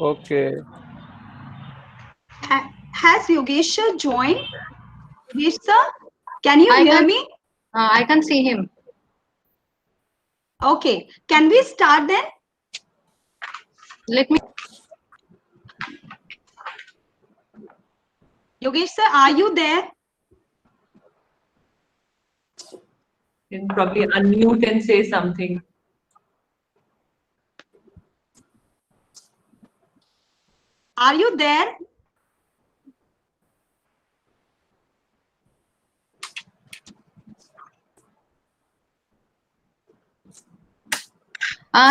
Okay. Has Yogesh sir joined? Yogesh sir, can you hear me? I can see him. Okay, can we start then? Let me. Yogesh sir, are you there? You can probably unmute and say something. Are you there?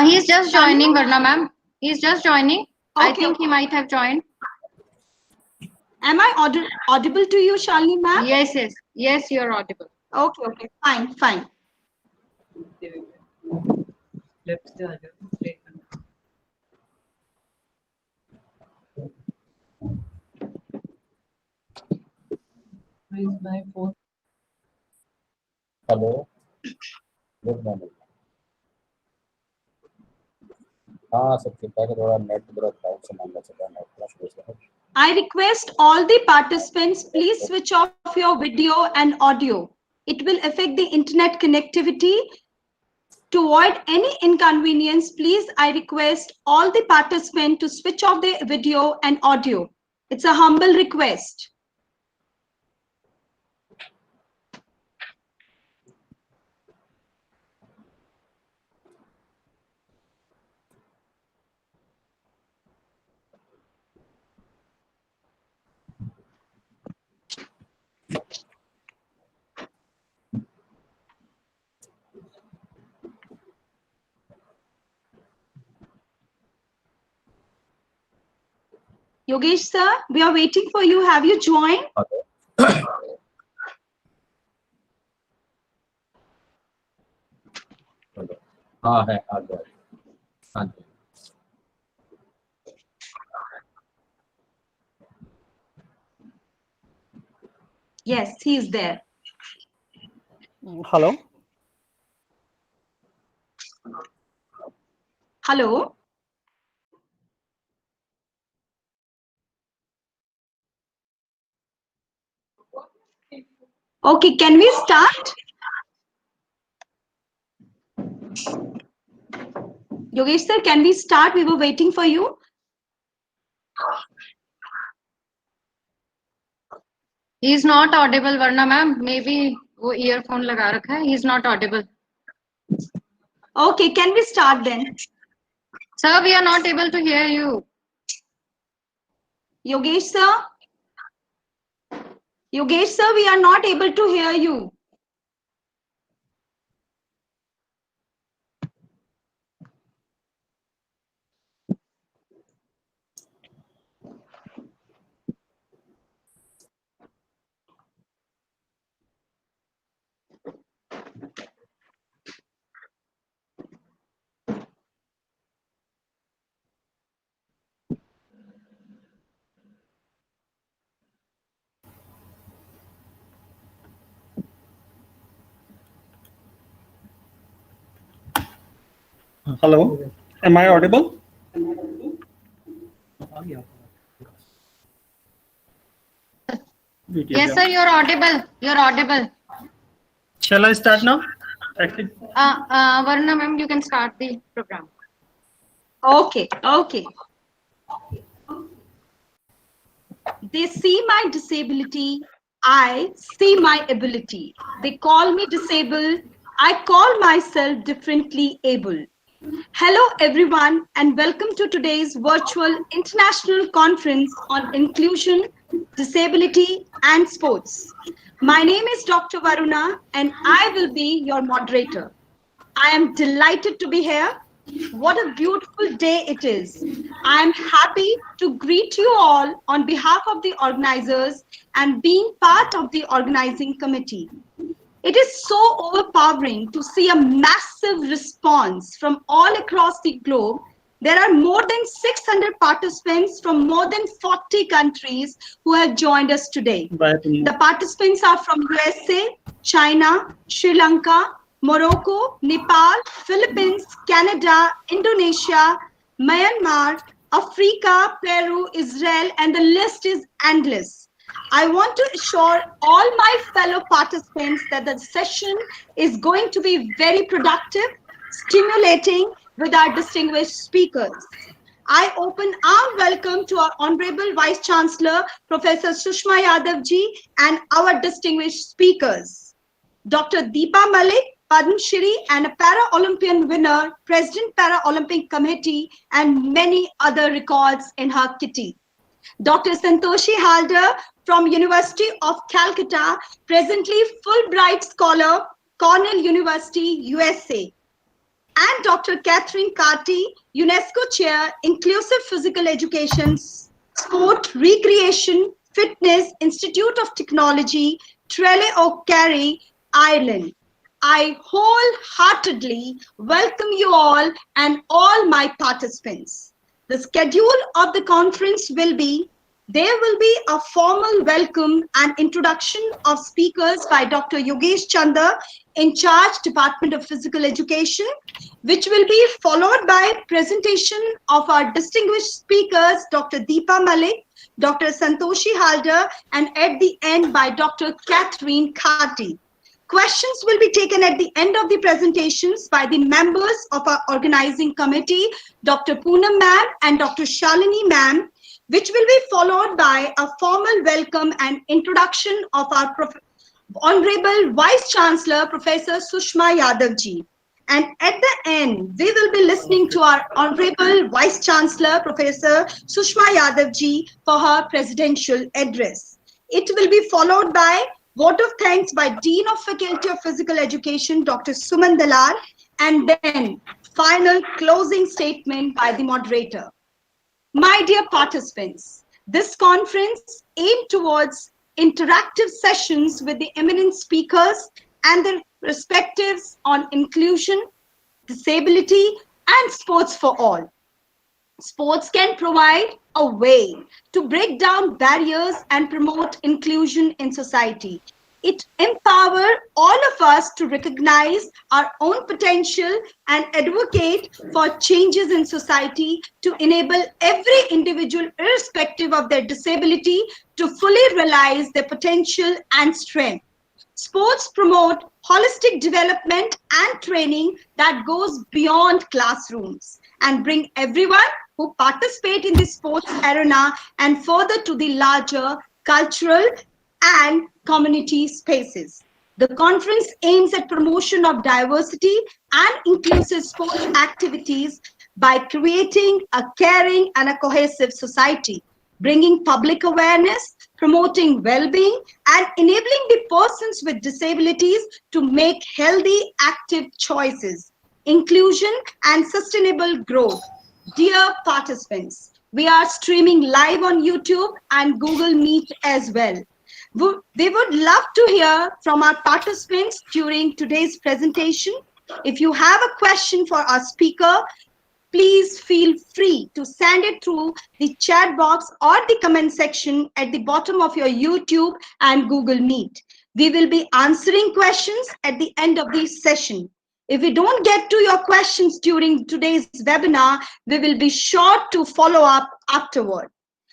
He's just joining, Varna ma'am. He's just joining. Okay. I think he might have joined. Am I audible to you, Shalini ma'am? Yes, yes. Yes, you're audible. Okay, okay, fine, fine. Left the other statement. Where is my phone? Hello good morning हाँ सब ठीक ठाक है थोड़ा net थोड़ा time से मांगा चल रहा है नेट थोड़ा स्लो है I request all the participants, please switch off your video and audio. It will affect the internet connectivity. To avoid any inconvenience, please, I request all the participants to switch off their video and audio. It's a humble request. Yogesh sir, we are waiting for you. Have you joined? हाँ है आ गया हाँ जी Yes, he is there. Hello. Hello. Okay, can we start? Yogesh sir, can we start? We were waiting for you. He is not audible, Varna ma'am. Maybe वो earphone लगा रखा है. He is not audible. Okay, can we start then? Sir, we are not able to hear you. Yogesh sir? Yogesh sir, we are not able to hear you. Hello. Am I audible? Yes, sir, you're audible. You're audible. Shall I start now? Varna ma'am, you can start the program. Okay, okay. They see my disability, I see my ability. They call me disabled, I call myself differently able. Hello everyone and welcome to today's virtual international conference on inclusion, disability and sports. My name is Dr. Varuna and I will be your moderator. I am delighted to be here. What a beautiful day it is. I am happy to greet you all on behalf of the organizers and being part of the organizing committee. It is so overpowering to see a massive response from all across the globe. There are more than 600 participants from more than 40 countries who have joined us today. The participants are from USA, China, Sri Lanka, Morocco, Nepal, Philippines, Canada, Indonesia, Myanmar, Africa, Peru, Israel, and the list is endless. I want to assure all my fellow participants that the session is going to be very productive, stimulating with our distinguished speakers. I open our welcome to our Honorable Vice Chancellor, Professor Sushma Yadav ji, and our distinguished speakers. Dr. Deepa Malik, Padma Shri, and a Para-Olympian winner, President Para-Olympic Committee, and many other records in her kitty. Dr. Santoshi Halder from University of Calcutta, presently Fulbright Scholar, Cornell University, USA. And Dr. Catherine Carty, UNESCO Chair, Inclusive Physical Education, Sport, Recreation, Fitness, Institute of Technology, Tralee O'Carey, Ireland. I wholeheartedly welcome you all and all my participants. The schedule of the conference will be, there will be a formal welcome and introduction of speakers by Dr. Yogesh Chander, in charge Department of Physical Education, which will be followed by presentation of our distinguished speakers, Dr. Deepa Malik, Dr. Santoshi Halder, and at the end by Dr. Catherine Carty. Questions will be taken at the end of the presentations by the members of our organizing committee, Dr. Poonam ma'am and Dr. Shalini ma'am, which will be followed by a formal welcome and introduction of our Honorable Vice Chancellor, Professor Sushma Yadav ji. And at the end, we will be listening to our Honorable Vice Chancellor, Professor Sushma Yadav ji, for her presidential address. It will be followed by vote of thanks by Dean of Faculty of Physical Education, Dr. Suman Dalal, and then final closing statement by the moderator. My dear participants, this conference aimed towards interactive sessions with the eminent speakers and their perspectives on inclusion, disability, and sports for all. Sports can provide a way to break down barriers and promote inclusion in society. It empowers all of us to recognize our own potential and advocate for changes in society to enable every individual, irrespective of their disability, to fully realize their potential and strength. Sports promote holistic development and training that goes beyond classrooms and bring everyone who participate in the sports arena and further to the larger cultural and community spaces. The conference aims at promotion of diversity and inclusive sports activities by creating a caring and a cohesive society, bringing public awareness, promoting well-being, and enabling the persons with disabilities to make healthy, active choices, inclusion, and sustainable growth. Dear participants, we are streaming live on YouTube and Google Meet as well. We would love to hear from our participants during today's presentation. If you have a question for our speaker, please feel free to send it through the chat box or the comment section at the bottom of your YouTube and Google Meet. We will be answering questions at the end of this session. If we don't get to your questions during today's webinar, we will be sure to follow up afterward.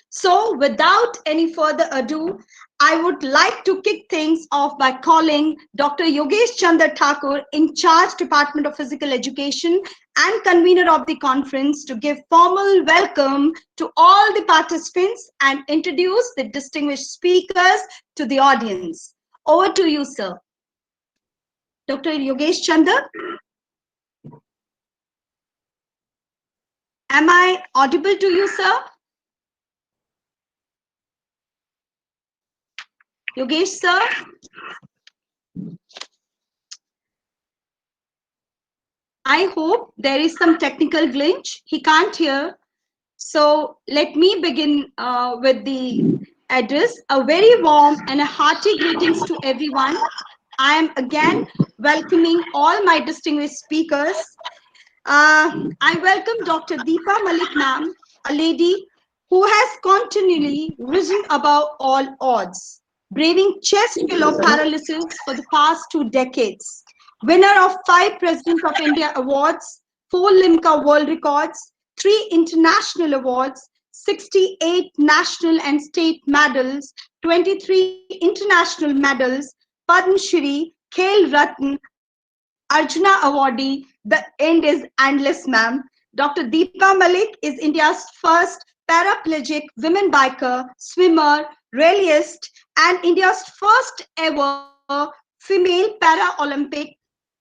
So without any further ado, I would like to kick things off by calling Dr. Yogesh Chander Thakur, in charge Department of Physical Education and convener of the conference, to give formal welcome to all the participants and introduce the distinguished speakers to the audience. Over to you, sir. Dr. Yogesh Chander. Am I audible to you, sir? Yogesh, sir? I hope there is some technical glitch. He can't hear. So let me begin with the address. A very warm and a hearty greetings to everyone. I am again welcoming all my distinguished speakers. I welcome Dr. Deepa Malik ma'am, a lady who has continually risen above all odds, braving chest below paralysis for the past 2 decades, winner of 5 President of India awards, 4 Limca world records, 3 international awards, 68 national and state medals, 23 international medals, Padma Shri, Khel Ratna, Arjuna awardee. The end is endless, ma'am. Dr. Deepa Malik is India's first paraplegic women biker, swimmer, rallyist, and India's first ever female Paralympic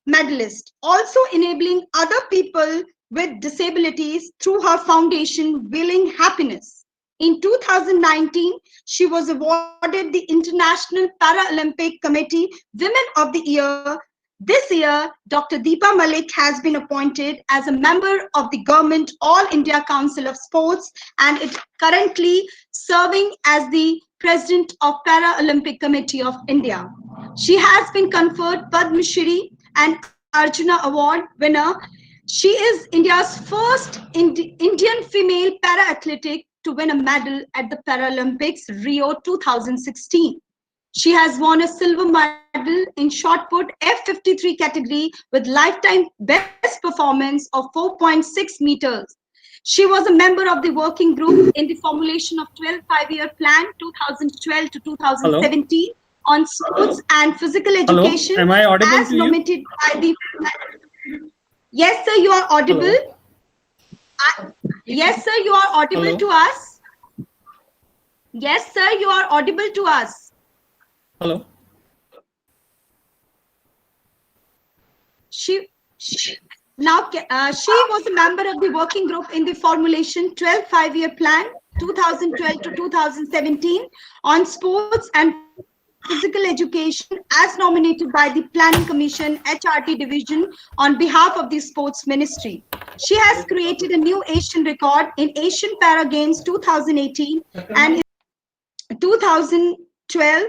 medalist, also enabling other people with disabilities through her foundation, Willing Happiness. In 2019, she was awarded the International Paralympic Committee Women of the Year. This year, Dr. Deepa Malik has been appointed as a member of the Government All India Council of Sports and is currently serving as the President of Paralympic Committee of India. She has been conferred Padma Shri and Arjuna Award winner. She is India's first Indian female para-athletic to win a medal at the Paralympics Rio 2016. She has won a silver medal in shot put F53 category with lifetime best performance of 4.6 meters. She was a member of the working group in the formulation of 12 five-year plan 2012 to 2017 on sports and physical education. Hello, am I audible as to you? nominated by the. Yes, sir, you are audible. Yes, sir, you are audible Hello? to us. Yes, sir, you are audible to us. Hello. She was a member of the working group in the formulation 12 five-year plan 2012 to 2017 on sports and physical education as nominated by the Planning Commission HRT division on behalf of the Sports Ministry. She has created a new Asian record in Asian Para Games 2018 and 2012,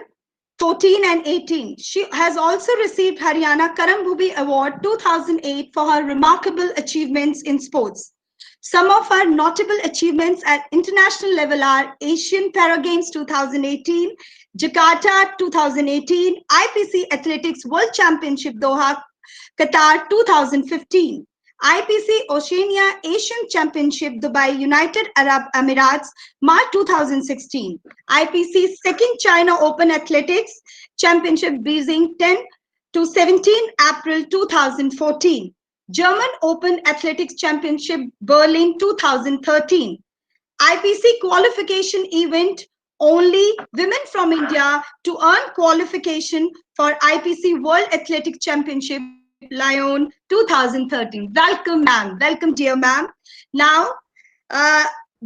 14 and 18. She has also received Haryana Karam Bhubi Award 2008 for her remarkable achievements in sports. Some of her notable achievements at international level are Asian Para Games 2018, Jakarta 2018, IPC Athletics World Championship Doha, Qatar 2015, IPC Oceania Asian Championship Dubai United Arab Emirates March 2016, IPC Second China Open Athletics Championship Beijing 10 to 17 April 2014, German Open Athletics Championship Berlin 2013, IPC qualification event only women from India to earn qualification for IPC World Athletic Championship Lyon 2013. Welcome, ma'am. Welcome, dear ma'am. Now,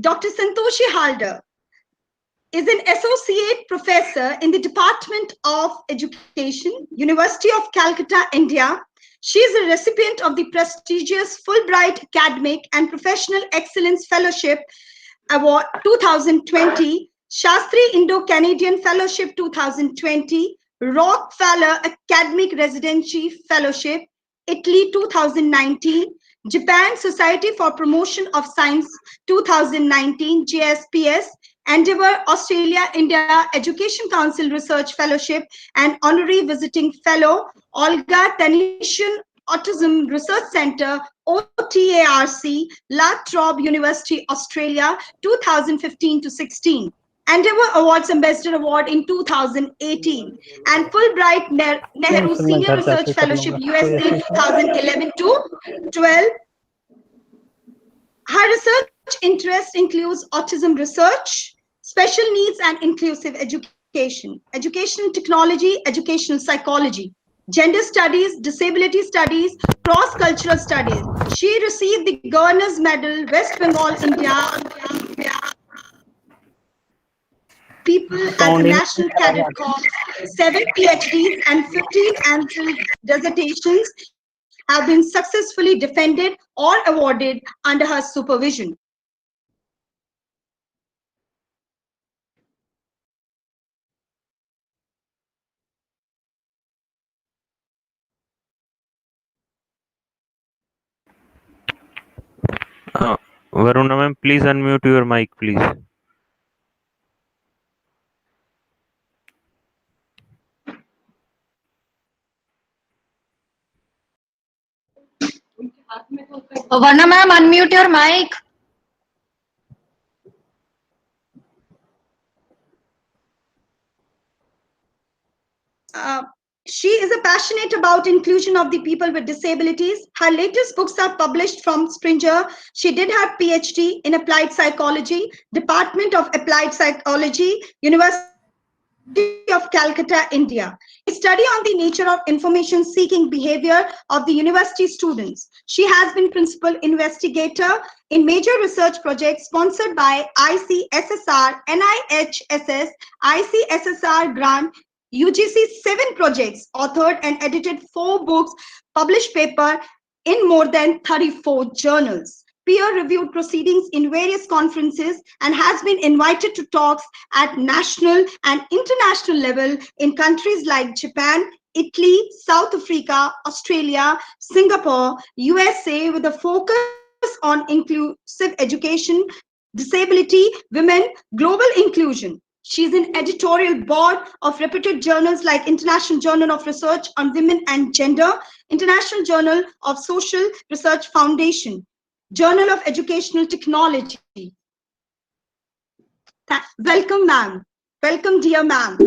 Dr. Santoshi Halder is an associate professor in the Department of Education, University of Calcutta, India. She is a recipient of the prestigious Fulbright Academic and Professional Excellence Fellowship Award 2020, Shastri Indo-Canadian Fellowship 2020, Rockefeller Academic Residency Fellowship, Italy 2019, Japan Society for Promotion of Science 2019, JSPS, Endeavour Australia India Education Council Research Fellowship and Honorary Visiting Fellow, Olga Tanishan Autism Research Center, OTARC, La Trobe University, Australia, 2015 to 16. Endeavour Awards Ambassador Award in 2018 and Fulbright Nehru Senior Research Fellowship USA 2011 to 12. Her research interest includes autism research, special needs and inclusive education, educational technology, educational psychology, gender studies, disability studies, cross-cultural studies. She received the Governor's Medal, West Bengal, India, People at the National Cadet Corps, 7 PhDs and 15 MPhil dissertations have been successfully defended or awarded under her supervision. Varuna ma'am, please unmute your mic, please. Varna ma'am, unmute your mic. She is a passionate about inclusion of the people with disabilities. Her latest books are published from Springer. She did her PhD in Applied Psychology, Department of Applied Psychology, University of Calcutta, India. A study on the nature of information seeking behavior of the university students. She has been principal investigator in major research projects sponsored by ICSSR, NIHSS, ICSSR grant, UGC 7 projects, authored and edited 4 books, published paper in more than 34 journals, peer-reviewed proceedings in various conferences, and has been invited to talks at national and international level in countries like Japan, Italy, South Africa, Australia, Singapore, USA, with a focus on inclusive education, disability, women, global inclusion. She's an editorial board of reputed journals like International Journal of Research on Women and Gender, International Journal of Social Research Foundation, Journal of Educational Technology. Welcome, ma'am. Welcome, dear ma'am.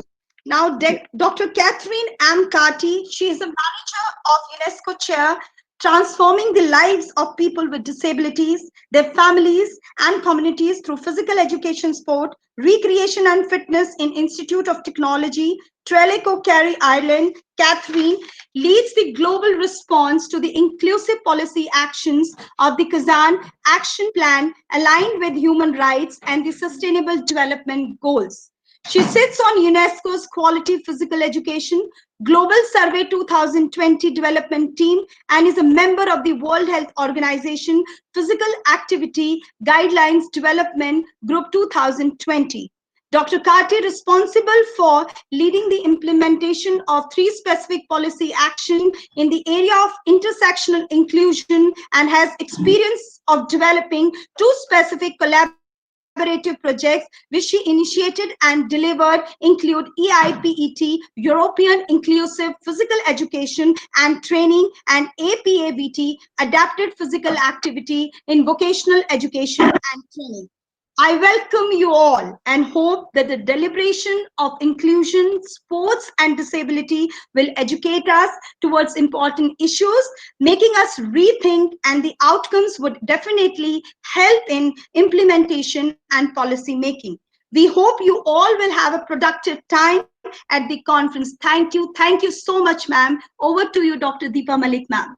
Now, Dr. Catherine M. Carty, she is a manager of UNESCO Chair, Transforming the Lives of People with Disabilities, their families and communities through physical education, sport, recreation and fitness in Institute of Technology, Treleco, Kerry, Ireland. Catherine leads the global response to the inclusive policy actions of the Kazan Action Plan aligned with human rights and the Sustainable Development Goals. She sits on UNESCO's Quality Physical Education Global Survey 2020 Development Team and is a member of the World Health Organization Physical Activity Guidelines Development Group 2020. Dr. Carty is responsible for leading the implementation of 3 specific policy actions in the area of intersectional inclusion and has experience of developing 2 specific collaborative projects which she initiated and delivered include EIPET, European Inclusive Physical Education and Training, and APAVT, Adapted Physical Activity in Vocational Education and Training. I welcome you all and hope that the deliberation of inclusion, sports and disability will educate us towards important issues, making us rethink, and the outcomes would definitely help in implementation and policy making. We hope you all will have a productive time at the conference. Thank you. Thank you so much, ma'am. Over to you, Dr. Deepa Malik, ma'am.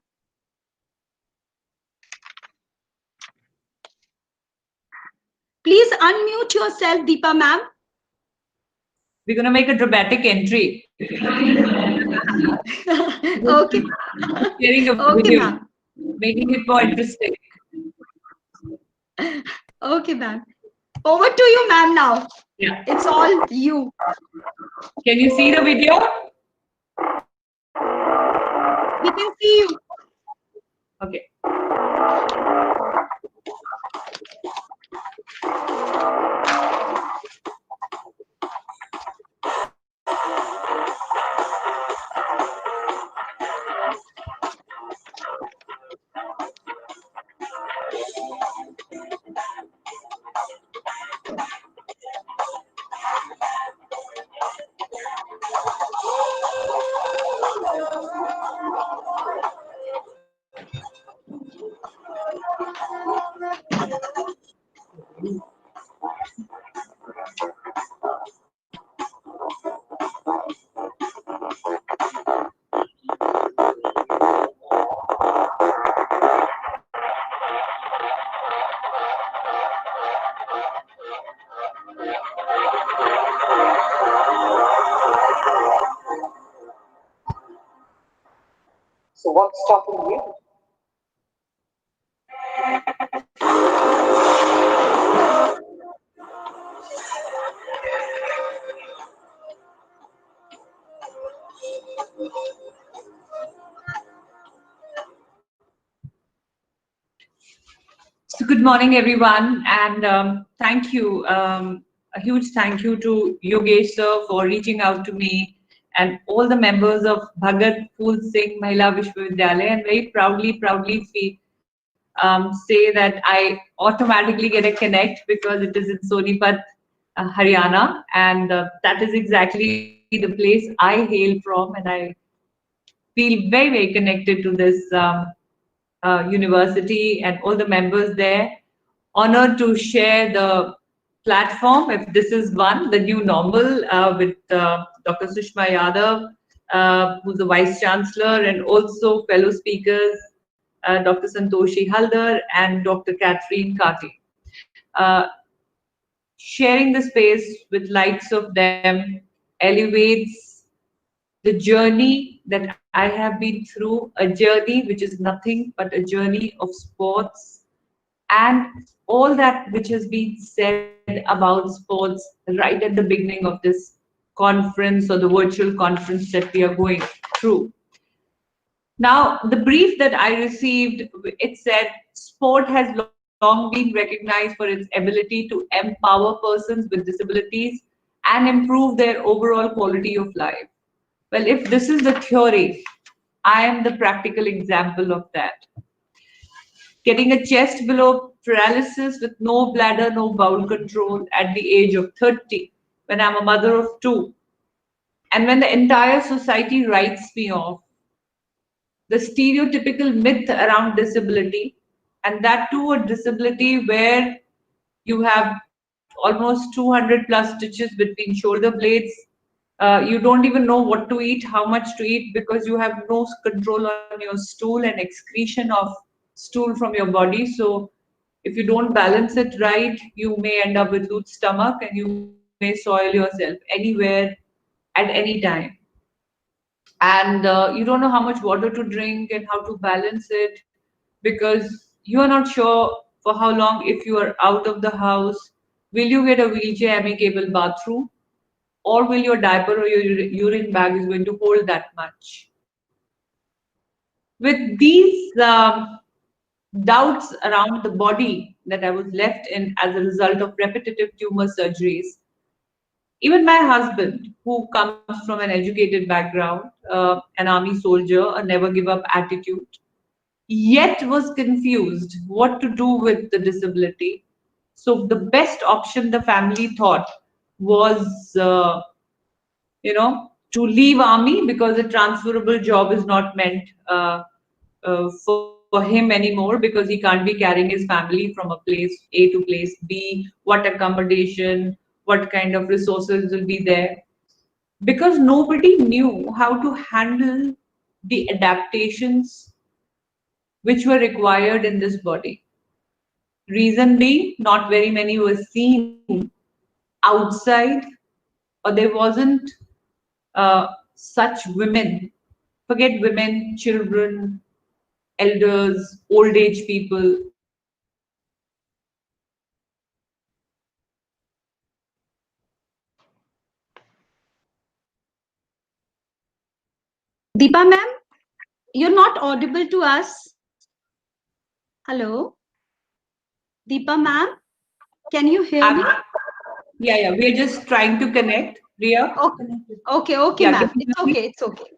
Please unmute yourself, Deepa ma'am. We're going to make a dramatic entry. Okay. Sharing a Okay, video, ma'am. making it more interesting. Okay, ma'am. Over to you, ma'am, now. Yeah. It's all you. Can you see the video? We can see you. Okay. So what's stopping you? So good morning, everyone, and thank you. A huge thank you to Yogesh sir for reaching out to me and all the members of Bhagat Phool Singh Mahila Vishwavidyalaya, and very proudly say that I automatically get a connect because it is in Sonipat, Haryana, and that is exactly the place I hail from, and I feel very, very connected to this university and all the members there. Honored to share the platform, if this is one, the new normal, with Dr. Sushma Yadav, who's the Vice Chancellor, and also fellow speakers, Dr. Santoshi Haldar and Dr. Catherine Kati. Sharing the space with likes of them elevates the journey that I have been through, a journey which is nothing but a journey of sports, and all that which has been said about sports right at the beginning of this conference or the virtual conference that we are going through. Now, the brief that I received, it said, sport has long been recognized for its ability to empower persons with disabilities and improve their overall quality of life. Well, if this is the theory, I am the practical example of that. Getting a chest below paralysis with no bladder, no bowel control at the age of 30, when I'm a mother of 2, and when the entire society writes me off, the stereotypical myth around disability, and that too a disability where you have almost 200 plus stitches between shoulder blades. You don't even know what to eat, how much to eat, because you have no control on your stool and excretion of stool from your body. So if you don't balance it right, you may end up with loose stomach and you may soil yourself anywhere at any time. And you don't know how much water to drink and how to balance it, because you are not sure for how long. If you are out of the house, will you get a wheelchair amicable bathroom, or will your diaper or your urine bag is going to hold that much? With these doubts around the body that I was left in as a result of repetitive tumor surgeries, even my husband, who comes from an educated background, an army soldier, a never give up attitude, yet was confused what to do with the disability. So the best option the family thought was, to leave army, because a transferable job is not meant for him anymore, because he can't be carrying his family from a place A to place B, what accommodation, what kind of resources will be there, because nobody knew how to handle the adaptations which were required in this body. Reason being, not very many were seen outside, or there wasn't such women, forget women, children, elders, old age people. Deepa ma'am, you're not audible to us. Hello? Deepa ma'am, can you hear me? Yeah, we're just trying to connect. Ria? Okay, Yeah, ma'am. can you It's hear me? okay, it's okay.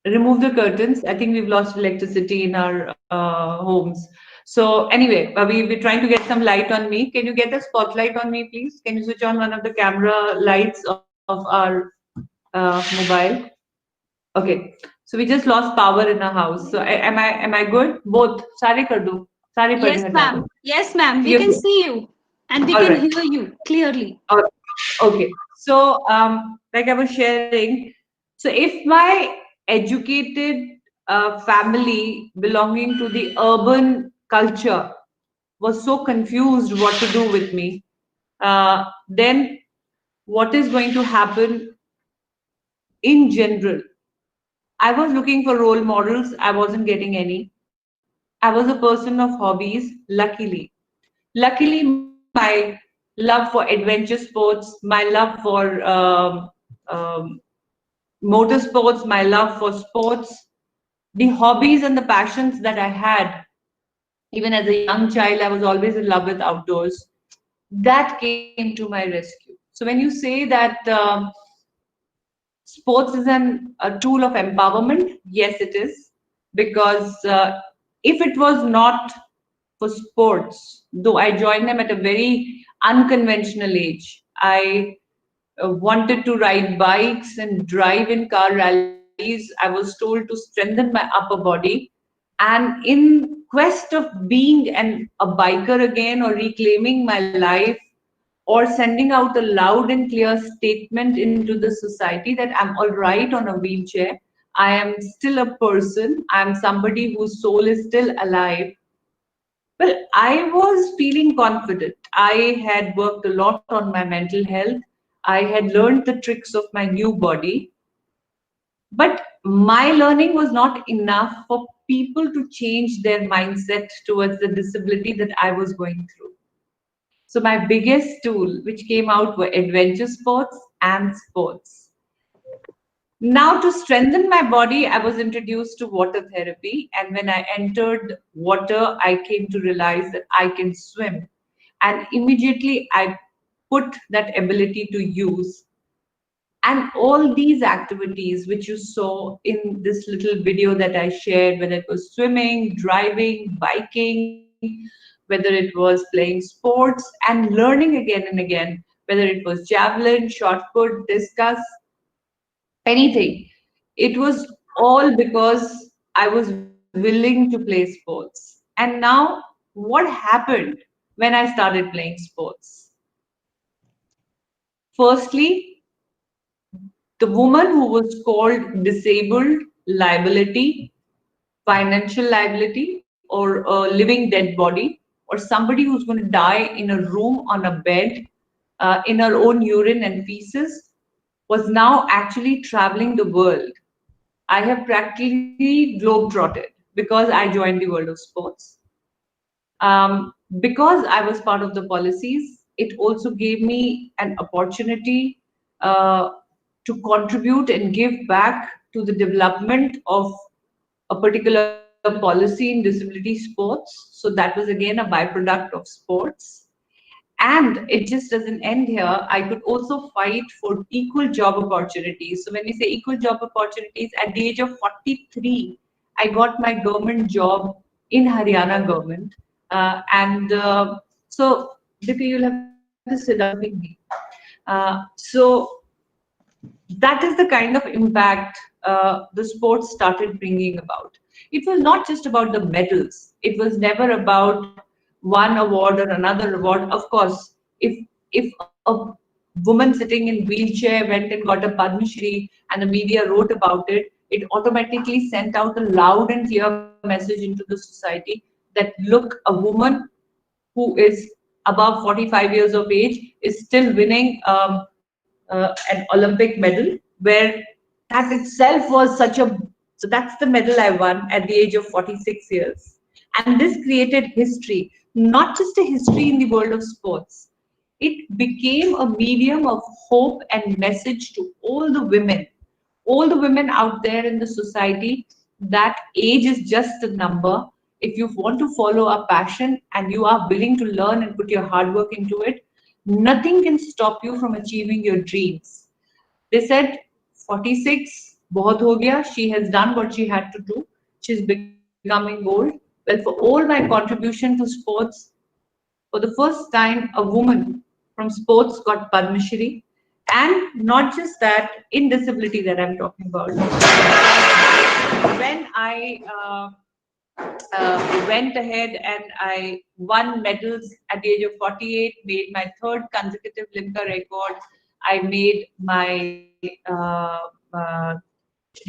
Remove the curtains. I think we've lost electricity in our homes. So anyway, we're trying to get some light on me. Can you get a spotlight on me, please? Can you switch on one of the camera lights of our mobile? Okay. So we just lost power in our house. So am I good? Both. Sare kar do. Sare Yes, parde ma'am. hata do. Yes, ma'am. We You're can good. see you and we All can right. hear you clearly. Okay. So like I was sharing, so if my educated family belonging to the urban culture was so confused what to do with me, then what is going to happen in general? I was looking for role models. I wasn't getting any. I was a person of hobbies, luckily. Luckily, my love for adventure sports, my love for motorsports, my love for sports, the hobbies and the passions that I had, even as a young child, I was always in love with outdoors. That came to my rescue. So when you say that sports is a tool of empowerment, yes, it is. Because if it was not for sports, though I joined them at a very unconventional age, I wanted to ride bikes and drive in car rallies. I was told to strengthen my upper body. And in quest of being a biker again, or reclaiming my life, or sending out a loud and clear statement into the society that I'm all right on a wheelchair, I am still a person, I'm somebody whose soul is still alive. Well, I was feeling confident. I had worked a lot on my mental health. I had learned the tricks of my new body. But my learning was not enough for people to change their mindset towards the disability that I was going through. So my biggest tool which came out were adventure sports and sports. Now, to strengthen my body, I was introduced to water therapy. And when I entered water, I came to realize that I can swim. And immediately I put that ability to use. And all these activities which you saw in this little video that I shared, whether it was swimming, driving, biking, whether it was playing sports and learning again and again, whether it was javelin, shot put, discus, anything. It was all because I was willing to play sports. And now, what happened when I started playing sports? Firstly, the woman who was called disabled, liability, financial liability, or a living dead body, or somebody who's going to die in a room on a bed in her own urine and feces, was now actually traveling the world. I have practically globe-trotted because I joined the world of sports. Because I was part of the policies, it also gave me an opportunity to contribute and give back to the development of a particular policy in disability sports. So that was again a byproduct of sports. And it just doesn't end here. I could also fight for equal job opportunities. So when we say equal job opportunities, at the age of 43, I got my government job in Haryana government. So, Dipti, you'll have to sit down with me. So that is the kind of impact the sports started bringing about. It was not just about the medals. It was never about one award or another award. Of course, if a woman sitting in wheelchair went and got a Padma Shri and the media wrote about it, it automatically sent out a loud and clear message into the society that, look, a woman who is above 45 years of age is still winning an Olympic medal, where that itself was such a, so that's the medal I won at the age of 46 years. And this created history, not just a history in the world of sports. It became a medium of hope and message to all the women out there in the society, that age is just a number. If you want to follow a passion and you are willing to learn and put your hard work into it, nothing can stop you from achieving your dreams. They said 46, bahut ho gaya. She has done what she had to do. She's becoming old. Well, for all my contribution to sports, for the first time, a woman from sports got Padma Shri. And not just that, in disability that I'm talking about. When I went ahead and I won medals at the age of 48, made my third consecutive Limca record. I made my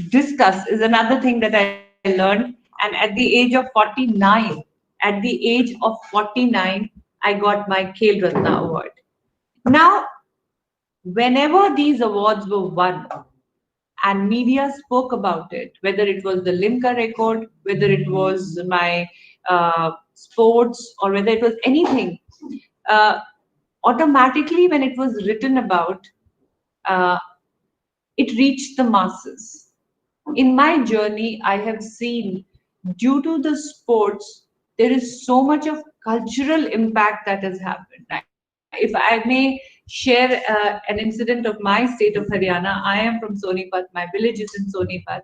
discus is another thing that I learned. And at the age of 49, I got my Khel Ratna award. Now, whenever these awards were won and media spoke about it, whether it was the Limca record, whether it was my sports, or whether it was anything, automatically when it was written about, it reached the masses. In my journey, I have seen, due to the sports, there is so much of cultural impact that has happened. If I may share an incident of my state of Haryana, I am from Sonipat, my village is in Sonipat.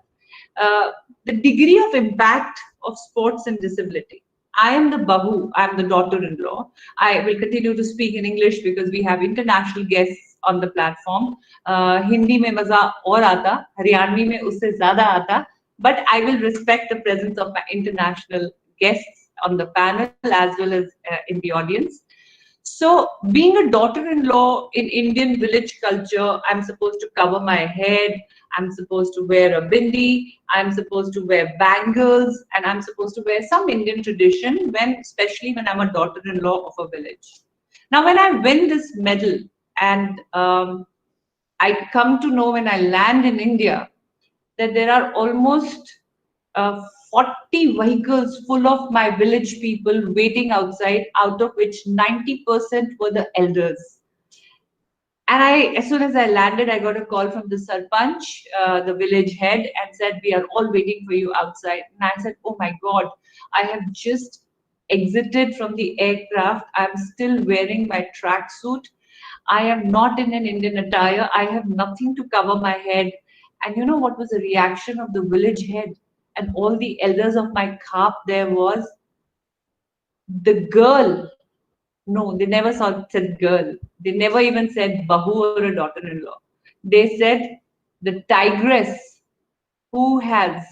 The degree of impact of sports and disability. I am the Bahu, I am the daughter-in-law. I will continue to speak in English because we have international guests on the platform. Hindi mein maza aur aata, Haryanvi mein usse zyada aata, but I will respect the presence of my international guests on the panel as well as in the audience. So, being a daughter-in-law in Indian village culture, I'm supposed to cover my head, I'm supposed to wear a bindi, I'm supposed to wear bangles, and I'm supposed to wear some Indian tradition especially when I'm a daughter-in-law of a village. Now, when I win this medal, and I come to know when I land in India that there are almost 40 vehicles full of my village people waiting outside, out of which 90% were the elders. And as soon as I landed, I got a call from the Sarpanch, the village head, and said, "We are all waiting for you outside." And I said, "Oh my God, I have just exited from the aircraft. I'm still wearing my tracksuit. I am not in an Indian attire. I have nothing to cover my head." And you know what was the reaction of the village head and all the elders of my khap there was? The girl. No, they never said girl. They never even said bahu or a daughter-in-law. They said the tigress who has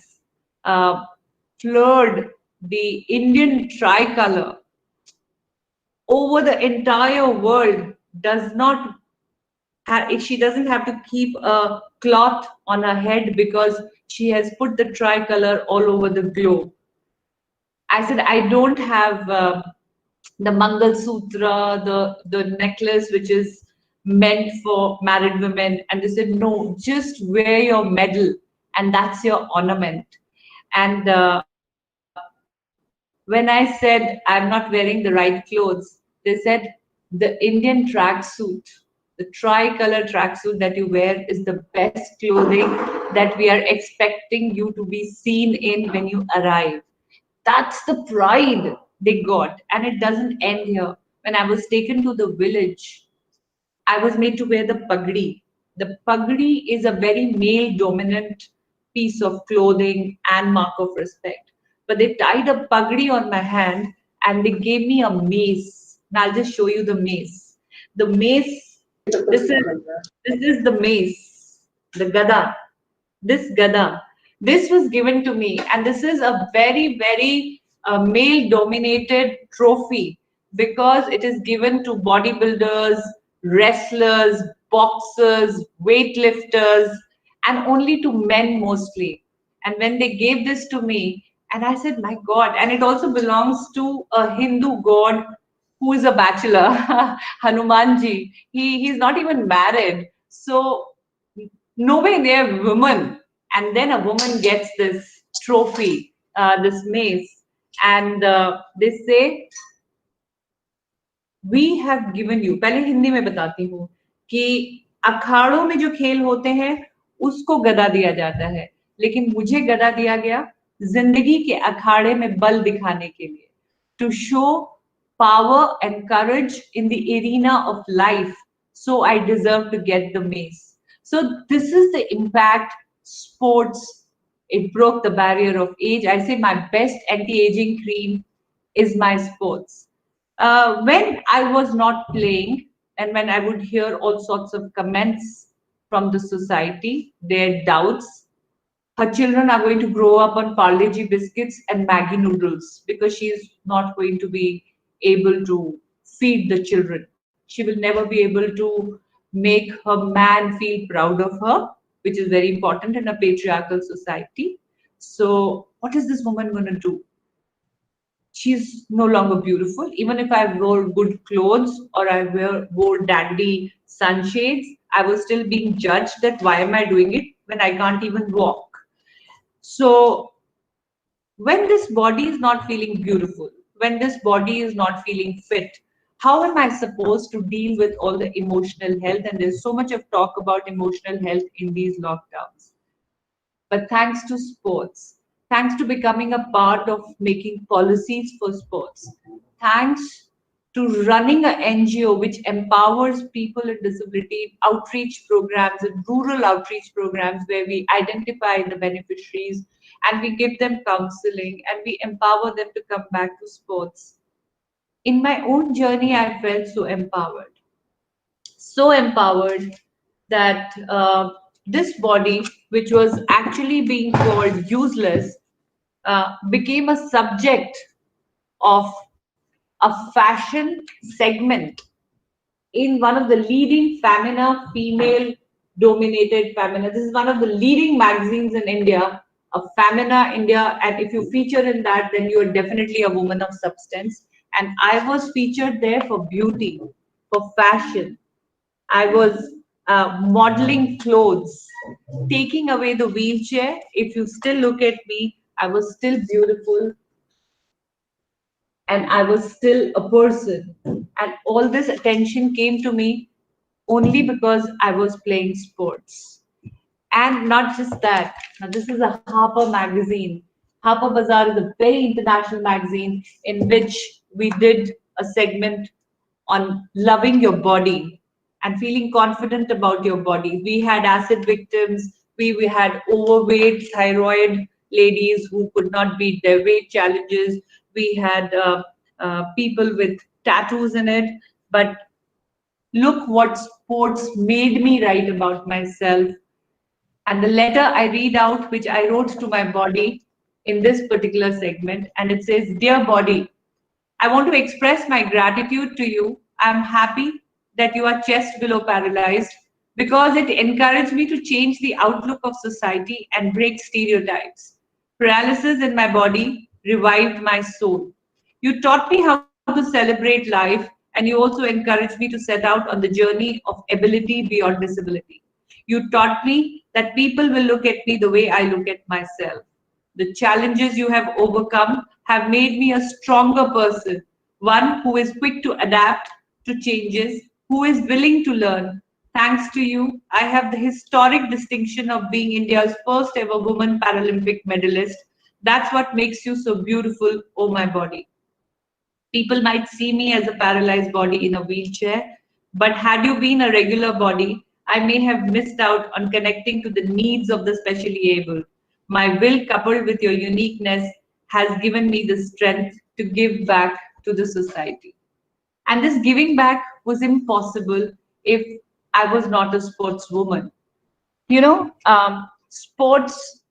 floored the Indian tricolor over the entire world she doesn't have to keep a cloth on her head because she has put the tricolor all over the globe. I said, I don't have the Mangal Sutra, the necklace which is meant for married women. And they said, no, just wear your medal and that's your ornament. And when I said I'm not wearing the right clothes, they said the Indian tracksuit, the tricolor tracksuit that you wear is the best clothing that we are expecting you to be seen in when you arrive. That's the pride they got. And it doesn't end here. When I was taken to the village, I was made to wear the pagdi. The pagdi is a very male dominant piece of clothing and mark of respect. But they tied a pagdi on my hand and they gave me a mace. And I'll just show you the mace. The mace, this is the mace, the gada. This gada, this was given to me, and this is a very, very male dominated trophy because it is given to bodybuilders, wrestlers, boxers, weightlifters, and only to men mostly. And when they gave this to me, and I said, my God, and it also belongs to a Hindu god who is a bachelor, Hanumanji. He's not even married. So no way they're women. And then a woman gets this trophy, this mace, and they say, we have given you, पहले हिंदी में बताती हूँ कि अखाड़ों में जो खेल होते हैं उसको गदा दिया जाता है, लेकिन मुझे गदा दिया गया जिंदगी के अखाड़े में बल दिखाने के लिए, to show power and courage in the arena of life. So I deserve to get the mace. So this is the impact sports. It broke the barrier of age. I say my best anti-aging cream is my sports. When I was not playing and when I would hear all sorts of comments from the society, their doubts, her children are going to grow up on Parle-G biscuits and Maggi noodles because she is not going to be able to feed the children. She will never be able to make her man feel proud of her, which is very important in a patriarchal society. So what is this woman going to do? She's no longer beautiful. Even if I wore good clothes or I wore dandy sunshades, I was still being judged that why am I doing it when I can't even walk? So when this body is not feeling beautiful, when this body is not feeling fit, how am I supposed to deal with all the emotional health? And there's so much of talk about emotional health in these lockdowns. But thanks to sports, thanks to becoming a part of making policies for sports, thanks to running an NGO which empowers people with disability, outreach programs and rural outreach programs where we identify the beneficiaries and we give them counseling and we empower them to come back to sports. In my own journey, I felt so empowered. so empowered that this body, which was actually being called useless, became a subject of a fashion segment in one of the leading Femina, female dominated Femina. This is one of the leading magazines in India, a Femina India. And if you feature in that, then you are definitely a woman of substance. And I was featured there for beauty, for fashion. I was modeling clothes, taking away the wheelchair. If you still look at me, I was still beautiful and I was still a person. And all this attention came to me only because I was playing sports. And not just that, now this is a Harper magazine. Harper Bazaar is a very international magazine in which we did a segment on loving your body and feeling confident about your body. We had acid victims, we had overweight thyroid ladies who could not beat their weight challenges. We had people with tattoos in it. But look what sports made me write about myself. And the letter I read out, which I wrote to my body in this particular segment, and it says, "Dear body, I want to express my gratitude to you. I'm happy that you are chest below paralyzed because it encouraged me to change the outlook of society and break stereotypes. Paralysis in my body revived my soul. You taught me how to celebrate life, and you also encouraged me to set out on the journey of ability beyond disability. You taught me that people will look at me the way I look at myself. The challenges you have overcome have made me a stronger person, one who is quick to adapt to changes, who is willing to learn. Thanks to you, I have the historic distinction of being India's first ever woman Paralympic medalist. That's what makes you so beautiful, oh my body." People might see me as a paralyzed body in a wheelchair, but had you been a regular body, I may have missed out on connecting to the needs of the specially able. My will, coupled with your uniqueness, has given me the strength to give back to the society. And this giving back was impossible if I was not a sportswoman. You know, sports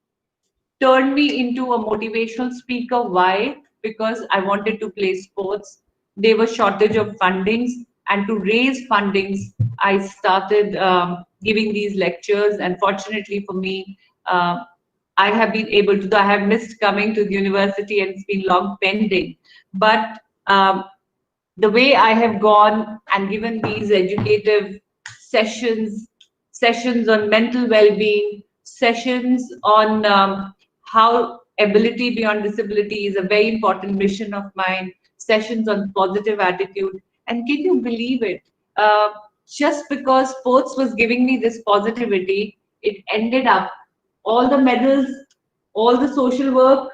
turned me into a motivational speaker. Why? Because I wanted to play sports. There was shortage of fundings, and to raise fundings, I started giving these lectures. And fortunately for me, I have been able to. I have missed coming to the university, and it's been long pending. But the way I have gone and given these educative sessions on mental well-being, sessions on how ability beyond disability is a very important mission of mine, sessions on positive attitude. And can you believe it? Just because sports was giving me this positivity, it ended up all the medals, all the social work,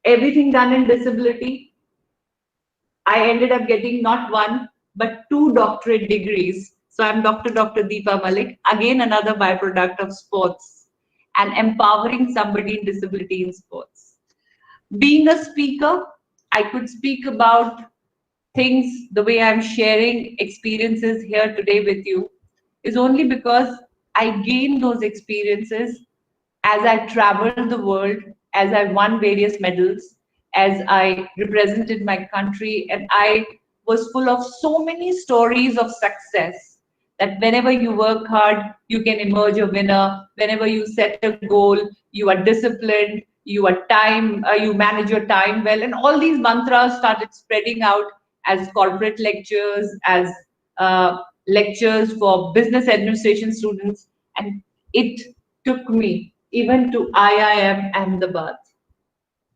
everything done in disability. I ended up getting not one, but 2 doctorate degrees. So I'm Dr. Deepa Malik, again another byproduct of sports and empowering somebody in disability in sports. Being a speaker, I could speak about things the way I'm sharing experiences here today with you is only because I gained those experiences as I traveled the world, as I won various medals, as I represented my country, and I was full of so many stories of success that whenever you work hard, you can emerge a winner. Whenever you set a goal, you are disciplined, you manage your time well, and all these mantras started spreading out as corporate lectures, as lectures for business administration students, and it took me even to IIM Ahmedabad,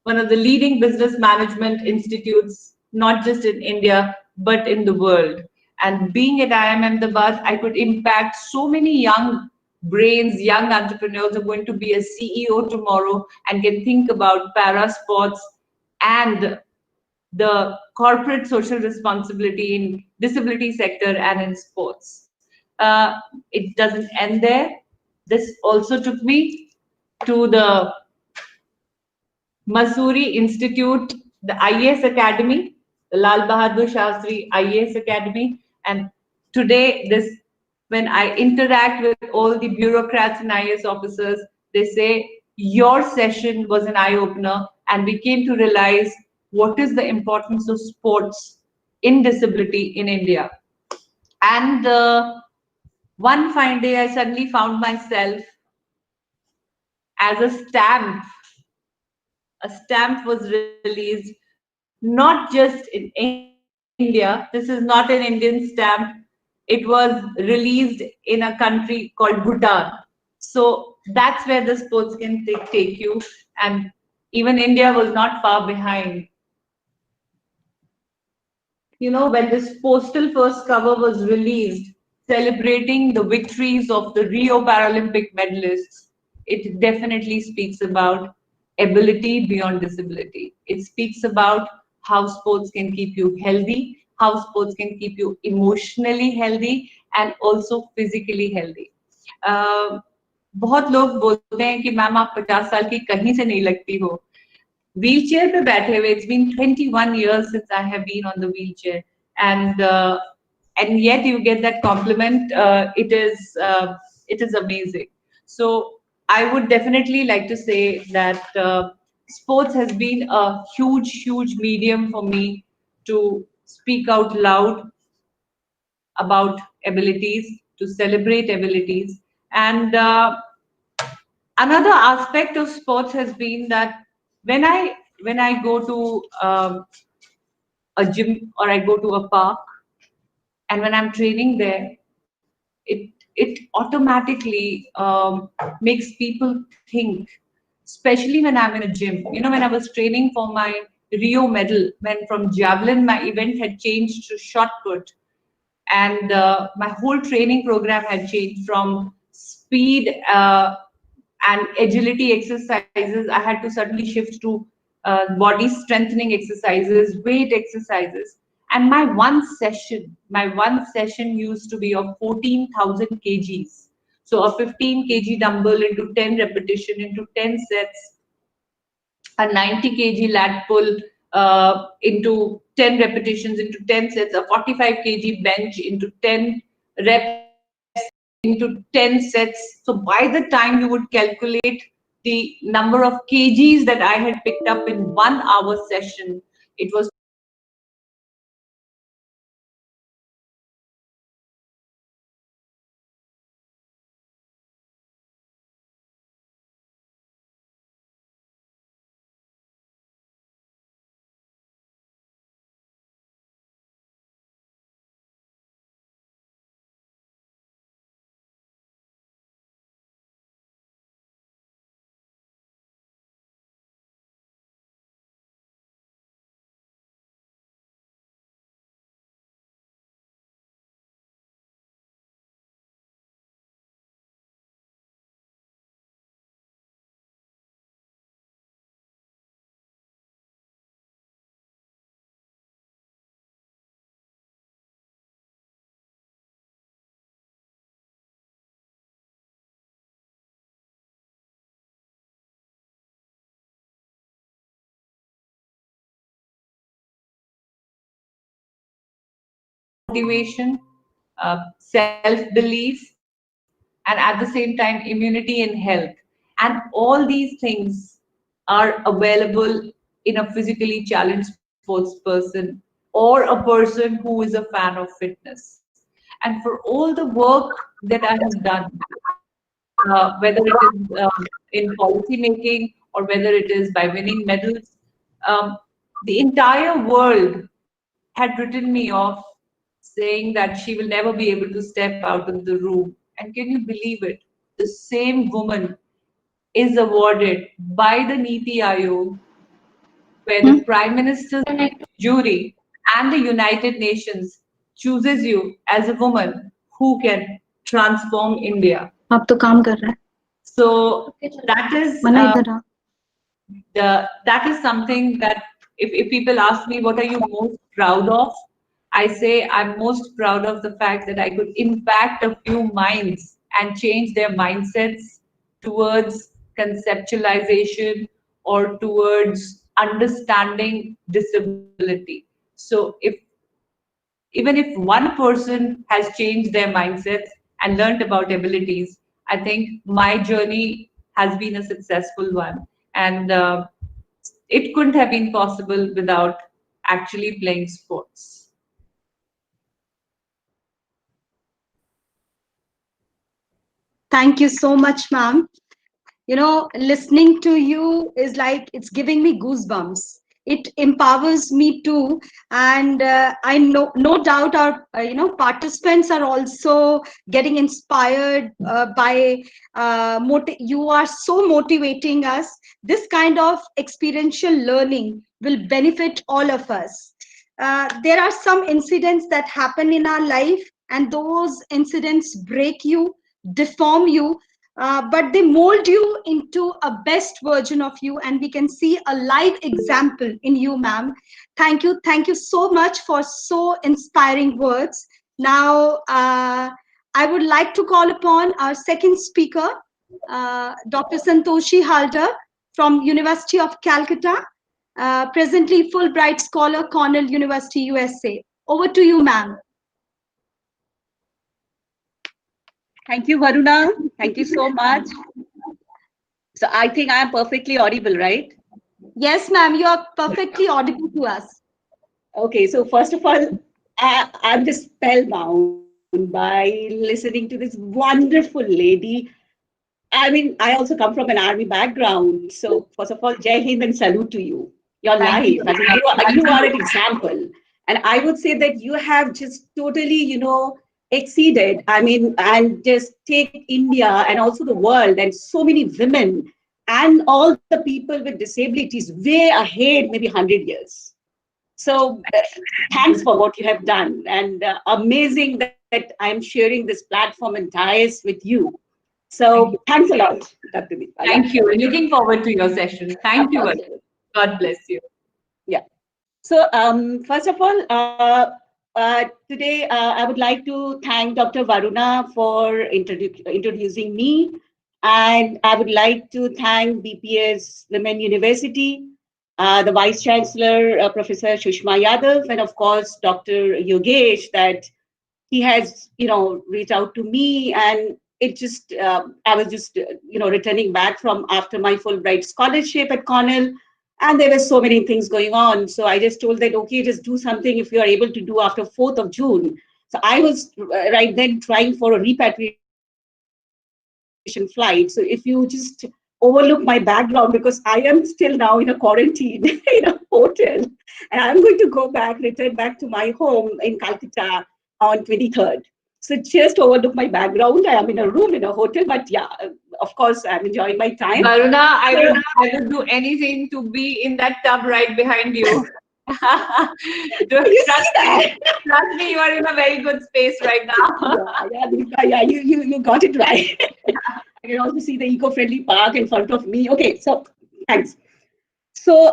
one of the leading business management institutes, not just in India, but in the world. And being at IIM Ahmedabad, I could impact so many young brains, young entrepreneurs who are going to be a CEO tomorrow and can think about para sports and the corporate social responsibility in disability sector and in sports. It doesn't end there. This also took me to the Masuri Institute, the IAS Academy, the Lal Bahadur Shastri IAS Academy. And today this when I interact with all the bureaucrats and IAS officers, they say your session was an eye opener, and we came to realize what is the importance of sports in disability in India. And one fine day, I suddenly found myself as a stamp. A stamp was released, not just in India. This is not an Indian stamp. It was released in a country called Bhutan. So that's where the sports can take you. And even India was not far behind. You know, when this postal first cover was released, celebrating the victories of the Rio Paralympic medalists, it definitely speaks about ability beyond disability. It speaks about how sports can keep you healthy, how sports can keep you emotionally healthy and also physically healthy. बहुत लोग बोलते हैं कि ma'am आप 50 साल की कहीं से नहीं लगती हो, wheelchair पे बैठे हुए. It's been 21 years since I have been on the wheelchair, and yet you get that compliment. It is amazing. So I would definitely like to say that sports has been a huge medium for me to speak out loud about abilities, to celebrate abilities. And another aspect of sports has been that when I go to a gym or I go to a park, and when I'm training there, it automatically makes people think, especially when I'm in a gym. You know, when I was training for my Rio medal, when from javelin my event had changed to shot put, and my whole training program had changed from speed and agility exercises. I had to suddenly shift to body strengthening exercises, weight exercises. And my one session used to be of 14,000 kgs. So a 15 kg dumbbell into 10 repetition into 10 sets, a 90 kg lat pull into 10 repetitions into 10 sets, a 45 kg bench into 10 reps into 10 sets. So by the time you would calculate the number of kgs that I had picked up in 1 hour session, it was motivation, self-belief, and at the same time immunity and health. And all these things are available in a physically challenged sports person or a person who is a fan of fitness. And for all the work that I have done, whether it is in policy making or whether it is by winning medals, the entire world had written me off, saying that she will never be able to step out of the room. And can you believe it? The same woman is awarded by the Niti Aayog, where the Prime Minister's jury and the United Nations chooses you as a woman who can transform India. अब तो काम कर रहा है. So that is मना इधर आ. that is something that if people ask me what are you most proud of, I say I'm most proud of the fact that I could impact a few minds and change their mindsets towards conceptualization or towards understanding disability. So even if one person has changed their mindsets, and learned about abilities, I think my journey has been a successful one. And it couldn't have been possible without actually playing sports. Thank you so much, ma'am. You know, listening to you is like it's giving me goosebumps. It empowers me too, and I know, no doubt, our participants are also getting inspired by. You are so motivating us. This kind of experiential learning will benefit all of us. There are some incidents that happen in our life, and those incidents break you, deform you, but they mold you into a best version of you, and we can see a live example in you, ma'am. Thank you so much for so inspiring words. Now, I would like to call upon our second speaker, Dr. Santoshi Halder from University of Calcutta, presently Fulbright Scholar, Cornell University, USA. Over to you, ma'am. Thank you, Varuna. Thank you so much. So I think I am perfectly audible, right? Yes, ma'am, you are perfectly audible to us. Okay, so first of all, I'm just spellbound by listening to this wonderful lady. I mean, I also come from an army background. So first of all, Jai Hind and salute to you. Your Thank life, you. I mean, you are an example. And I would say that you have just totally, exceeded, I mean, and just take India and also the world and so many women and all the people with disabilities way ahead, maybe 100 years. So thanks for what you have done, and amazing that I'm sharing this platform and dais with you. So thanks a lot, Dr. Deepa. Thank you. Looking forward to your session. Thank you. Absolutely. God bless you. Yeah. So first of all, today I would like to thank Dr. Varuna for introducing me, and I would like to thank BPS Women University, the Vice Chancellor, Professor Shushma Yadav, and of course, Dr. Yogesh, that he has, reached out to me, and it just, I was just, returning back from after my Fulbright scholarship at Cornell, and there were so many things going on. So I just told that, okay, just do something if you are able to do after 4th of June. So I was right then trying for a repatriation flight. So if you just overlook my background, because I am still now in a quarantine in a hotel, and I'm going to return back to my home in Calcutta on 23rd. So just overlook my background. I am in a room in a hotel, but yeah, of course, I'm enjoying my time. Varuna, I would do anything to be in that tub right behind you. Trust me, you are in a very good space right now. Yeah, you got it right. I can also see the eco-friendly park in front of me. Okay, so thanks. So,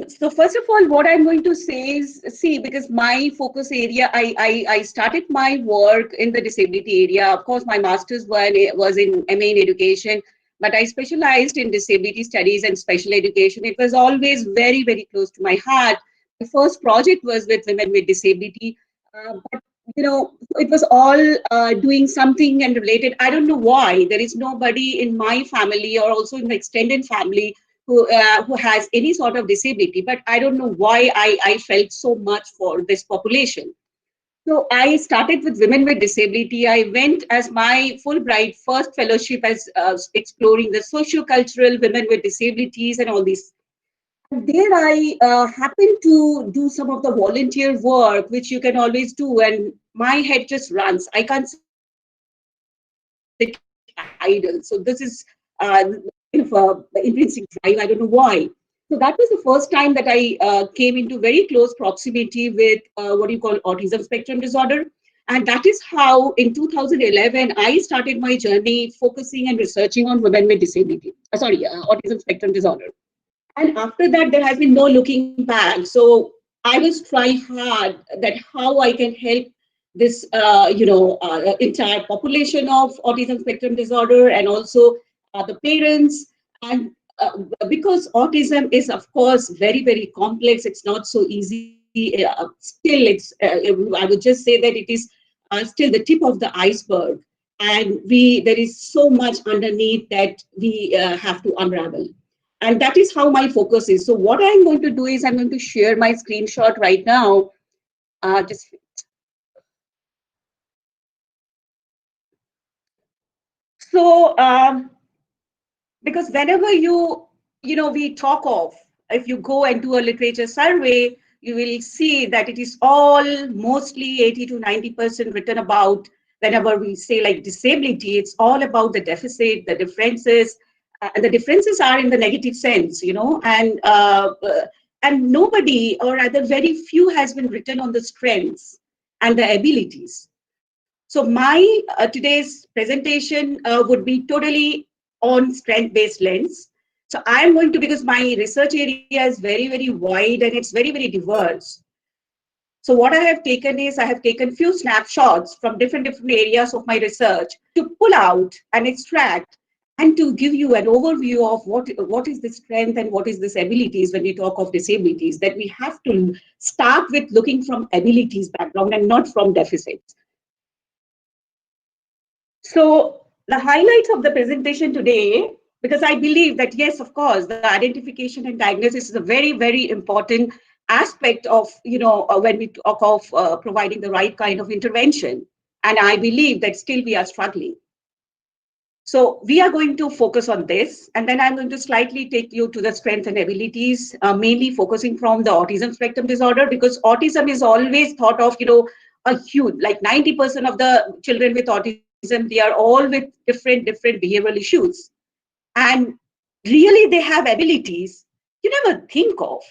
so first of all, what I'm going to say is, see, because my focus area, I started my work in the disability area. Of course, my master's was in MA in education, but I specialized in disability studies and special education. It was always very, very close to my heart. The first project was with women with disability, but it was all doing something and related. I don't know why. There is nobody in my family or also in the extended family who has any sort of disability, but I don't know why I felt so much for this population. So I started with women with disability. I went as my Fulbright first fellowship as exploring the socio-cultural women with disabilities and all these. And there I happened to do some of the volunteer work, which you can always do, and my head just runs. I can't sit idle. So this is intrinsic drive. I don't know why. So that was the first time that I came into very close proximity with what you call autism spectrum disorder. And that is how in 2011, I started my journey focusing and researching on women with disability, autism spectrum disorder. And after that, there has been no looking back. So I was trying hard that how I can help this, entire population of autism spectrum disorder, and also the parents. And because autism is, of course, very, very complex, it's not so easy. Still, I would just say that it is still the tip of the iceberg. and there is so much underneath that we have to unravel. And that is how my focus is. So what I'm going to do is I'm going to share my screenshot right now. Because whenever we talk of, if you go and do a literature survey, you will see that it is all mostly 80 to 90% written about. Whenever we say like disability, it's all about the deficit, the differences, and the differences are in the negative sense, and nobody, or rather very few, has been written on the strengths and the abilities. So my today's presentation would be totally on strength-based lens. So I am going to, because my research area is very, very wide and it's very, very diverse. So what I have taken is I have taken few snapshots from different areas of my research to pull out and extract and to give you an overview of what is the strength and what is this abilities when we talk of disabilities, that we have to start with looking from abilities background and not from deficits. So the highlights of the presentation today, because I believe that, yes, of course, the identification and diagnosis is a very, very important aspect of, when we talk of providing the right kind of intervention. And I believe that still we are struggling. So we are going to focus on this, and then I'm going to slightly take you to the strengths and abilities, mainly focusing from the autism spectrum disorder, because autism is always thought of, a huge, like 90% of the children with autism, they are all with different behavioral issues. And really they have abilities you never think of,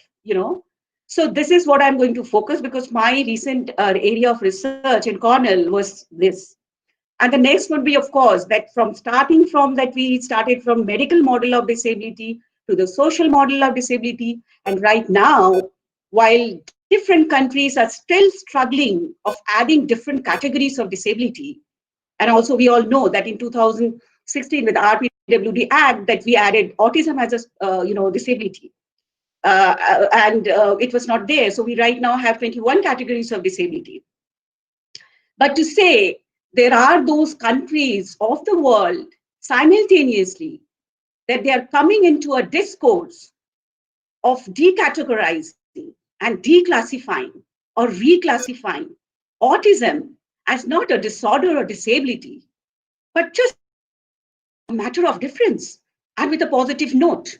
So this is what I'm going to focus, because my recent area of research in Cornell was this. And the next would be, of course, that we started from medical model of disability to the social model of disability. And right now, while different countries are still struggling of adding different categories of disability, and also we all know that in 2016 with the RPWD Act that we added autism as a disability. And it was not there. So we right now have 21 categories of disability. But to say there are those countries of the world simultaneously that they are coming into a discourse of decategorizing and declassifying or reclassifying autism as not a disorder or disability, but just a matter of difference, and with a positive note.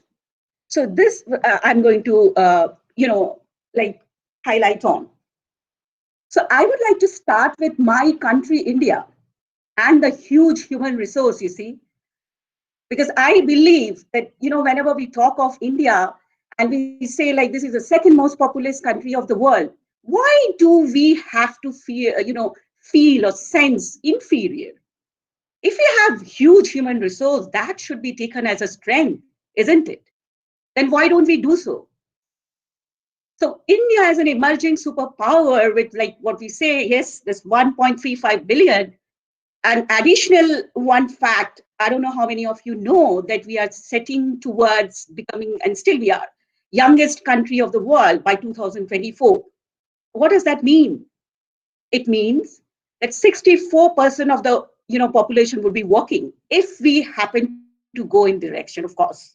So this I'm going to, highlight on. So I would like to start with my country, India, and the huge human resource, you see, because I believe that, whenever we talk of India and we say like this is the second most populous country of the world, why do we have to feel or sense inferior? If we have huge human resource, that should be taken as a strength, isn't it? Then why don't we do so? So India as an emerging superpower with, like what we say, yes, this 1.35 billion. An additional one fact, I don't know how many of you know that we are setting towards becoming, and still we are, youngest country of the world by 2024. What does that mean? It means that 64% of the population would be working if we happen to go in direction, of course.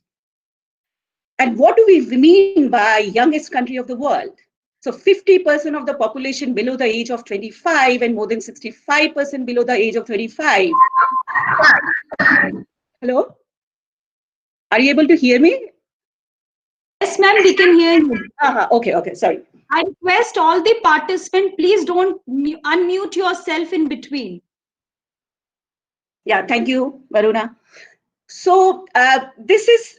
And what do we mean by youngest country of the world? So 50% of the population below the age of 25 and more than 65% below the age of 35. Hello? Are you able to hear me? Yes, ma'am, we can hear you. Okay, sorry. I request all the participants, please don't unmute yourself in between. Yeah, thank you, Varuna. So this is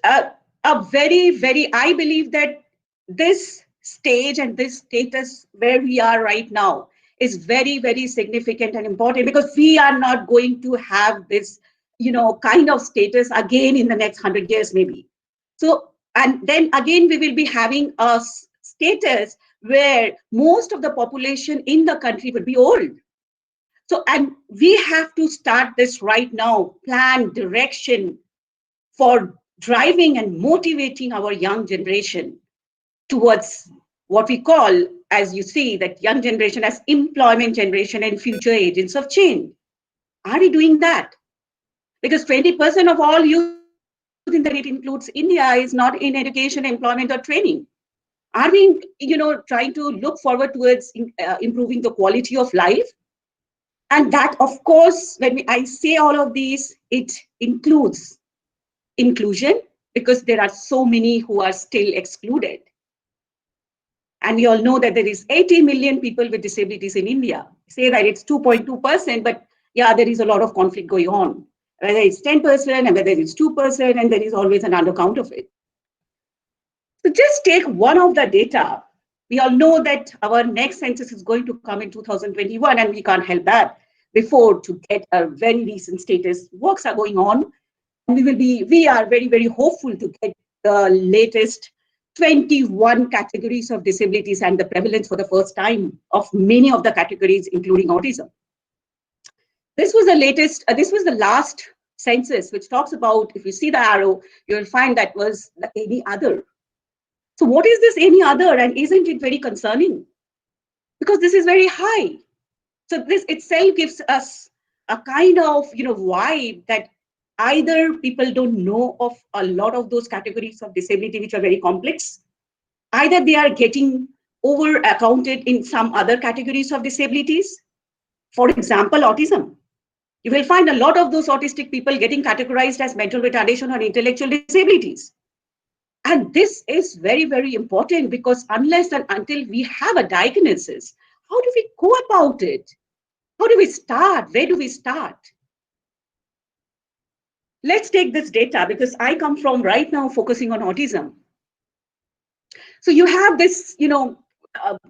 a very, very, I believe that this stage and this status where we are right now is very, very significant and important, because we are not going to have this, kind of status again in the next 100 years, maybe. So, and then again, we will be having a status where most of the population in the country would be old. So, and we have to start this right now, plan direction for driving and motivating our young generation towards what we call, as you see, that young generation as employment generation and future agents of change. Are we doing that? Because 20% of all youth in the it includes India is not in education, employment, or training. Are we, trying to look forward towards improving the quality of life? And that, of course, when I say all of these, it includes inclusion, because there are so many who are still excluded. And we all know that there is 80 million people with disabilities in India. Say that it's 2.2%, but yeah, there is a lot of conflict going on. Whether it's 10% and whether it's 2%, and there is always an undercount of it. So just take one of the data. We all know that our next census is going to come in 2021, and we can't help that before to get a very recent status. Works are going on, and we are very, very hopeful to get the latest 21 categories of disabilities and the prevalence for the first time of many of the categories, including autism. This was the last census, which talks about, if you see the arrow, you'll find that was any other. So what is this any other, and isn't it very concerning? Because this is very high. So this itself gives us a kind of, vibe that either people don't know of a lot of those categories of disability which are very complex, either they are getting over accounted in some other categories of disabilities. For example, autism. You will find a lot of those autistic people getting categorized as mental retardation or intellectual disabilities. And this is very, very important, because unless and until we have a diagnosis, how do we go about it? How do we start? Where do we start? Let's take this data, because I come from right now focusing on autism. So you have this,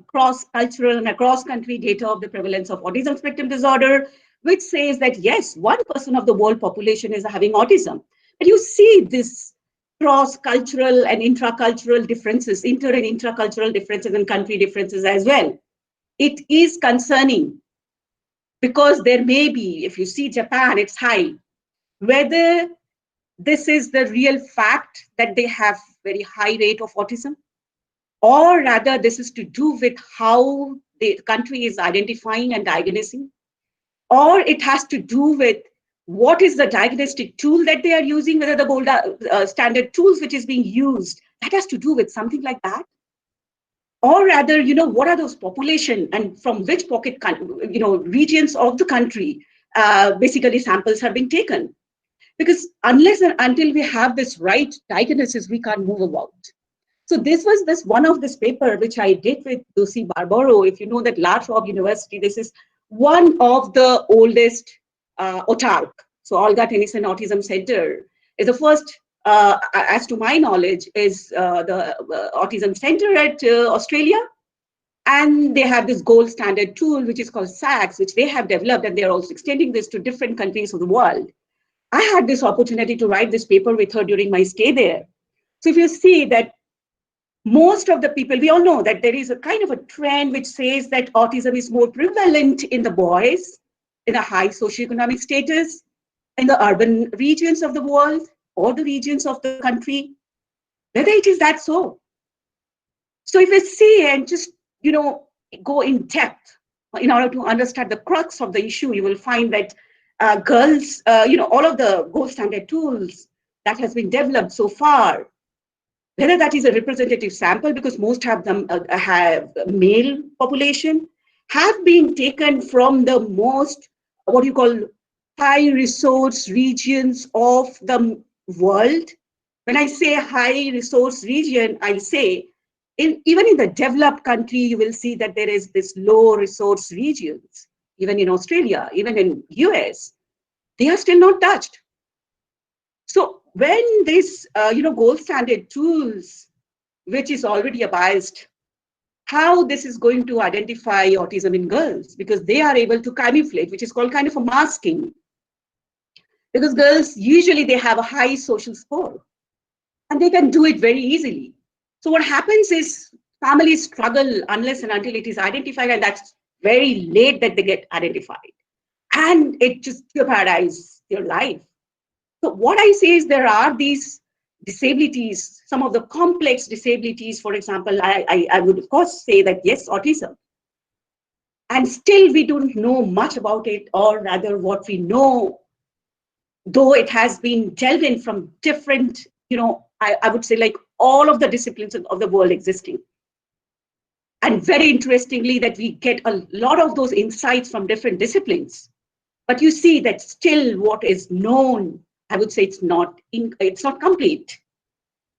cross-cultural and cross-country data of the prevalence of autism spectrum disorder, which says that yes, 1% of the world population is having autism. But you see this cross-cultural and intra-cultural differences, inter and intra-cultural differences and country differences as well. It is concerning, because there may be, if you see Japan, it's high. Whether this is the real fact that they have very high rate of autism, or rather this is to do with how the country is identifying and diagnosing, or it has to do with what is the diagnostic tool that they are using, whether the gold standard tools which is being used, that has to do with something like that. Or rather, what are those population and from which pocket, regions of the country, basically samples have been taken. Because unless and until we have this right diagnosis, we can't move about. So this was one of this paper which I did with Lucy Barbaro. If you know that La Trobe University, this is one of the oldest autark. So Olga Tennyson Autism Center is the first, as to my knowledge, is the Autism Center at Australia. And they have this gold standard tool, which is called SACS, which they have developed, and they're also extending this to different countries of the world. I had this opportunity to write this paper with her during my stay there. So if you see that most of the people, we all know that there is a kind of a trend which says that autism is more prevalent in the boys, in a high socioeconomic status, in the urban regions of the world or the regions of the country, whether it is that so. So if you see and just, go in depth in order to understand the crux of the issue, you will find that girls, all of the gold standard tools that has been developed so far, whether that is a representative sample, because most have them have male population, have been taken from the most, what you call, high resource regions of the world. When I say high resource region, I say even in the developed country, you will see that there is this low resource regions, even in Australia, even in US, they are still not touched. So when this, gold standard tools, which is already biased, how this is going to identify autism in girls, because they are able to camouflage, which is called kind of a masking. Because girls, usually they have a high social score and they can do it very easily. So what happens is families struggle unless and until it is identified, and that's very late that they get identified. And it just jeopardizes their life. So what I say is there are these disabilities, some of the complex disabilities, for example, I would of course say that yes, autism. And still we don't know much about it, or rather what we know, though it has been delved in from different, I would say like all of the disciplines of the world existing. And very interestingly, that we get a lot of those insights from different disciplines. But you see that still what is known, I would say it's not complete.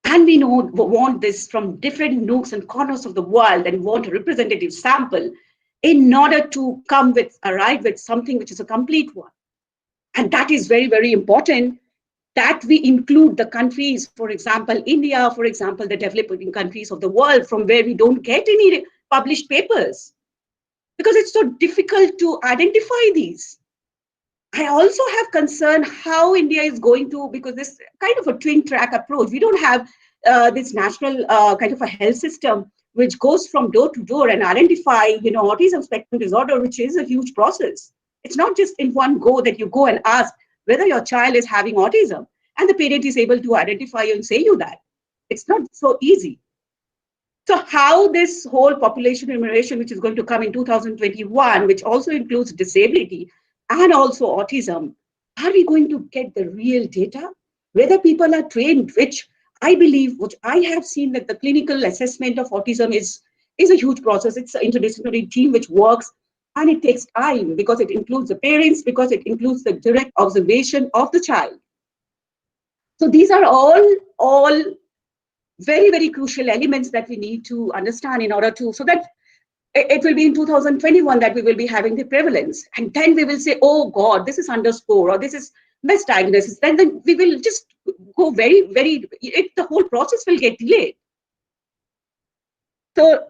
And we want this from different nooks and corners of the world, and want a representative sample in order to arrive with something which is a complete one. And that is very, very important, that we include the countries, for example, India, for example, the developing countries of the world, from where we don't get any published papers, because it's so difficult to identify these. I also have concern how India is going to, because this kind of a twin track approach, we don't have this national kind of a health system which goes from door to door and identify, autism spectrum disorder, which is a huge process. It's not just in one go that you go and ask whether your child is having autism and the parent is able to identify you and say you that. It's not so easy. So how this whole population enumeration, which is going to come in 2021, which also includes disability and also autism, are we going to get the real data? Whether people are trained, which I believe, which I have seen, that the clinical assessment of autism is a huge process. It's an interdisciplinary team which works, and it takes time because it includes the parents, because it includes the direct observation of the child. So these are all very, very crucial elements that we need to understand in order to, so that it will be in 2021 that we will be having the prevalence. And then we will say, oh God, this is underscore, or this is misdiagnosis. Then we will just go very, very, the whole process will get delayed. So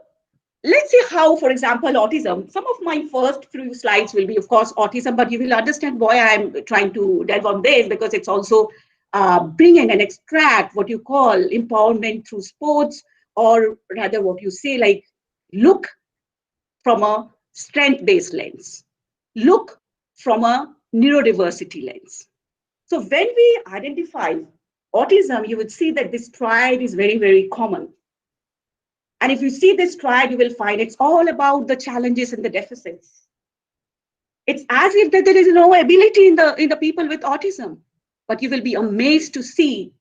let's see how, for example, autism, some of my first few slides will be, of course, autism, but you will understand why I'm trying to delve on this, because it's also bring in and extract what you call empowerment through sports, or rather what you say, like look from a strength-based lens, look from a neurodiversity lens. So when we identify autism, you would see that this triad is very, very common. And if you see this triad, you will find it's all about the challenges and the deficits. It's as if that there is no ability in the people with autism, but you will be amazed to see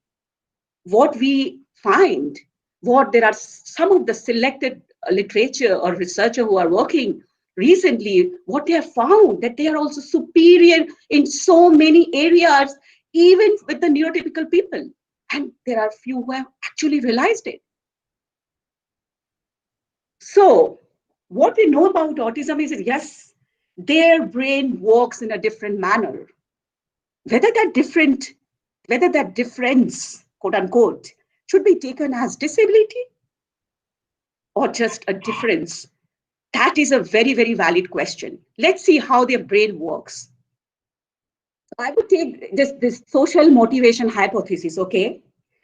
what we find, there are some of the selected literature or researcher who are working recently, what they have found, that they are also superior in so many areas, even with the neurotypical people. And there are few who have actually realized it. So what we know about autism is that, yes, their brain works in a different manner. Whether that difference, quote unquote, should be taken as disability or just a difference, that is a very, very valid question. Let's see how their brain works. I would take this social motivation hypothesis, okay?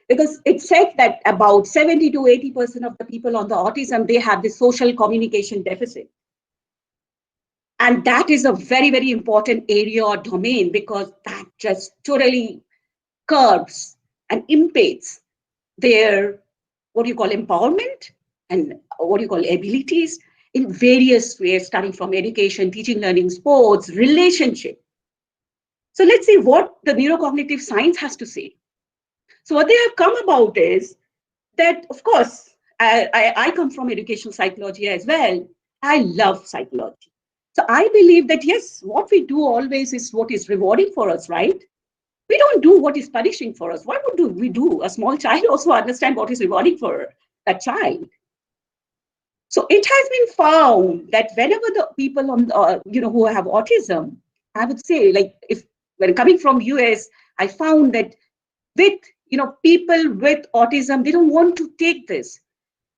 Because it said that about 70 to 80% of the people on the autism, they have the social communication deficit. And that is a very, very important area or domain, because that just totally curbs and impedes their, what you call, empowerment and what you call abilities in various ways, starting from education, teaching, learning, sports, relationship. So let's see what the neurocognitive science has to say. So what they have come about is that, of course, I come from educational psychology as well. I love psychology. So I believe that, yes, what we do always is what is rewarding for us, right? We don't do what is punishing for us. Why would we do? A small child also understand what is rewarding for that child. So it has been found that whenever the people on, who have autism, I would say, like, when coming from US, I found that with, people with autism, they don't want to take this,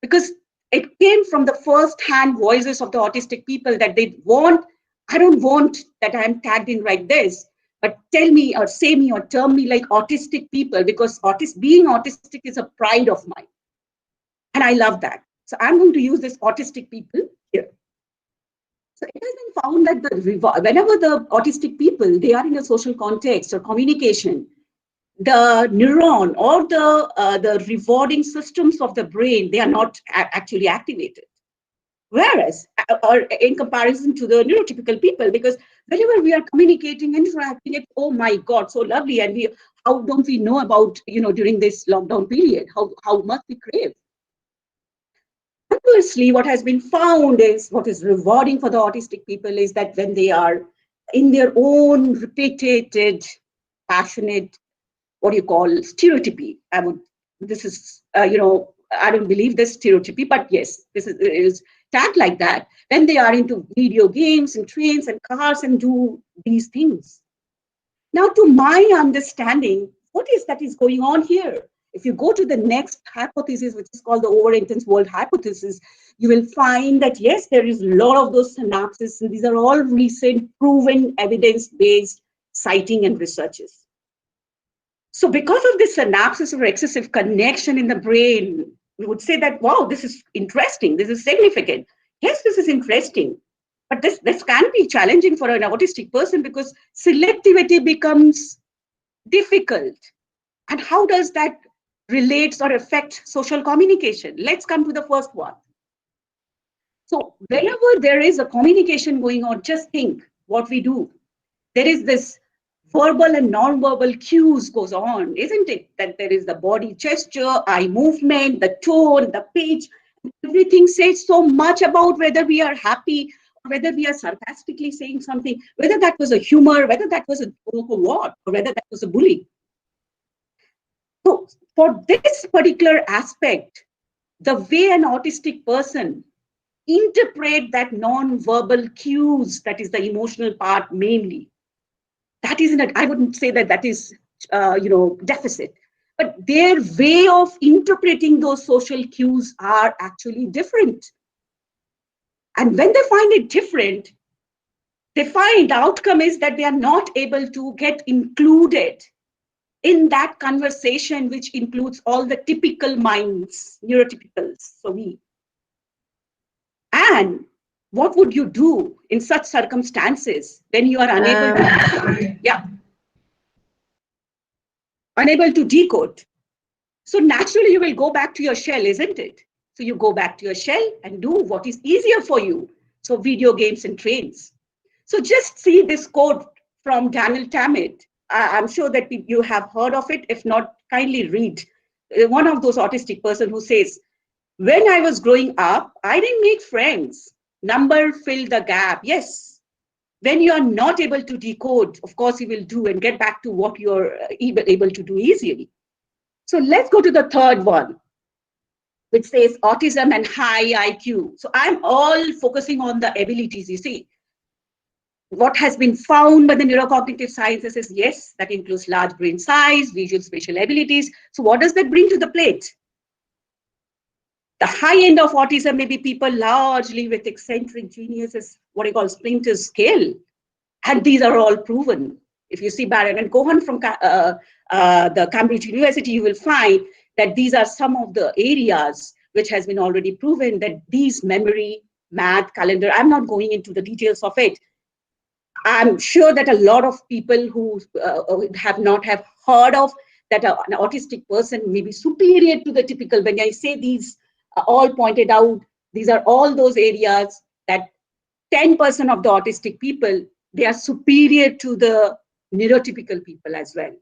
because it came from the first-hand voices of the autistic people that I don't want that I'm tagged in like this, but tell me or say me or term me like autistic people, because being autistic is a pride of mine. And I love that. So I'm going to use this autistic people here. So it has been found that whenever the autistic people, they are in a social context or communication, the neuron or the rewarding systems of the brain, they are not actually activated. Whereas, or in comparison to the neurotypical people, because whenever we are communicating, interacting, it's, oh my God, so lovely. And how don't we know about, during this lockdown period, how much we crave. Conversely, what has been found is what is rewarding for the autistic people is that when they are in their own repeated, passionate, what you call stereotypy. This is, I don't believe this stereotypy, but yes, this is tagged like that. When they are into video games and trains and cars and do these things. Now, to my understanding, what is that is going on here? If you go to the next hypothesis, which is called the over-intense world hypothesis, you will find that, yes, there is a lot of those synapses, and these are all recent, proven, evidence-based citing and researches. So because of this synapses or excessive connection in the brain, we would say that, wow, this is interesting, this is significant. Yes, this is interesting, but this can be challenging for an autistic person because selectivity becomes difficult. And how does that relate or affect social communication? Let's come to the first one. So whenever there is a communication going on, just think what we do. There is this verbal and non-verbal cues goes on, isn't it? That there is the body gesture, eye movement, the tone, the pitch, everything says so much about whether we are happy, or whether we are sarcastically saying something, whether that was a humor, whether that was a joke or what, or whether that was a bully. So for this particular aspect, the way an autistic person interpret that non-verbal cues, that is the emotional part mainly, that isn't, I wouldn't say that is, deficit, but their way of interpreting those social cues are actually different. And when they find it different, they find the outcome is that they are not able to get included in that conversation, which includes all the typical minds, neurotypicals, so we. And what would you do in such circumstances when you are unable to, unable to decode? So naturally you will go back to your shell, isn't it? So you go back to your shell and do what is easier for you. So video games and trains. So just see this quote from Daniel Tammet. I'm sure that you have heard of it. If not, kindly read. One of those autistic person who says, when I was growing up, I didn't make friends. Number filled the gap. Yes. When you are not able to decode, of course you will do and get back to what you're able to do easily. So let's go to the third one, which says autism and high IQ. So I'm all focusing on the abilities, you see. What has been found by the neurocognitive sciences is, yes, that includes large brain size, visual spatial abilities. So what does that bring to the plate? The high end of autism may be people largely with eccentric geniuses, what you call Splinter's scale. And these are all proven. If you see Baron and Cohen from the Cambridge University, you will find that these are some of the areas which has been already proven that these memory, math, calendar, I'm not going into the details of it. I'm sure that a lot of people who have not heard of that an autistic person may be superior to the typical. When I say these all pointed out, these are all those areas that 10% of the autistic people, they are superior to the neurotypical people as well.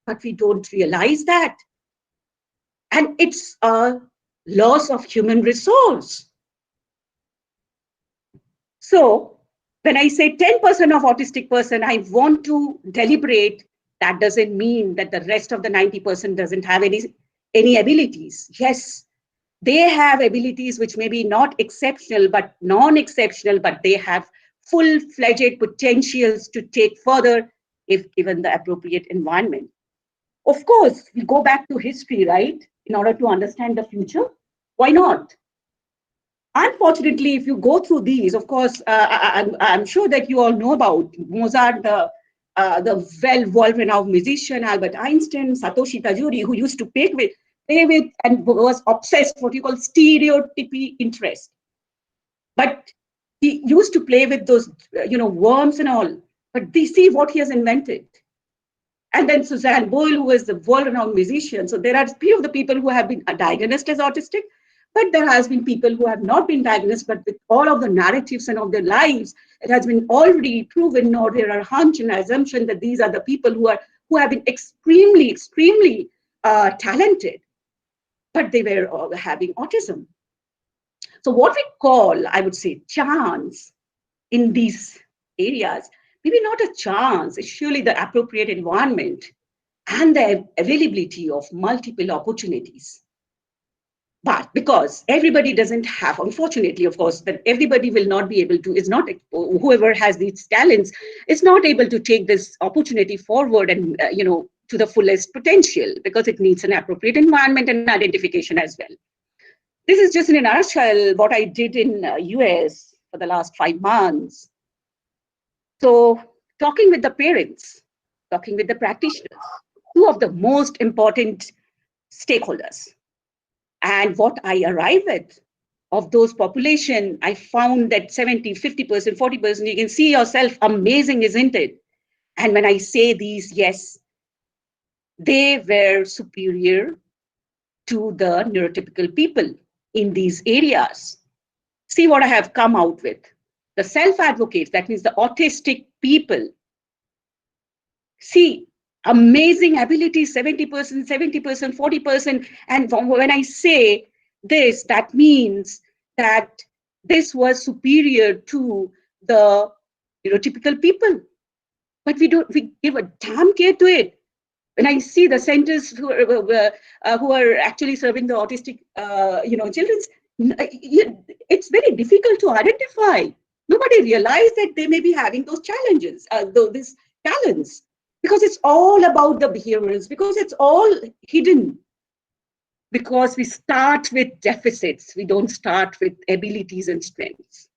But we don't realize that. And it's a loss of human resource. So when I say 10% of autistic person, I want to deliberate, that doesn't mean that the rest of the 90% doesn't have any abilities. Yes, they have abilities which may be not exceptional, but non-exceptional, but they have full-fledged potentials to take further if given the appropriate environment. Of course, we go back to history, right? In order to understand the future. Why not? Unfortunately, if you go through these, of course, I'm sure that you all know about Mozart, the world-renowned musician, Albert Einstein, Satoshi Tajiri, who used to play with and was obsessed with what you call stereotypy interest. But he used to play with those, worms and all. But they see what he has invented. And then Suzanne Boyle, who is the world-renowned musician. So there are few of the people who have been diagnosed as autistic, But there has been people who have not been diagnosed, but with all of the narratives and of their lives, it has been already proven, or there are hunch and assumption that these are the people who have been extremely talented, but they were all having autism. So what we call, I would say, chance in these areas, maybe not a chance, it's surely the appropriate environment and the availability of multiple opportunities. But because everybody doesn't have, unfortunately, of course, that everybody will not be able to, is not, whoever has these talents is not able to take this opportunity forward and, to the fullest potential, because it needs an appropriate environment and identification as well. This is just in a nutshell what I did in US for the last 5 months. So talking with the parents, talking with the practitioners, two of the most important stakeholders. And what I arrive at of those population, I found that 70, 50%, 40%, you can see yourself, amazing, isn't it? And when I say these, yes, they were superior to the neurotypical people in these areas. See what I have come out with. The self-advocates, that means the autistic people. See, amazing ability, 70%, 70%, 40%. And when I say this, that means that this was superior to the neurotypical people. But we give a damn care to it. When I see the centers who are actually serving the autistic, children, it's very difficult to identify. Nobody realized that they may be having those challenges, these talents, because it's all about the behaviors, because it's all hidden. Because we start with deficits, we don't start with abilities and strengths.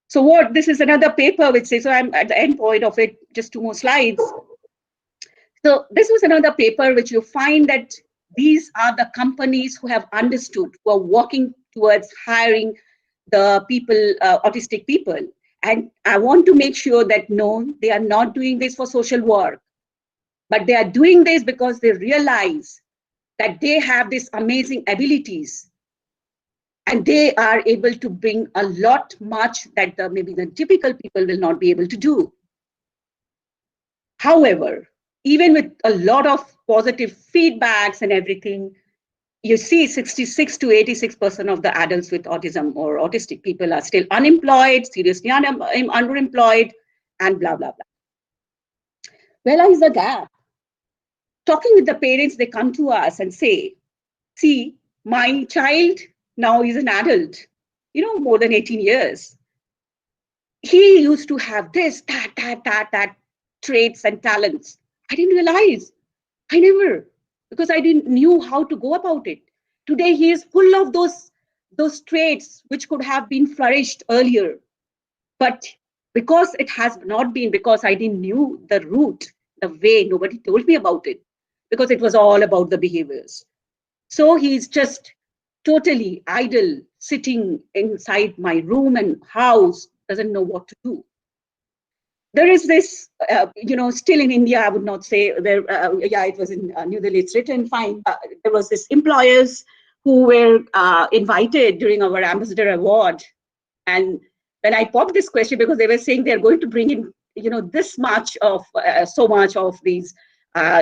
So this is another paper which says, so I'm at the end point of it, just 2 more slides. So this was another paper which you find that these are the companies who have understood, who are working towards hiring the people, autistic people. And I want to make sure that no, they are not doing this for social work, but they are doing this because they realize that they have these amazing abilities and they are able to bring a lot much that maybe the typical people will not be able to do. However, even with a lot of positive feedbacks and everything, you see 66 to 86% of the adults with autism or autistic people are still unemployed, seriously underemployed, and blah, blah, blah. Where lies the gap? Talking with the parents, they come to us and say, see, my child now is an adult, more than 18 years. He used to have this, that traits and talents. I didn't realize. I never, because I didn't knew how to go about it. Today, he is full of those traits which could have been flourished earlier. But because it has not been, because I didn't knew the root, the way, nobody told me about it, because it was all about the behaviors. So he's just totally idle, sitting inside my room and house, doesn't know what to do. There is this, still in India, I would not say where, it was in New Delhi, it's written, fine. There was this employers who were invited during our ambassador award. And when I popped this question, because they were saying they're going to bring in, this much of, so much of these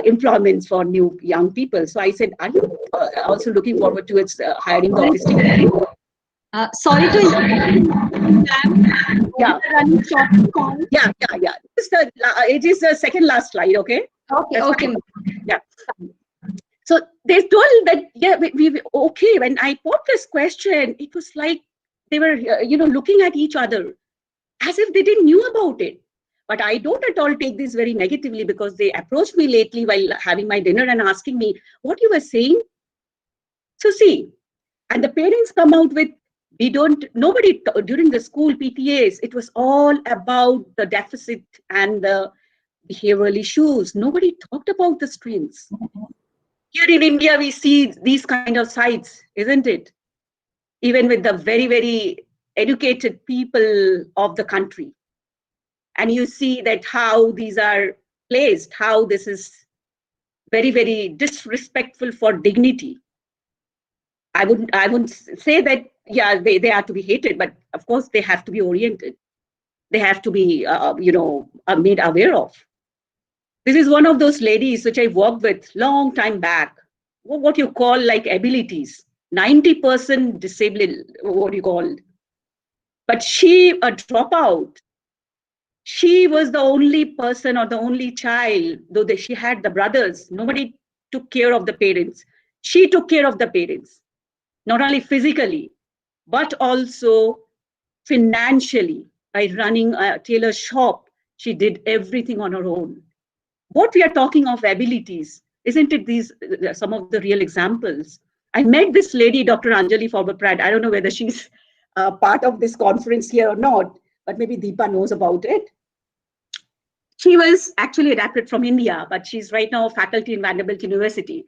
employments for new young people. So I said, are you also looking forward towards hiring the autistic? Sorry to interrupt. Yeah. Running short call. Yeah. It is the second last slide, okay? Okay. Yeah. So they told that, yeah, we okay. When I popped this question, it was like they were, looking at each other as if they didn't knew about it. But I don't at all take this very negatively, because they approached me lately while having my dinner and asking me what you were saying. So see, and the parents come out with, nobody during the school PTAs, it was all about the deficit and the behavioral issues. Nobody talked about the strengths. Here in India, we see these kind of sites, isn't it? Even with the very, very educated people of the country. And you see that how these are placed, how this is very, very disrespectful for dignity. I wouldn't say that, yeah, they are to be hated, but of course they have to be oriented. They have to be, made aware of. This is one of those ladies which I worked with long time back. What you call like abilities, 90% disabled, what you call. But she, a dropout, she was the only person or the only child, though she had the brothers. Nobody took care of the parents. She took care of the parents, not only physically, but also financially. By running a tailor shop, she did everything on her own. What we are talking of abilities, isn't it these some of the real examples? I met this lady, Dr. Anjali Forber-Pratt. I don't know whether she's part of this conference here or not, but maybe Deepa knows about it. She was actually adapted from India, but she's right now a faculty in Vanderbilt University.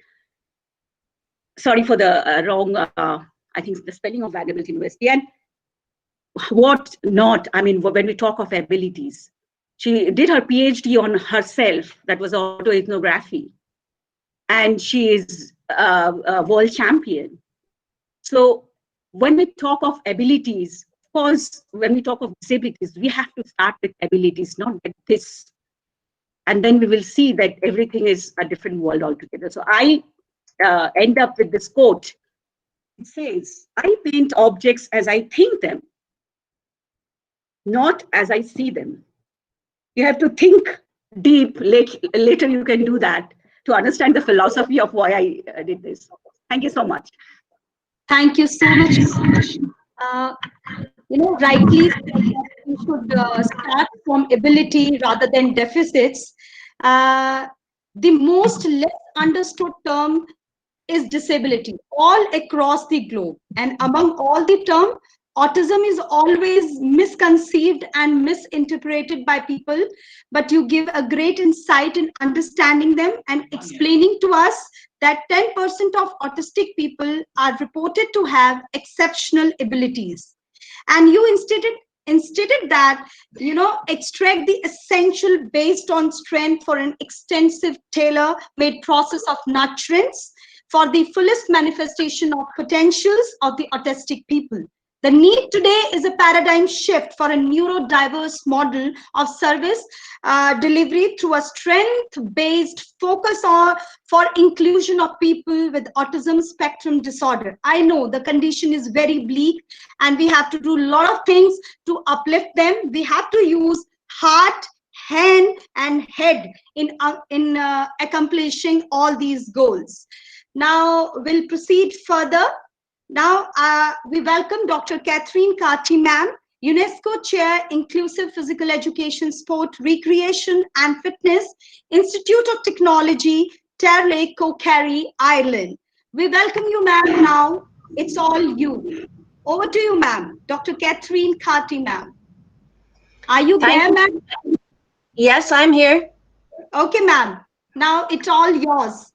Sorry for the wrong, I think the spelling of Vanderbilt University. And what not, I mean, when we talk of abilities, she did her PhD on herself, that was autoethnography. And she is a world champion. So when we talk of abilities, of course, when we talk of disabilities, we have to start with abilities, not with this. And then we will see that everything is a different world altogether. So I end up with this quote. It says, I paint objects as I think them, not as I see them. You have to think deep. Later you can do that to understand the philosophy of why I did this. Thank you so much. Thank you so much. Rightly, we should start from ability rather than deficits. The most less understood term is disability all across the globe. And among all the term, autism is always misconceived and misinterpreted by people, but you give a great insight in understanding them and explaining to us that 10% of autistic people are reported to have exceptional abilities. And you instead that, extract the essential based on strength for an extensive tailor-made process of nurturance for the fullest manifestation of potentials of the autistic people. The need today is a paradigm shift for a neurodiverse model of service delivery through a strength-based focus for inclusion of people with autism spectrum disorder. I know the condition is very bleak and we have to do a lot of things to uplift them. We have to use heart, hand, and head in accomplishing all these goals. Now we'll proceed further. Now, we welcome Dr. Catherine Carty, ma'am, UNESCO Chair, Inclusive Physical Education, Sport, Recreation and Fitness, Institute of Technology, Terlake, Kerry, Ireland. We welcome you, ma'am, now. It's all you. Over to you, ma'am. Dr. Catherine Carty, ma'am. Are you there, ma'am? Yes, I'm here. Okay, ma'am. Now it's all yours.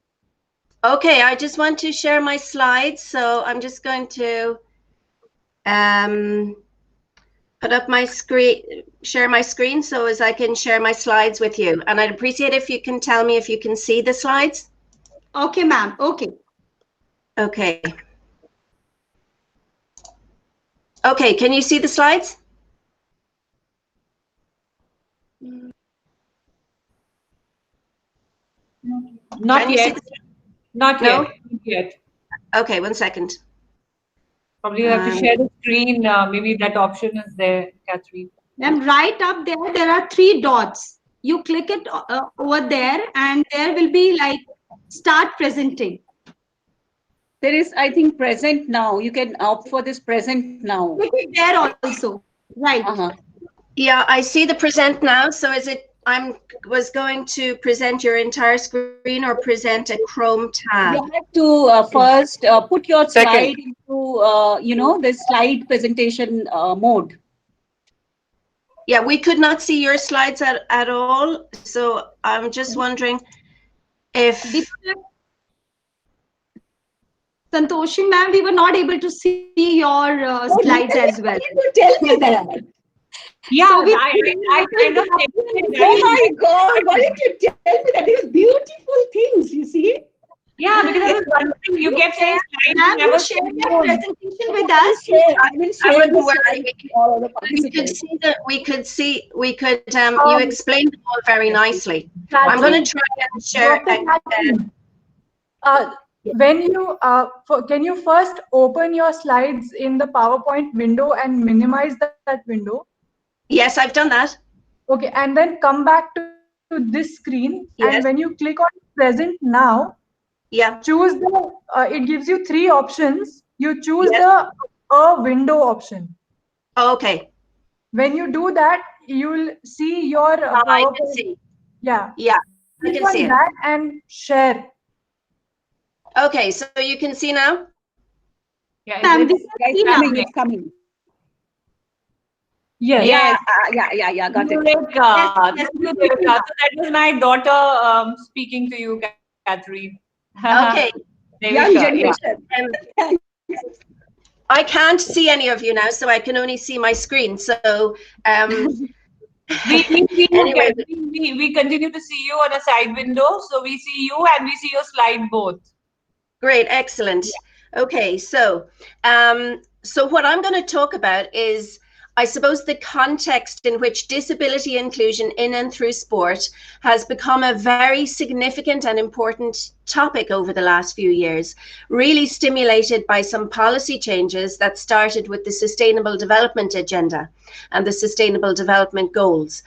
Okay, I just want to share my slides, so I'm just going to put up my screen, share my screen so as I can share my slides with you. And I'd appreciate if you can tell me if you can see the slides. Okay, ma'am. Okay. Okay. Okay, can you see the slides? Not yet. Not No? yet. Not yet. Okay, 1 second. Probably you have to share the screen. Maybe that option is there, Catherine. Ma'am, right up there are 3 dots. You click it over there and there will be like start presenting. There is, I think, present now. You can opt for this present now. Click it there also. Right. Yeah, I see the present now. So is it, was going to present your entire screen or present a Chrome tab? You have to first put your slide into, the slide presentation mode. Yeah, we could not see your slides at all. So I'm just wondering if... Santoshi ma'am, we were not able to see your slides as well. Tell me that. Yeah, So I kind of Oh my God, why did you tell me that? These beautiful things, you see? Yeah, because I was wondering, you kept saying slides, Ma'am, never you share your presentation with us. I will I share wouldn't the worry. slide with all of the We could participants. see that. We could. You explained it all very nicely. I'm going to try and share. When you can you first open your slides in the PowerPoint window and minimize that window? Yes, I've done that. Okay, and then come back to this screen, Yes. and when you click on present now, Yeah. choose the. It gives you 3 options. You choose Yes. the window option. Okay. When you do that, you will see your I can PowerPoint. see. Yeah. Yeah, I Click can on see it. that and share. Okay, so you can see now. Yeah, Ma'am, it's- we can Yeah, see it's now. coming. It's coming. Yes. Yes. Yeah. Got it. Devika. Yes, Thank you, Devika. So that was my daughter speaking to you, Catherine. Okay. Young Devika, generation. Um, I can't see any of you now, so I can only see my screen. So, We see you, Anyway. we continue to see you on a side window. So we see you and we see your slide both. great, excellent. Okay, so what I'm going to talk about is, I suppose, the context in which disability inclusion in and through sport has become a very significant and important topic over the last few years, really stimulated by some policy changes that started with the Sustainable Development Agenda and the Sustainable Development Goals.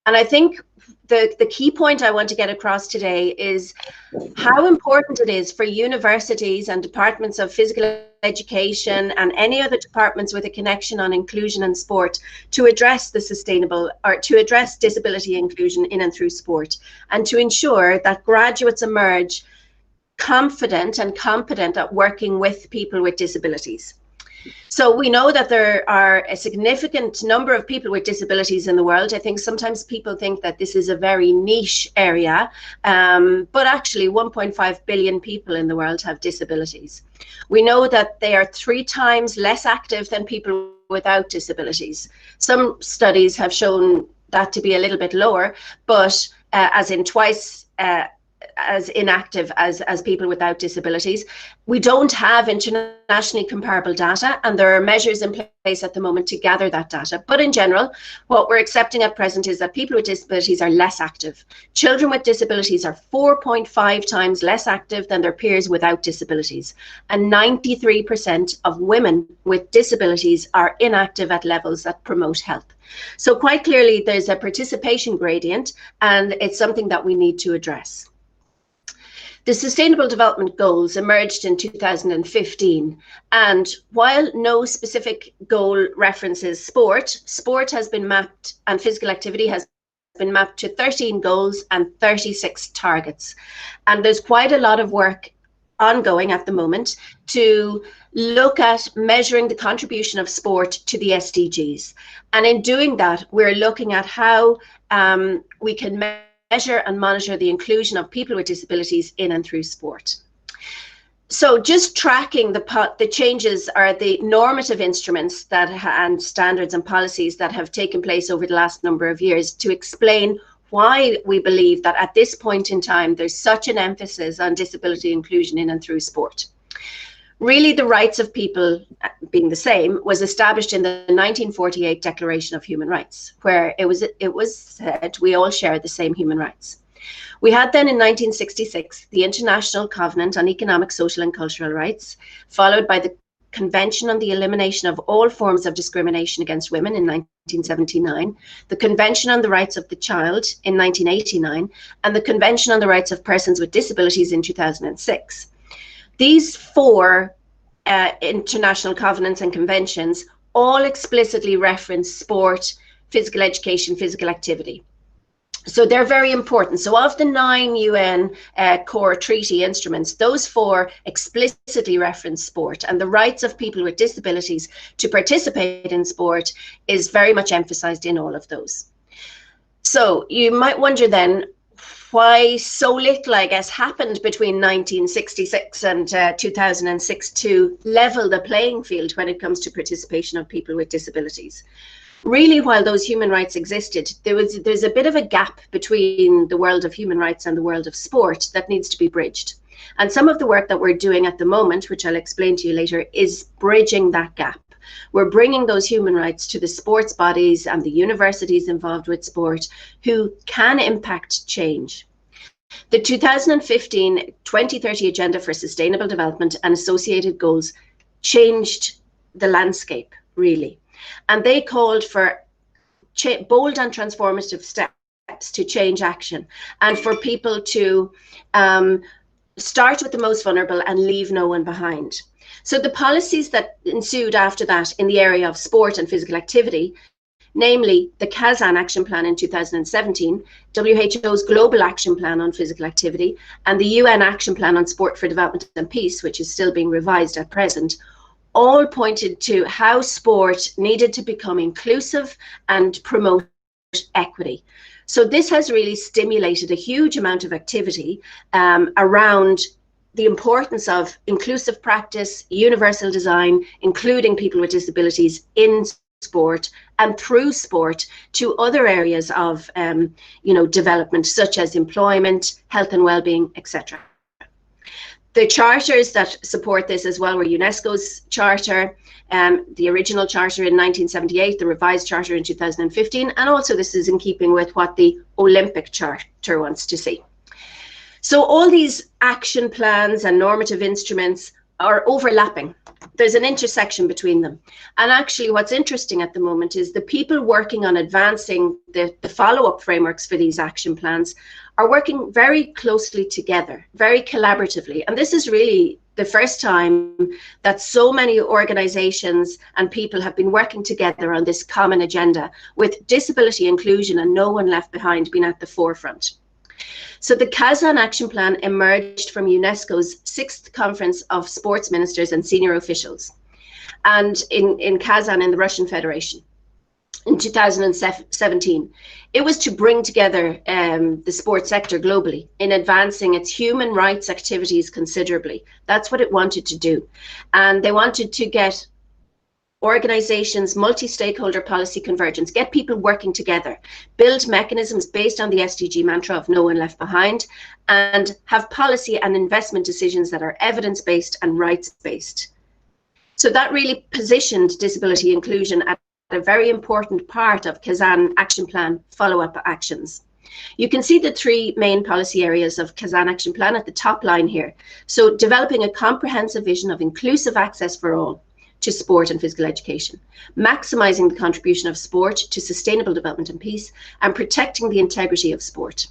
And I think the key point I want to get across today is how important it is for universities and departments of physical education and any other departments with a connection on inclusion and sport to address disability inclusion in and through sport, and to ensure that graduates emerge confident and competent at working with people with disabilities. So we know that there are a significant number of people with disabilities in the world. I think sometimes people think that this is a very niche area, but actually 1.5 billion people in the world have disabilities. We know that they are 3 times less active than people without disabilities. Some studies have shown that to be a little bit lower, but as in twice as inactive as people without disabilities. We don't have internationally comparable data, and there are measures in place at the moment to gather that data. But in general, what we're accepting at present is that people with disabilities are less active. Children with disabilities are 4.5 times less active than their peers without disabilities. And 93% of women with disabilities are inactive at levels that promote health. So quite clearly, there's a participation gradient, and it's something that we need to address. The Sustainable Development Goals emerged in 2015, and while no specific goal references sport has been mapped, and physical activity has been mapped to 13 goals and 36 targets. And there's quite a lot of work ongoing at the moment to look at measuring the contribution of sport to the SDGs. And in doing that, we're looking at how we can measure and monitor the inclusion of people with disabilities in and through sport. So just tracking the changes are the normative instruments that and standards and policies that have taken place over the last number of years to explain why we believe that at this point in time, there's such an emphasis on disability inclusion in and through sport. Really, the rights of people being the same was established in the 1948 Declaration of Human Rights, where it was said we all share the same human rights. We had then in 1966 the International Covenant on Economic, Social and Cultural Rights, followed by the Convention on the Elimination of All Forms of Discrimination Against Women in 1979, the Convention on the Rights of the Child in 1989, and the Convention on the Rights of Persons with Disabilities in 2006. These 4 international covenants and conventions all explicitly reference sport, physical education, physical activity. So they're very important. So of the 9 UN core treaty instruments, those 4 explicitly reference sport, and the rights of people with disabilities to participate in sport is very much emphasized in all of those. So you might wonder then, why so little, I guess, happened between 1966 and 2006 to level the playing field when it comes to participation of people with disabilities. Really, while those human rights existed, there's a bit of a gap between the world of human rights and the world of sport that needs to be bridged. And some of the work that we're doing at the moment, which I'll explain to you later, is bridging that gap. We're bringing those human rights to the sports bodies and the universities involved with sport who can impact change. The 2015-2030 Agenda for Sustainable Development and associated goals changed the landscape, really. And they called for bold and transformative steps to change action and for people to start with the most vulnerable and leave no one behind. So the policies that ensued after that in the area of sport and physical activity, namely the Kazan Action Plan in 2017, WHO's Global Action Plan on Physical Activity, and the UN Action Plan on Sport for Development and Peace, which is still being revised at present, all pointed to how sport needed to become inclusive and promote equity. So this has really stimulated a huge amount of activity around the importance of inclusive practice, universal design, including people with disabilities in sport and through sport to other areas of development, such as employment, health and well-being, etc. The charters that support this as well were UNESCO's charter, the original charter in 1978, the revised charter in 2015, and also this is in keeping with what the Olympic Charter wants to see. So all these action plans and normative instruments are overlapping. There's an intersection between them. And actually what's interesting at the moment is the people working on advancing the follow-up frameworks for these action plans are working very closely together, very collaboratively. And this is really the first time that so many organizations and people have been working together on this common agenda, with disability inclusion and no one left behind being at the forefront. So the Kazan Action Plan emerged from UNESCO's 6th Conference of Sports Ministers and Senior Officials, and in Kazan in the Russian Federation in 2017. It was to bring together the sports sector globally in advancing its human rights activities considerably. That's what it wanted to do. And they wanted to get organizations, multi-stakeholder policy convergence, get people working together, build mechanisms based on the SDG mantra of no one left behind, and have policy and investment decisions that are evidence-based and rights-based. So that really positioned disability inclusion at a very important part of Kazan Action Plan follow-up actions. You can see the 3 main policy areas of Kazan Action Plan at the top line here. So developing a comprehensive vision of inclusive access for all to sport and physical education, maximizing the contribution of sport to sustainable development and peace, and protecting the integrity of sport.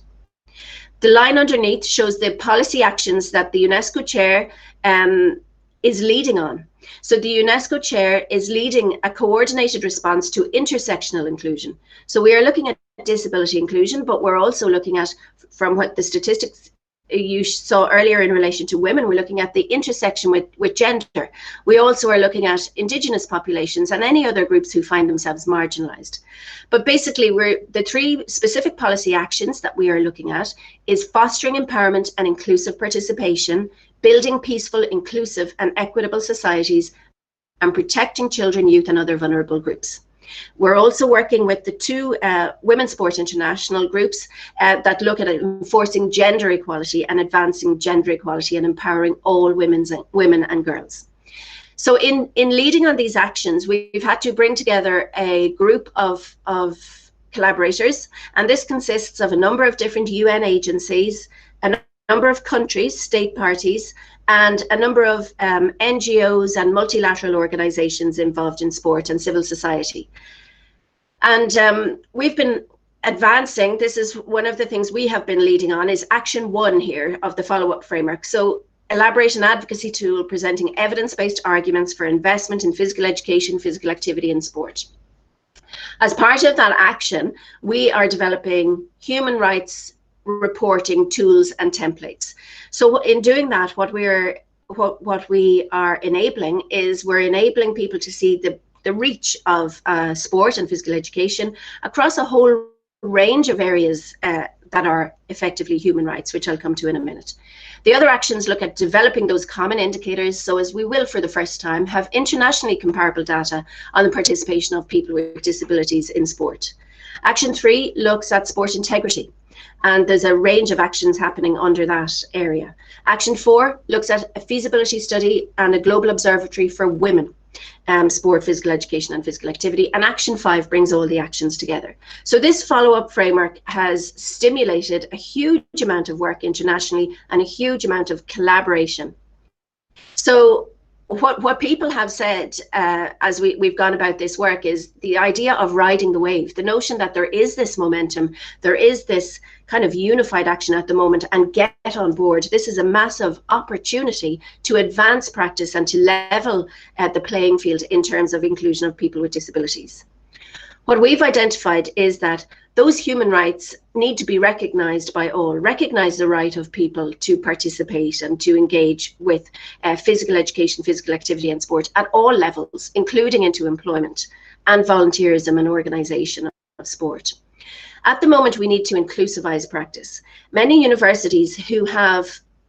The line underneath shows the policy actions that the UNESCO chair is leading on. So the UNESCO chair is leading a coordinated response to intersectional inclusion. So we are looking at disability inclusion, but we're also looking at, from what the statistics you saw earlier in relation to women, we're looking at the intersection with gender. We also are looking at Indigenous populations and any other groups who find themselves marginalized. But basically, the 3 specific policy actions that we are looking at is fostering empowerment and inclusive participation, building peaceful, inclusive and equitable societies, and protecting children, youth and other vulnerable groups. We're also working with the 2 Women's Sport International groups that look at enforcing gender equality and advancing gender equality and empowering all women and girls. So in leading on these actions, we've had to bring together a group of collaborators, and this consists of a number of different UN agencies, a number of countries, state parties, and a number of NGOs and multilateral organizations involved in sport and civil society. And we've been advancing, this is one of the things we have been leading on, is Action 1 here of the follow-up framework. So elaborate an advocacy tool presenting evidence-based arguments for investment in physical education, physical activity and sport. As part of that action, we are developing human rights reporting tools and templates. So in doing that, what we are enabling is we're enabling people to see the reach of sport and physical education across a whole range of areas that are effectively human rights, which I'll come to in a minute. The other actions look at developing those common indicators, so as we will for the first time have internationally comparable data on the participation of people with disabilities in sport. Action 3 looks at sport integrity. And there's a range of actions happening under that area. Action 4 looks at a feasibility study and a global observatory for women, sport, physical education and physical activity. And Action 5 brings all the actions together. So this follow-up framework has stimulated a huge amount of work internationally and a huge amount of collaboration. So what people have said as we've gone about this work is the idea of riding the wave, the notion that there is this momentum, there is this kind of unified action at the moment, and get on board. This is a massive opportunity to advance practice and to level the playing field in terms of inclusion of people with disabilities. What we've identified is that those human rights need to be recognised by all, recognise the right of people to participate and to engage with physical education, physical activity and sport at all levels, including into employment and volunteerism and organisation of sport. At the moment, we need to inclusivise practice. Many universities who have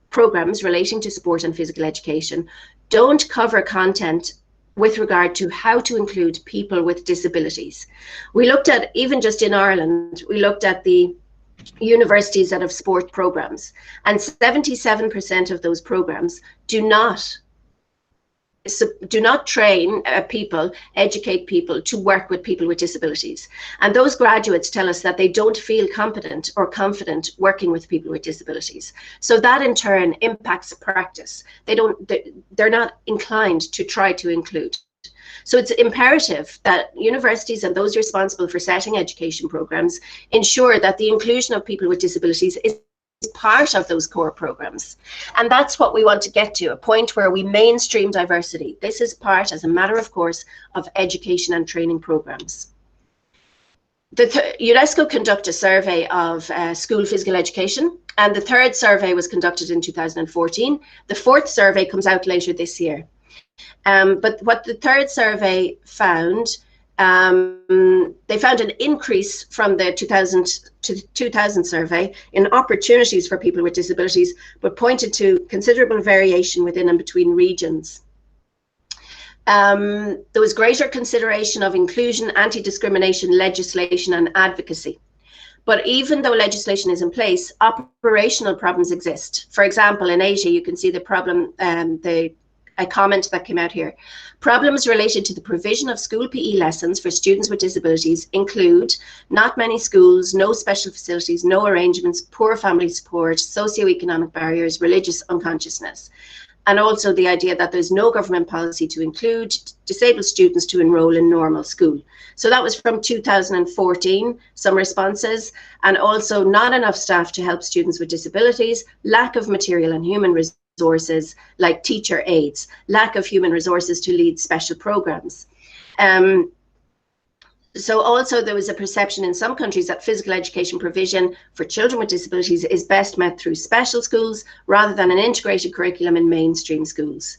programmes relating to sport and physical education don't cover content with regard to how to include people with disabilities. We looked at, even just in Ireland, we looked at the universities that have sport programs, and 77% of those programs do not train people, educate people to work with people with disabilities. And those graduates tell us that they don't feel competent or confident working with people with disabilities. So that in turn impacts practice. They're not inclined to try to include. So it's imperative that universities and those responsible for setting education programs ensure that the inclusion of people with disabilities is part of those core programs. And that's what we want to get to, a point where we mainstream diversity. This is part, as a matter of course, of education and training programs. UNESCO conducted a survey of school physical education, and the third survey was conducted in 2014. The fourth survey comes out later this year. But what the third survey found, they found an increase from the 2000 survey in opportunities for people with disabilities, but pointed to considerable variation within and between regions. There was greater consideration of inclusion, anti-discrimination legislation and advocacy. But even though legislation is in place, operational problems exist. For example, in Asia, you can see the problem, a comment that came out here. Problems related to the provision of school PE lessons for students with disabilities include not many schools, no special facilities, no arrangements, poor family support, socioeconomic barriers, religious unconsciousness. And also the idea that there's no government policy to include disabled students to enroll in normal school. So that was from 2014, some responses, and also not enough staff to help students with disabilities, lack of material and human resources like teacher aides, lack of human resources to lead special programs. So also there was a perception in some countries that physical education provision for children with disabilities is best met through special schools rather than an integrated curriculum in mainstream schools.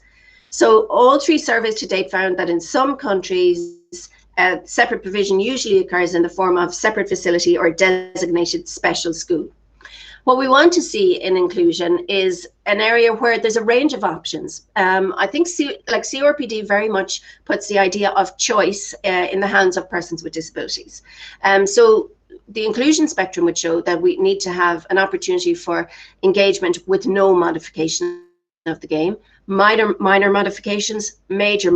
So all three surveys to date found that in some countries, separate provision usually occurs in the form of separate facility or designated special school. What we want to see in inclusion is an area where there's a range of options. I think CRPD very much puts the idea of choice in the hands of persons with disabilities. So the inclusion spectrum would show that we need to have an opportunity for engagement with no modification of the game, minor modifications, major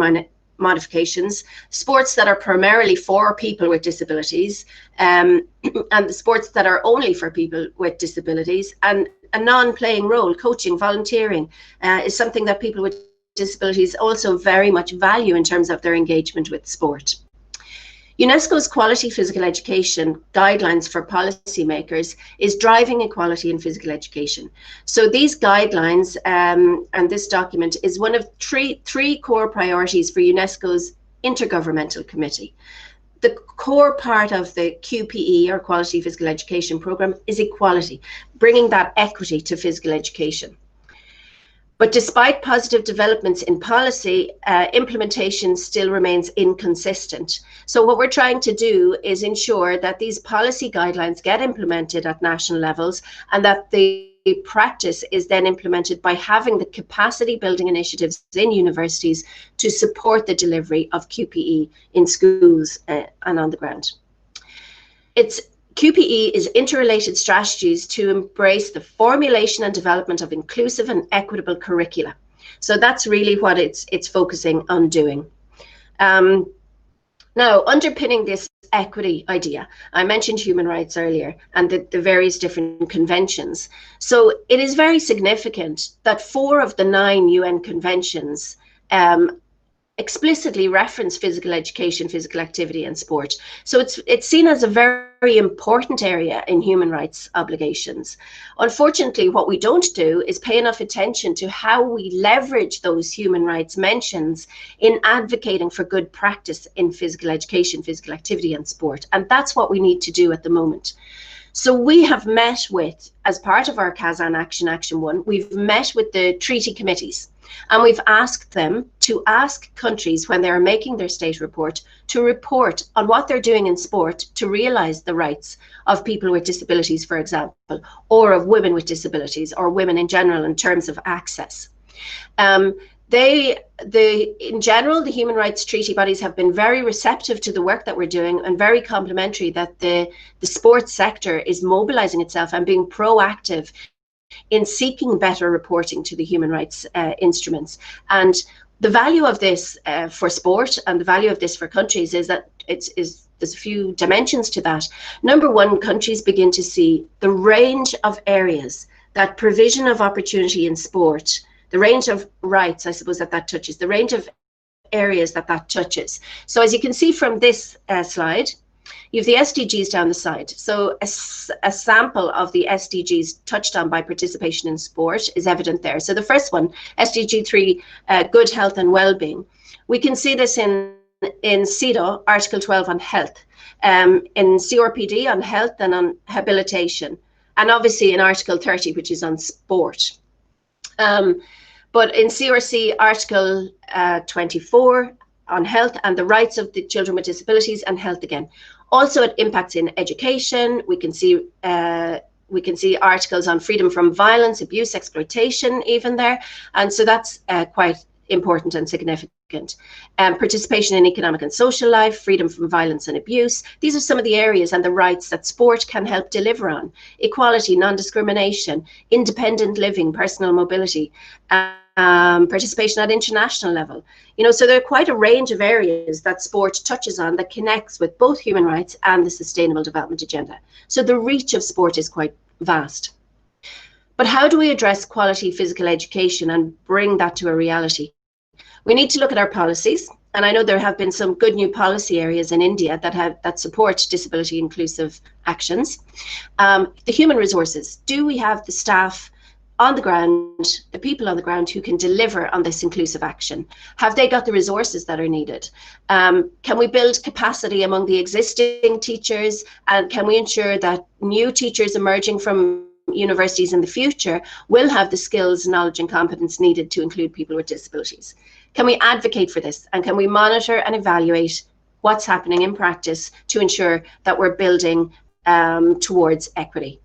modifications, sports that are primarily for people with disabilities, and the sports that are only for people with disabilities, and a non-playing role, coaching, volunteering, is something that people with disabilities also very much value in terms of their engagement with sport. UNESCO's Quality Physical Education guidelines for policymakers is driving equality in physical education. So these guidelines and this document is one of three core priorities for UNESCO's Intergovernmental Committee. The core part of the QPE, or Quality Physical Education Programme, is equality, bringing that equity to physical education. But despite positive developments in policy, implementation still remains inconsistent. So what we're trying to do is ensure that these policy guidelines get implemented at national levels, and that the practice is then implemented by having the capacity building initiatives in universities to support the delivery of QPE in schools and on the ground. It's QPE is interrelated strategies to embrace the formulation and development of inclusive and equitable curricula. So that's really what it's focusing on doing. Now, underpinning this equity idea, I mentioned human rights earlier and the various different conventions. So it is very significant that 4 of the 9 UN conventions explicitly reference physical education, physical activity and sport. So it's seen as a very important area in human rights obligations. Unfortunately, what we don't do is pay enough attention to how we leverage those human rights mentions in advocating for good practice in physical education, physical activity and sport. And that's what we need to do at the moment. So we have met with, as part of our Kazan Action 1, we've met with the treaty committees. And we've asked them to ask countries when they're making their state report to report on what they're doing in sport to realise the rights of people with disabilities, for example, or of women with disabilities or women in general in terms of access. In general, the human rights treaty bodies have been very receptive to the work that we're doing and very complimentary that the sports sector is mobilising itself and being proactive in seeking better reporting to the human rights instruments. And the value of this for sport and the value of this for countries is that there's a few dimensions to that. Number one, countries begin to see the range of areas that provision of opportunity in sport, the range of rights, I suppose, that touches, the range of areas that touches. So as you can see from this slide, you have the SDGs down the side. So a sample of the SDGs touched on by participation in sport is evident there. So the first one, SDG 3, good health and well-being. We can see this in CEDAW, Article 12 on health, in CRPD on health and on habilitation, and obviously in Article 30, which is on sport. But in CRC, Article 24 on health and the rights of the children with disabilities and health again. Also, it impacts in education. We can see articles on freedom from violence, abuse, exploitation, even there, and so that's quite important and significant. Participation in economic and social life, freedom from violence and abuse. These are some of the areas and the rights that sport can help deliver on. Equality, non-discrimination, independent living, personal mobility. Participation at international level. So there are quite a range of areas that sport touches on that connects with both human rights and the Sustainable Development Agenda. So the reach of sport is quite vast. But how do we address quality physical education and bring that to a reality? We need to look at our policies. And I know there have been some good new policy areas in India that support disability inclusive actions. The human resources. Do we have the staff on the ground, the people on the ground who can deliver on this inclusive action? Have they got the resources that are needed? Can we build capacity among the existing teachers? And can we ensure that new teachers emerging from universities in the future will have the skills, knowledge and competence needed to include people with disabilities? Can we advocate for this? And can we monitor and evaluate what's happening in practice to ensure that we're building towards equity?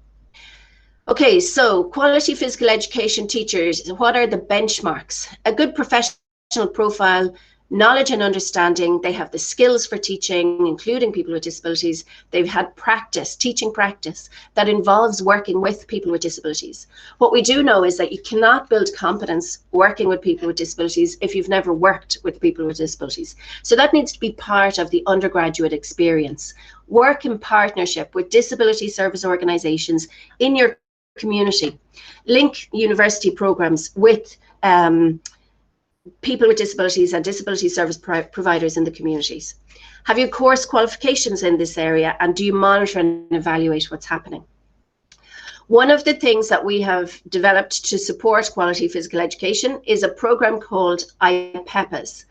Okay, so quality physical education teachers, what are the benchmarks? A good professional profile, knowledge and understanding. They have the skills for teaching, including people with disabilities. They've had practice, teaching practice that involves working with people with disabilities. What we do know is that you cannot build competence working with people with disabilities if you've never worked with people with disabilities. So that needs to be part of the undergraduate experience. Work in partnership with disability service organizations in your community. Link university programs with people with disabilities and disability service providers in the communities. Have you course qualifications in this area, and do you monitor and evaluate what's happening? One of the things that we have developed to support quality physical education is a program called IPEPAS.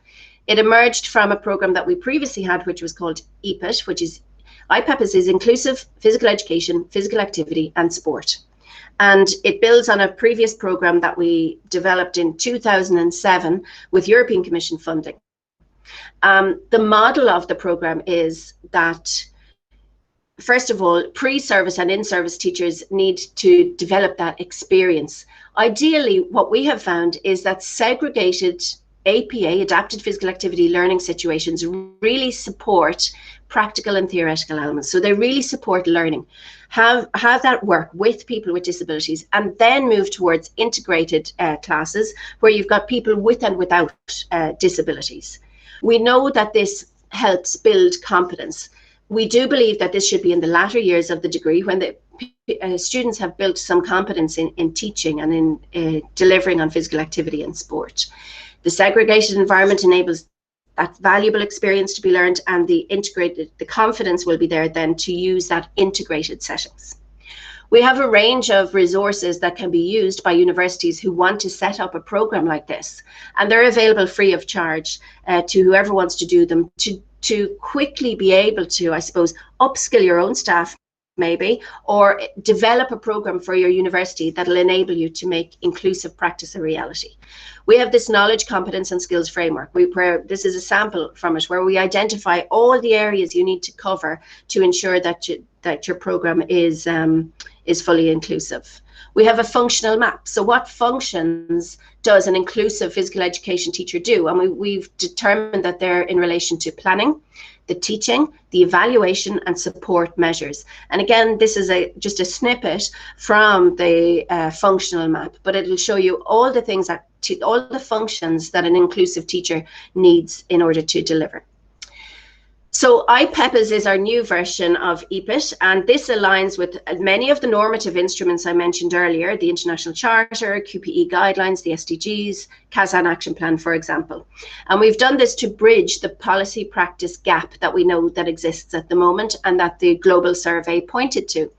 It emerged from a program that we previously had, which was called EPIT, which is IPEPAS is Inclusive Physical Education, Physical Activity and Sport. And it builds on a previous program that we developed in 2007 with European Commission funding. The model of the program is that, first of all, pre-service and in-service teachers need to develop that experience. Ideally, what we have found is that segregated APA, adapted physical activity learning situations, really support practical and theoretical elements. So they really support learning. Have that work with people with disabilities, and then move towards integrated classes where you've got people with and without disabilities. We know that this helps build competence. We do believe that this should be in the latter years of the degree, when the students have built some competence in teaching and in delivering on physical activity and sport. The segregated environment enables that valuable experience to be learned, and the confidence will be there then to use that integrated settings. We have a range of resources that can be used by universities who want to set up a program like this, and they're available free of charge to whoever wants to do them, to quickly be able to, I suppose, upskill your own staff maybe, or develop a program for your university that'll enable you to make inclusive practice a reality. We have this knowledge, competence and skills framework. Where this is a sample from it, where we identify all the areas you need to cover to ensure that your program is fully inclusive. We have a functional map. So what functions does an inclusive physical education teacher do? And we've determined that they're in relation to planning, the teaching, the evaluation and support measures. And again, this is just a snippet from the functional map, but it'll show you all the things all the functions that an inclusive teacher needs in order to deliver. So IPEPAS is our new version of EPIT, and this aligns with many of the normative instruments I mentioned earlier, the International Charter, QPE guidelines, the SDGs, Kazan Action Plan, for example. And we've done this to bridge the policy practice gap that we know that exists at the moment and that the global survey pointed to.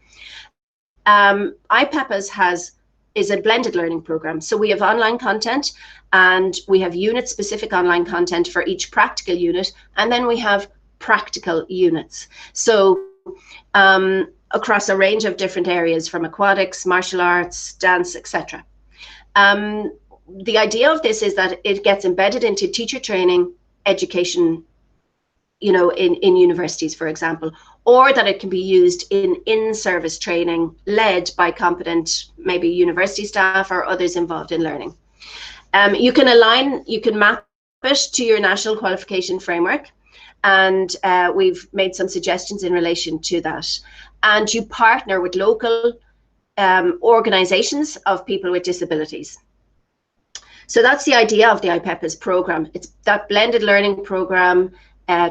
IPEPAS is a blended learning program. So we have online content and we have unit-specific online content for each practical unit, and then we have practical units. So across a range of different areas, from aquatics, martial arts, dance, etc. The idea of this is that it gets embedded into teacher training, education, in universities, for example, or that it can be used in-service training led by competent, maybe university staff or others involved in learning. You can map it to your national qualification framework, and we've made some suggestions in relation to that. And you partner with local organizations of people with disabilities. So that's the idea of the IPEPAS program. It's that blended learning program.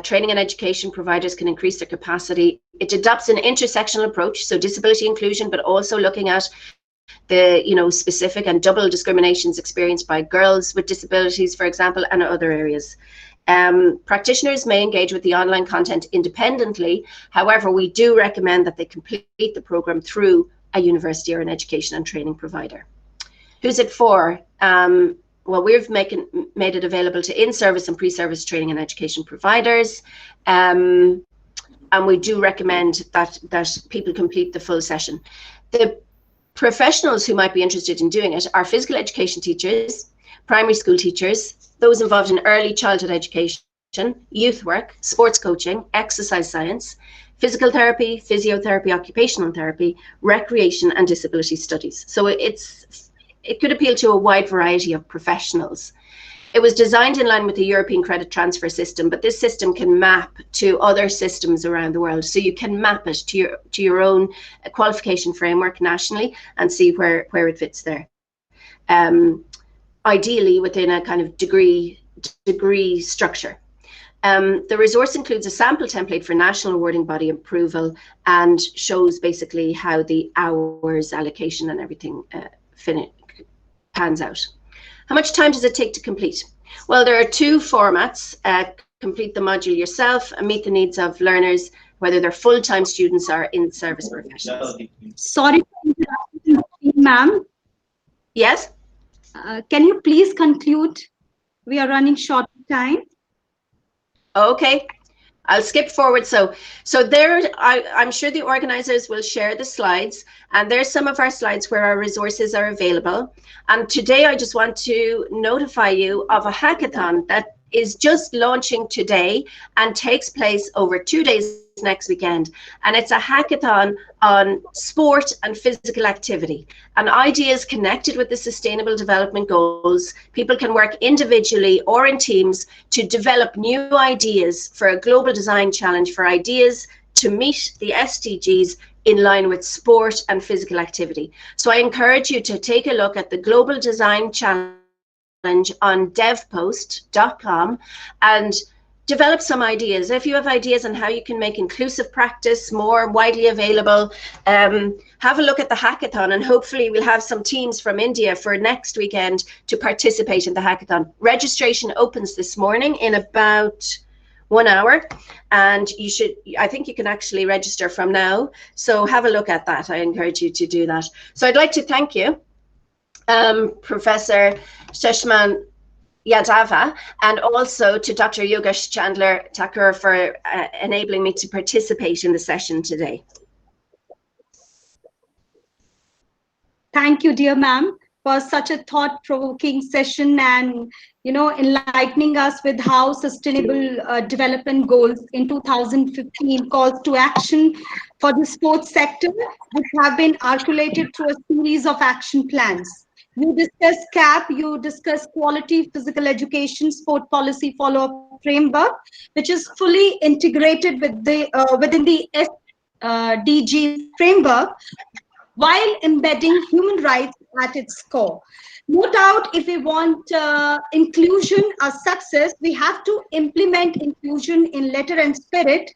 Training and education providers can increase their capacity. It adopts an intersectional approach, so disability inclusion, but also looking at the specific and double discriminations experienced by girls with disabilities, for example, and other areas. Practitioners may engage with the online content independently. However, we do recommend that they complete the program through a university or an education and training provider. Who's it for? Well, we've made it available to in-service and pre-service training and education providers. And we do recommend that people complete the full session. The professionals who might be interested in doing it are physical education teachers, primary school teachers, those involved in early childhood education, youth work, sports coaching, exercise science, physical therapy, physiotherapy, occupational therapy, recreation and disability studies. So it could appeal to a wide variety of professionals. It was designed in line with the European credit transfer system, but this system can map to other systems around the world. So you can map it to your own qualification framework nationally and see where it fits there. Ideally within a kind of degree structure. The resource includes a sample template for national awarding body approval and shows basically how the hours allocation and everything pans out. How much time does it take to complete? Well, there are two formats. Complete the module yourself and meet the needs of learners, whether they're full-time students or in-service professionals. Sorry to interrupt, ma'am. Yes? Can you please conclude? We are running short of time. Okay, I'll skip forward. So there, I'm sure the organizers will share the slides, and there's some of our slides where our resources are available. And today I just want to notify you of a hackathon that is just launching today and takes place over 2 days next weekend, and it's a hackathon on sport and physical activity and ideas connected with the Sustainable Development Goals. People can work individually or in teams to develop new ideas for a global design challenge for ideas to meet the SDGs in line with sport and physical activity. So I encourage you to take a look at the Global Design Challenge on devpost.com and develop some ideas. If you have ideas on how you can make inclusive practice more widely available, have a look at the hackathon, and hopefully we'll have some teams from India for next weekend to participate in the hackathon. Registration opens this morning in about 1 hour, and I think you can actually register from now. So have a look at that. I encourage you to do that. So I'd like to thank you, Professor Sheshman Yadava, and also to Dr. Yogesh Chandler Thakur for enabling me to participate in the session today. Thank you, dear ma'am, for such a thought-provoking session and, enlightening us with how Sustainable Development Goals in 2015 calls to action for the sports sector, which have been articulated through a series of action plans. You discussed CAP, you discussed quality physical education sport policy follow-up framework, which is fully integrated with the within the SDG framework, while embedding human rights at its core. No doubt, if we want inclusion or success, we have to implement inclusion in letter and spirit,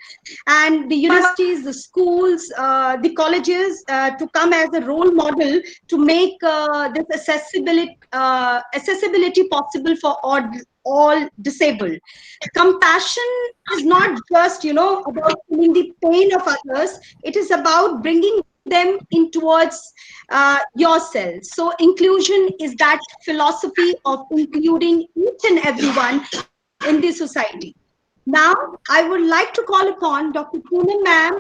and the universities, the schools, the colleges to come as a role model to make this accessibility possible for all disabled. Compassion is not just, about feeling the pain of others. It is about bringing them in towards yourself. So inclusion is that philosophy of including each and everyone in the society. Now, I would like to call upon Dr. Poonam ma'am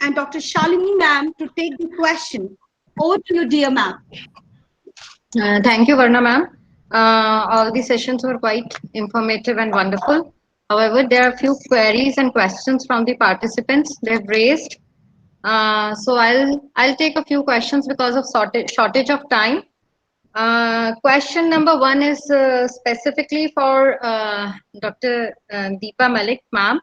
and Dr. Shalini ma'am to take the question. Over to you, dear ma'am. Thank you, Varna ma'am. All the sessions were quite informative and wonderful. However, there are a few queries and questions from the participants they've raised. So I'll take a few questions because of shortage of time. Question number 1 is specifically for Dr. Deepa Malik, ma'am.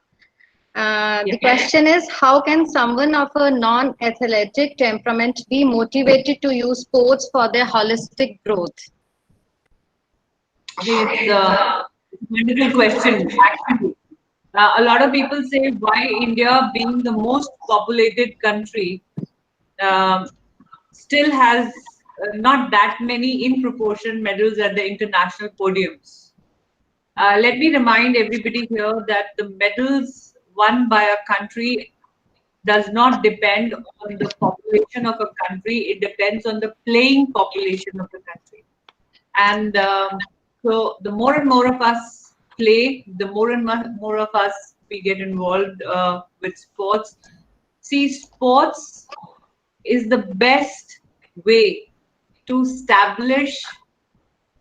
The question is, how can someone of a non-athletic temperament be motivated to use sports for their holistic growth? It's a wonderful question, actually. A lot of people say why India, being the most populated country, still has not that many in proportion medals at the international podiums. Let me remind everybody here that the medals won by a country does not depend on the population of a country, it depends on the playing population of the country. And so the more and more of us play, the more and more of us we get involved with sports. See, sports is the best way to establish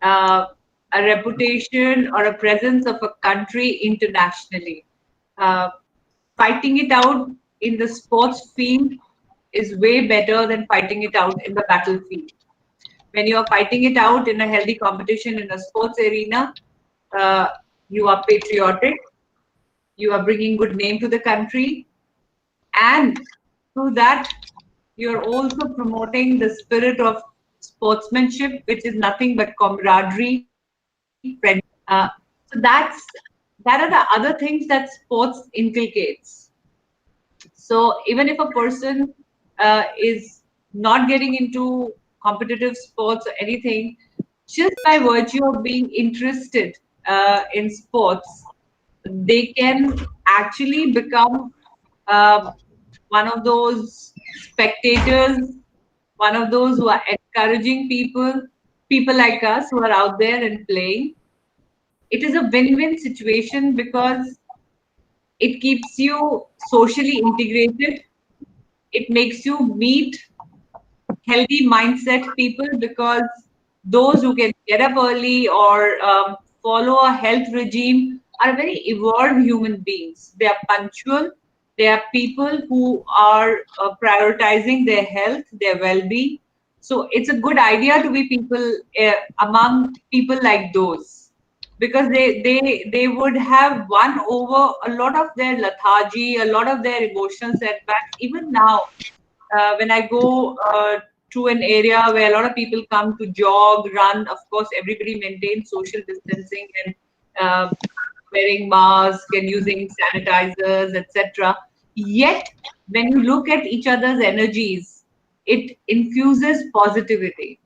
a reputation or a presence of a country internationally. Fighting it out in the sports field is way better than fighting it out in the battlefield. When you are fighting it out in a healthy competition in a sports arena, you are patriotic, you are bringing good name to the country, and through that, you're also promoting the spirit of sportsmanship, which is nothing but camaraderie, friendship. So that are the other things that sports inculcates. So even if a person is not getting into competitive sports or anything, just by virtue of being interested in sports, they can actually become one of those spectators, one of those who are encouraging people like us who are out there and playing. It is a win-win situation because it keeps you socially integrated. It makes you meet healthy mindset people, because those who can get up early or follow a health regime are very evolved human beings. They are punctual, There are people who are prioritizing their health, their well-being. So it's a good idea to be people among people like those, because they would have won over a lot of their lethargy, a lot of their emotional setbacks. Even now, when I go to an area where a lot of people come to jog, run, of course, everybody maintains social distancing and wearing masks and using sanitizers, etc. Yet, when you look at each other's energies, it infuses positivity.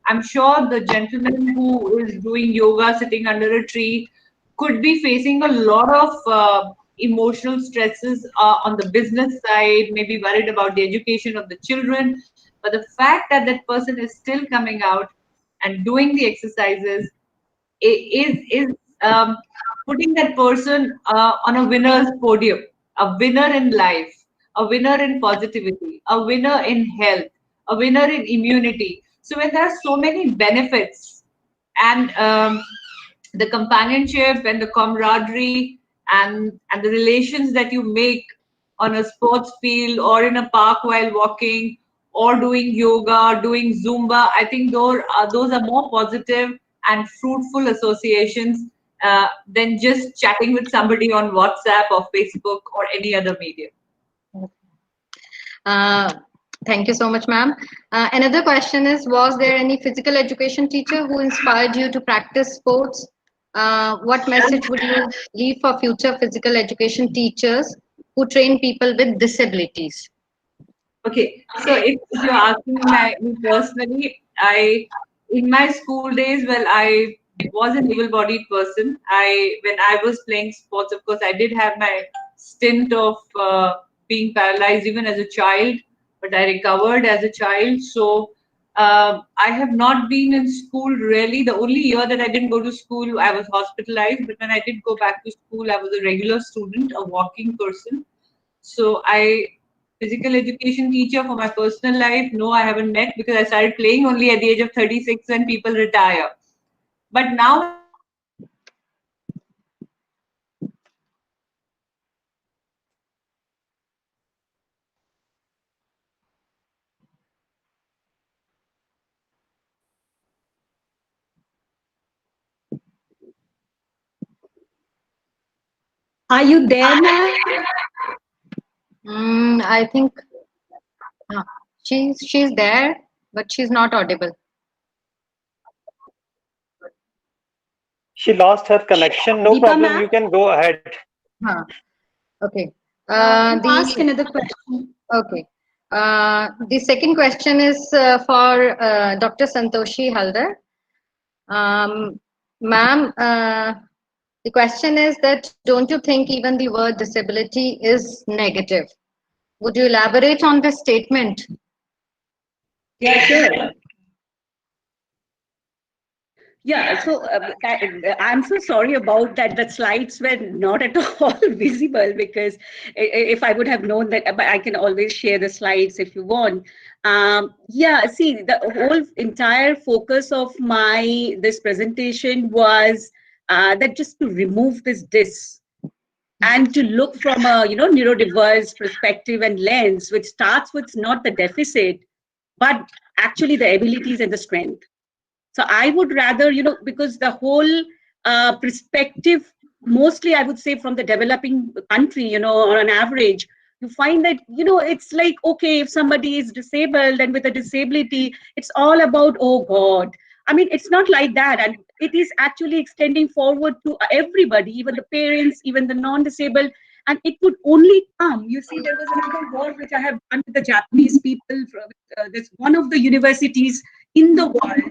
I'm sure the gentleman who is doing yoga sitting under a tree could be facing a lot of emotional stresses on the business side, maybe worried about the education of the children. But the fact that that person is still coming out and doing the exercises is putting that person on a winner's podium, a winner in life, a winner in positivity, a winner in health, a winner in immunity. So when there are so many benefits and the companionship and the camaraderie and the relations that you make on a sports field or in a park while walking or doing yoga, doing Zumba, I think those are more positive and fruitful associations than just chatting with somebody on WhatsApp or Facebook or any other medium. Thank you so much, ma'am. Another question is, was there any physical education teacher who inspired you to practice sports? What message would you leave for future physical education teachers who train people with disabilities? Okay, so if you're asking me personally, in my school days, well, I was an able-bodied person. When I was playing sports, of course, I did have my stint of being paralyzed even as a child, but I recovered as a child. So I have not been in school really. The only year that I didn't go to school, I was hospitalized. But when I did go back to school, I was a regular student, a walking person. So physical education teacher for my personal life, no, I haven't met, because I started playing only at the age of 36 when people retire. But now Are you there, ma'am? I think she's there, but she's not audible. She lost her connection. No Deepa problem. You can go ahead. Okay. Ask another question. Okay. The second question is for Dr. Santoshi Haldar. Ma'am, the question is that, don't you think even the word disability is negative? Would you elaborate on this statement? Yeah, sure. Yeah, so I'm so sorry about that. The slides were not at all visible, because if I would have known that, but I can always share the slides if you want. Yeah, see, the whole entire focus of this presentation was that just to remove this dis and to look from a neurodiverse perspective and lens, which starts with not the deficit, but actually the abilities and the strength. So I would rather, because the whole perspective, mostly I would say from the developing country, on an average, you find that, it's like, okay, if somebody is disabled and with a disability, it's all about, oh God. I mean, it's not like that. And it is actually extending forward to everybody, even the parents, even the non-disabled. And it would only come. You see, there was another work which I have done with the Japanese people. There's one of the universities in the world,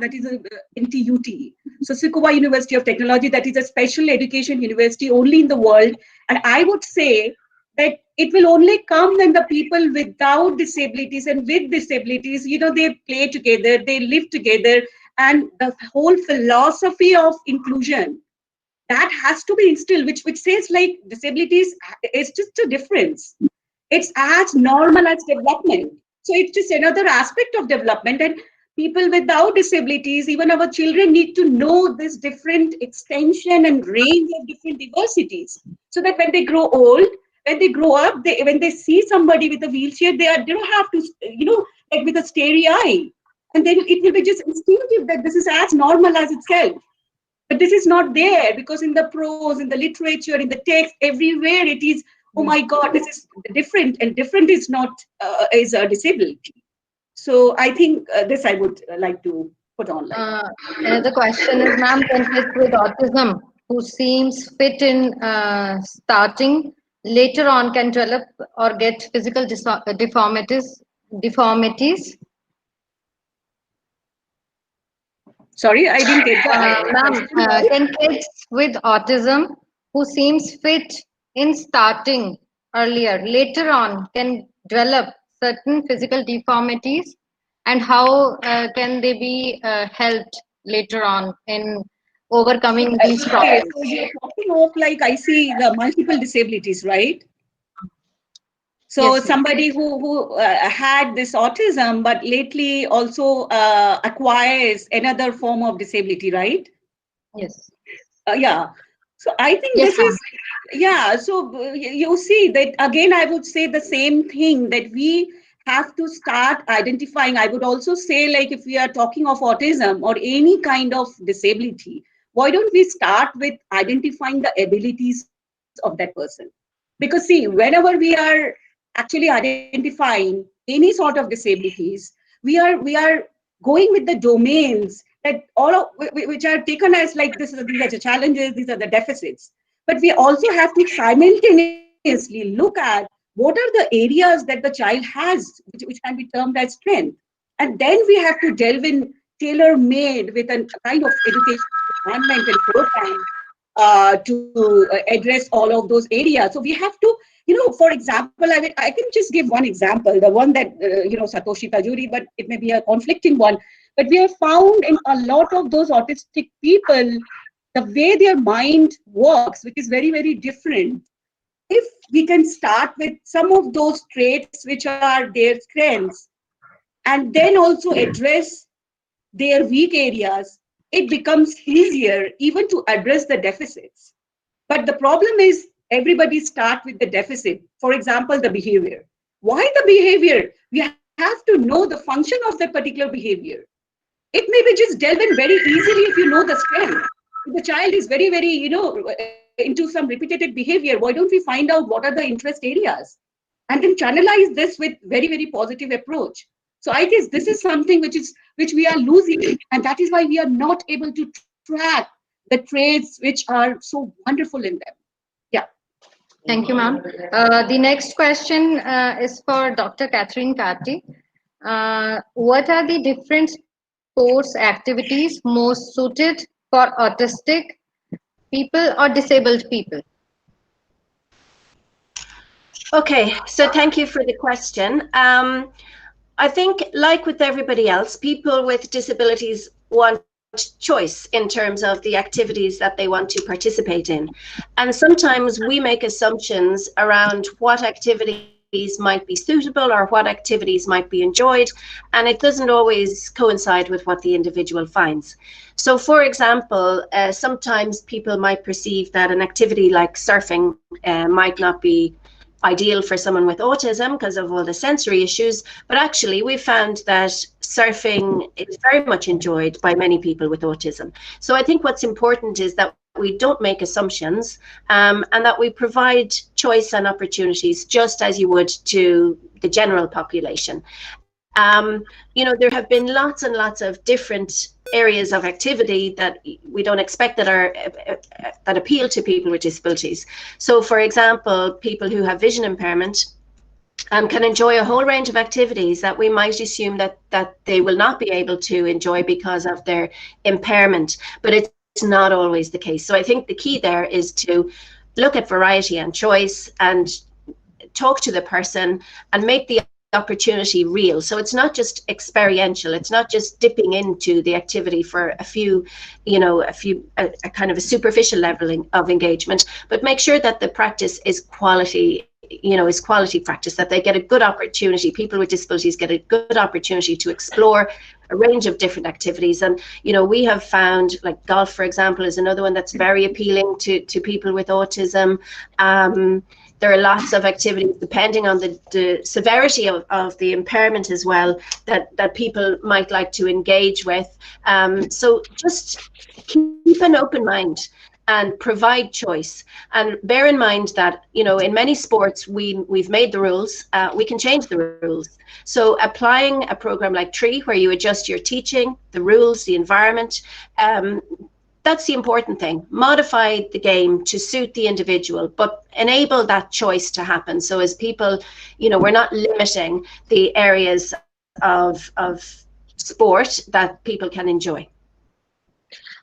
that is a NTUT. So Tsukuba University of Technology, that is a special education university only in the world. And I would say that it will only come when the people without disabilities and with disabilities, they play together, they live together, and the whole philosophy of inclusion, that has to be instilled, which says like disabilities is just a difference. It's as normal as development. So it's just another aspect of development. And people without disabilities, even our children, need to know this different extension and range of different diversities, so that when they grow old, when they grow up, when they see somebody with a wheelchair, they don't have to, like with a starry eye. And then it will be just instinctive that this is as normal as itself. But this is not there, because in the prose, in the literature, in the text, everywhere it is, oh my God, this is different, and different is not is a disability. So I think this I would like to put on. Another question is, ma'am, can kids with autism who seems fit in starting later on can develop or get physical deformities? Sorry, I didn't get that. Ma'am, can kids with autism who seems fit in starting earlier, later on can develop certain physical deformities, and how can they be helped later on in overcoming these problems? So you're talking of, like, I see the multiple disabilities, right? So Yes, somebody who had this autism, but lately also acquires another form of disability, right? Yes. Yeah. So I think Yes, this is, yeah. So you see that again, I would say the same thing, that we have to start identifying. I would also say, like, if we are talking of autism or any kind of disability, why don't we start with identifying the abilities of that person? Because see, whenever we are actually identifying any sort of disabilities, we are going with the domains that all of which are taken as like these are the challenges, these are the deficits. But we also have to simultaneously look at what are the areas that the child has, which can be termed as strength. And then we have to delve in tailor-made with a kind of education environment and program to address all of those areas. So we have to, for example, I can just give one example, the one that, Satoshi Tajuri, but it may be a conflicting one. But we have found in a lot of those autistic people, the way their mind works, which is very, very different. If we can start with some of those traits which are their strengths, and then also address their weak areas, it becomes easier even to address the deficits. But the problem is everybody starts with the deficit. For example, the behavior. Why the behavior? We have to know the function of that particular behavior. It may be just delve in very easily if you know the strength. If the child is very, very, into some repetitive behavior, why don't we find out what are the interest areas? And then channelize this with very, very positive approach. So I guess this is something which we are losing, and that is why we are not able to track the traits which are so wonderful in them. Yeah. Thank you, ma'am. The next question is for Dr. Catherine Carty. What are the different sports activities most suited for autistic people or disabled people? Okay, so thank you for the question. I think, like with everybody else, people with disabilities want choice in terms of the activities that they want to participate in. And sometimes we make assumptions around what activities might be suitable or what activities might be enjoyed, and it doesn't always coincide with what the individual finds. So, for example, sometimes people might perceive that an activity like surfing might not be ideal for someone with autism because of all the sensory issues, but actually we found that surfing is very much enjoyed by many people with autism. So I think what's important is that we don't make assumptions, and that we provide choice and opportunities just as you would to the general population. There have been lots and lots of different areas of activity that we don't expect that appeal to people with disabilities. So, for example, people who have vision impairment can enjoy a whole range of activities that we might assume that they will not be able to enjoy because of their impairment, but it's not always the case. So I think the key there is to look at variety and choice and talk to the person and make the opportunity real. So it's not just experiential, it's not just dipping into the activity for a kind of a superficial level of engagement, but make sure that the practice is quality practice, that they get a good opportunity, people with disabilities get a good opportunity to explore a range of different activities. And we have found, like, golf, for example, is another one that's very appealing to people with autism. there are lots of activities depending on the severity of the impairment as well that people might like to engage with. So just keep an open mind and provide choice, and bear in mind that, you know, in many sports we've made the rules, we can change the rules. So applying a program like TREE, where you adjust your teaching, the rules, the environment, that's the important thing. Modify the game to suit the individual, but enable that choice to happen. So as people, you know, we're not limiting the areas of sport that people can enjoy.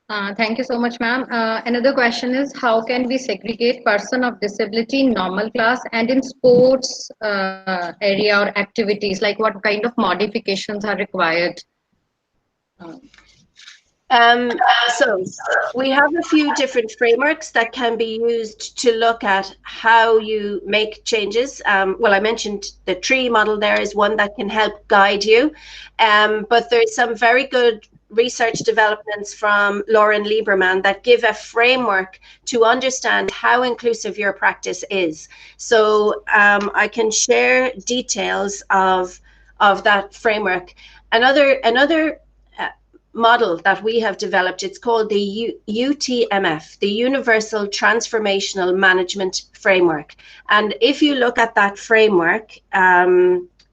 Thank you so much, ma'am. Another question is, how can we segregate person of disability in normal class and in sports area or activities? Like what kind of modifications are required? So we have a few different frameworks that can be used to look at how you make changes. Well, I mentioned the TREE model there is one that can help guide you, but there's some very good research developments from Lauren Lieberman that give a framework to understand how inclusive your practice is. So I can share details of that framework. Another model that we have developed, it's called the UTMF, the Universal Transformational Management Framework. And if you look at that framework,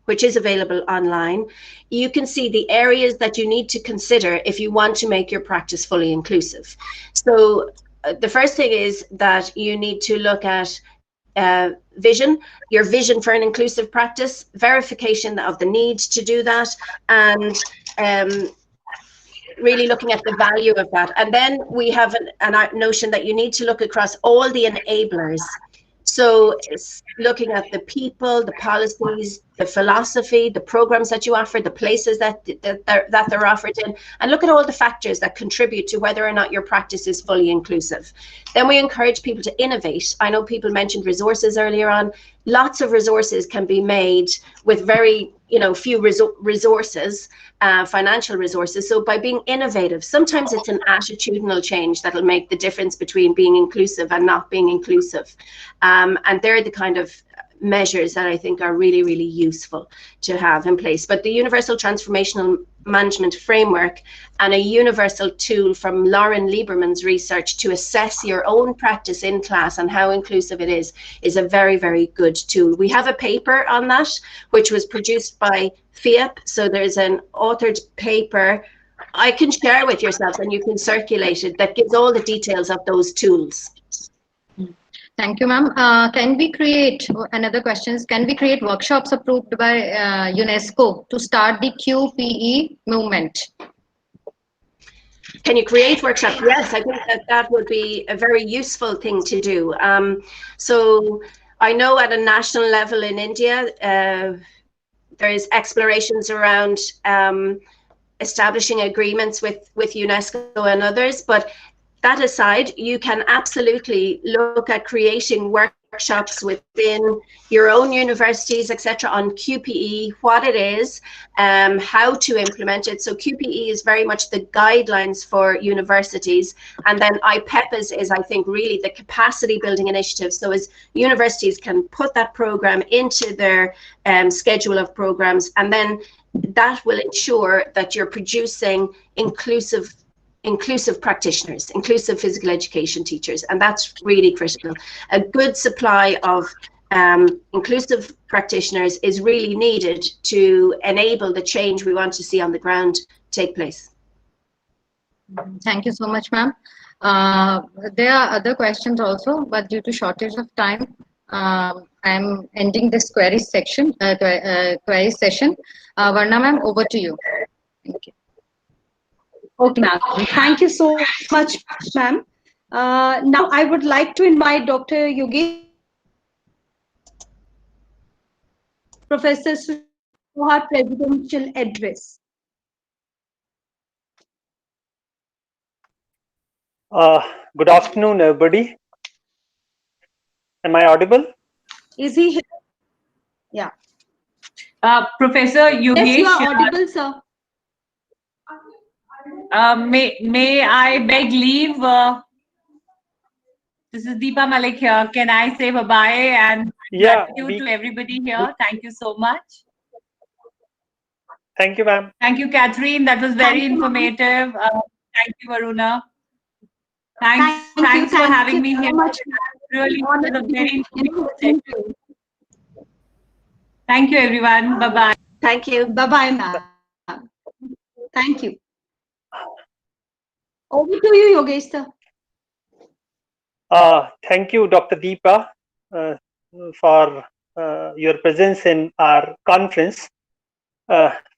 which is available online, you can see the areas that you need to consider if you want to make your practice fully inclusive. So the first thing is that you need to look at vision, your vision for an inclusive practice, verification of the need to do that, and really looking at the value of that. And then we have a notion that you need to look across all the enablers. So it's looking at the people, the policies, the philosophy, the programs that you offer, the places that they're offered in, and look at all the factors that contribute to whether or not your practice is fully inclusive. Then we encourage people to innovate. I know people mentioned resources earlier on. Lots of resources can be made with very, few resources, financial resources. So by being innovative, sometimes it's an attitudinal change that'll make the difference between being inclusive and not being inclusive. And they're the kind of measures that I think are really, really useful to have in place. But the Universal Transformational Management Framework and a universal tool from Lauren Lieberman's research to assess your own practice in class and how inclusive it is a very, very good tool. We have a paper on that, which was produced by FIAP. So there's an authored paper I can share with yourself and you can circulate it that gives all the details of those tools. Thank you, ma'am. Can we create, another question is, can we create workshops approved by UNESCO to start the QPE movement? Can you create workshops? Yes, I think that would be a very useful thing to do. So I know at a national level in India, there is explorations around establishing agreements with UNESCO and others, but that aside, you can absolutely look at creating workshops within your own universities, etc., on QPE, what it is, how to implement it. So QPE is very much the guidelines for universities, and then IPEP is I think, really the capacity building initiative. So as universities can put that program into their schedule of programs, and then that will ensure that you're producing inclusive practitioners, inclusive physical education teachers, and that's really critical. A good supply of inclusive practitioners is really needed to enable the change we want to see on the ground take place. Thank you so much, ma'am. There are other questions also, but due to shortage of time, I'm ending this query session. Varna ma'am, over to you. Thank you. Okay, ma'am. Thank you so much, ma'am. Now I would like to invite Dr. Yogesh, Professor Suha Presidential Address. Good afternoon, everybody. Am I audible? Is he here? Yeah. Professor Yogesh. Yes, you are audible, sir. May I beg leave This is Deepa Malik here. Can I say bye-bye and Yeah, gratitude to everybody here? Thank you so much. thank you, ma'am. Thank you, Catherine. That was very Thank you, ma'am. informative. Thank you, Varuna. Thanks Thank for you having me so here. much. Really, it was a very informative Thank session. you. Thank you, everyone. Bye-bye. Thank you. Bye-bye, ma'am. Thank you. Over to you, Yogesh sir. Thank you, Dr. Deepa, for your presence in our conference.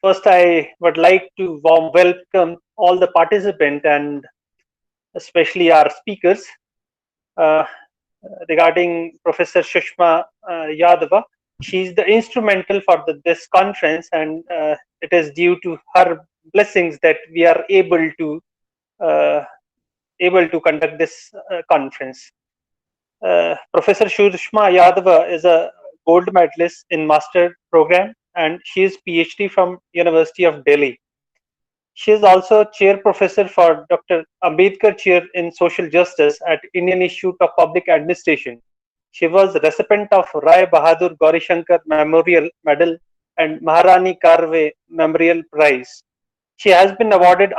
First, I would like to warm welcome all the participants and especially our speakers. Regarding Professor Sushma Yadava, she's the instrumental for this conference, and it is due to her blessings that we are able to conduct this conference. Professor Sushma Yadava is a gold medalist in master program, and she is PhD from University of Delhi. She is also chair professor for Dr. Ambedkar Chair in Social Justice at Indian Institute of Public Administration. She was recipient of Rai Bahadur Gaurishankar Memorial Medal and Maharani Karve Memorial Prize. She has been awarded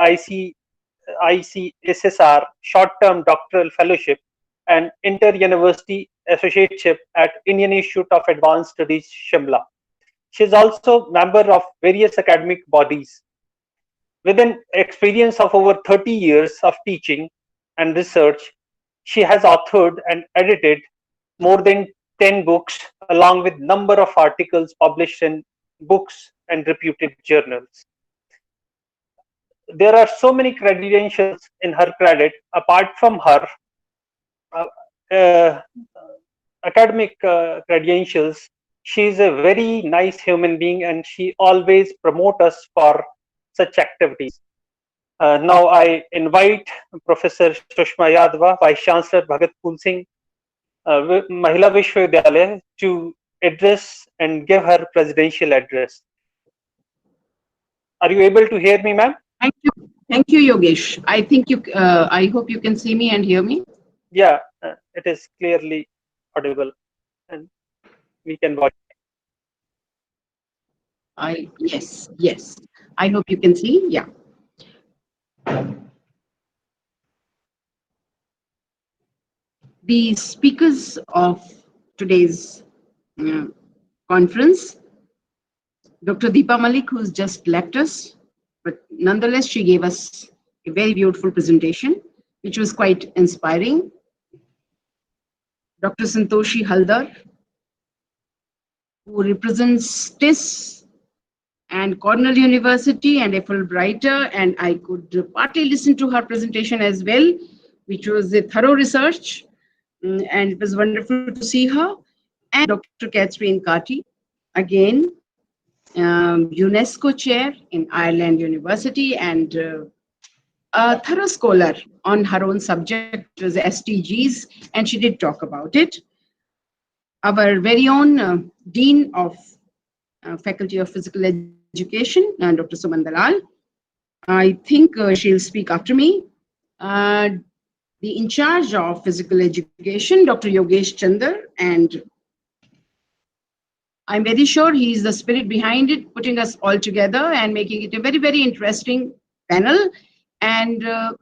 ICSSR Short-Term Doctoral Fellowship and Inter-University Associateship at Indian Institute of Advanced Studies, Shimla. She is also member of various academic bodies. With an experience of over 30 years of teaching and research, she has authored and edited more than 10 books, along with number of articles published in books and reputed journals. There are so many credentials in her credit. Apart from her academic credentials, she is a very nice human being, and she always promotes us for such activities. Now I invite Professor Sushma Yadava, Vice Chancellor Bhagat Phool Singh Mahila Vishwavidyalaya, to address and give her presidential address. Are you able to hear me, ma'am? Thank you, Yogesh. I think you. I hope you can see me and hear me. Yeah, it is clearly audible, and we can watch. Yes. I hope you can see. Yeah. The speakers of today's conference, Dr. Deepa Malik, who's just left us, but nonetheless, she gave us a very beautiful presentation, which was quite inspiring. Dr. Santoshi Haldar, who represents TIS and Cornell University and a Fulbrighter, and I could partly listen to her presentation as well, which was a thorough research, and it was wonderful to see her. And Dr. Catherine Carty, again, UNESCO chair in Ireland University, and a thorough scholar on her own subject, was SDGs, and she did talk about it. Our very own Dean of Faculty of Physical Education, Dr. Suman Dalal. I think she'll speak after me. The in charge of physical education, Dr. Yogesh Chandar, and I'm very sure he's the spirit behind it, putting us all together and making it a very, very interesting panel and a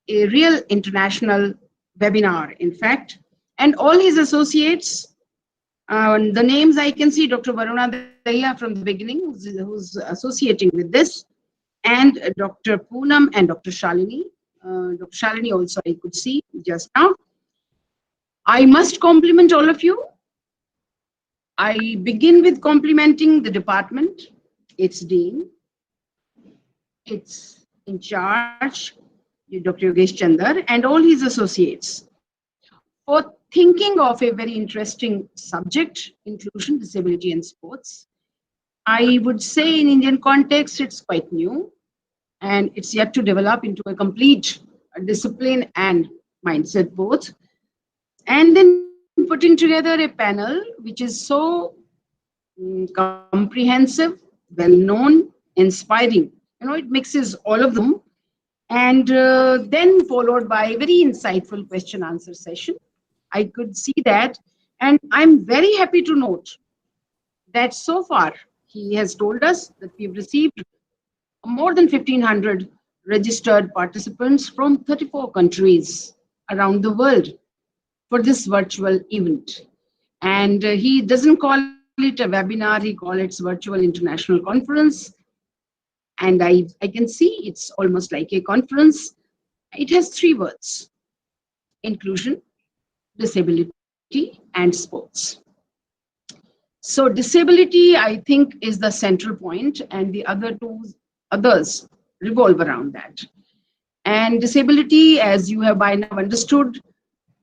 real international webinar, in fact. And all his associates, the names I can see, Dr. Varuna Dahiya from the beginning, who's associating with this, and Dr. Poonam and Dr. Shalini. Dr. Shalini also I could see just now. I must compliment all of you. I begin with complimenting the department, its dean, its in charge, Dr. Yogesh Chandar, and all his associates for thinking of a very interesting subject, inclusion, disability, and sports. I would say in Indian context, it's quite new, and it's yet to develop into a complete discipline and mindset both. And then putting together a panel which is so comprehensive, well-known, inspiring. You know, it mixes all of them. And then followed by a very insightful question answer session. I could see that, and I'm very happy to note that so far he has told us that we've received more than 1,500 registered participants from 34 countries around the world for this virtual event. And he doesn't call it a webinar, he calls it virtual international conference. And I can see it's almost like a conference. It has 3 words: inclusion, disability, and sports. So disability, I think, is the central point, and the others revolve around that. And disability, as you have by now understood,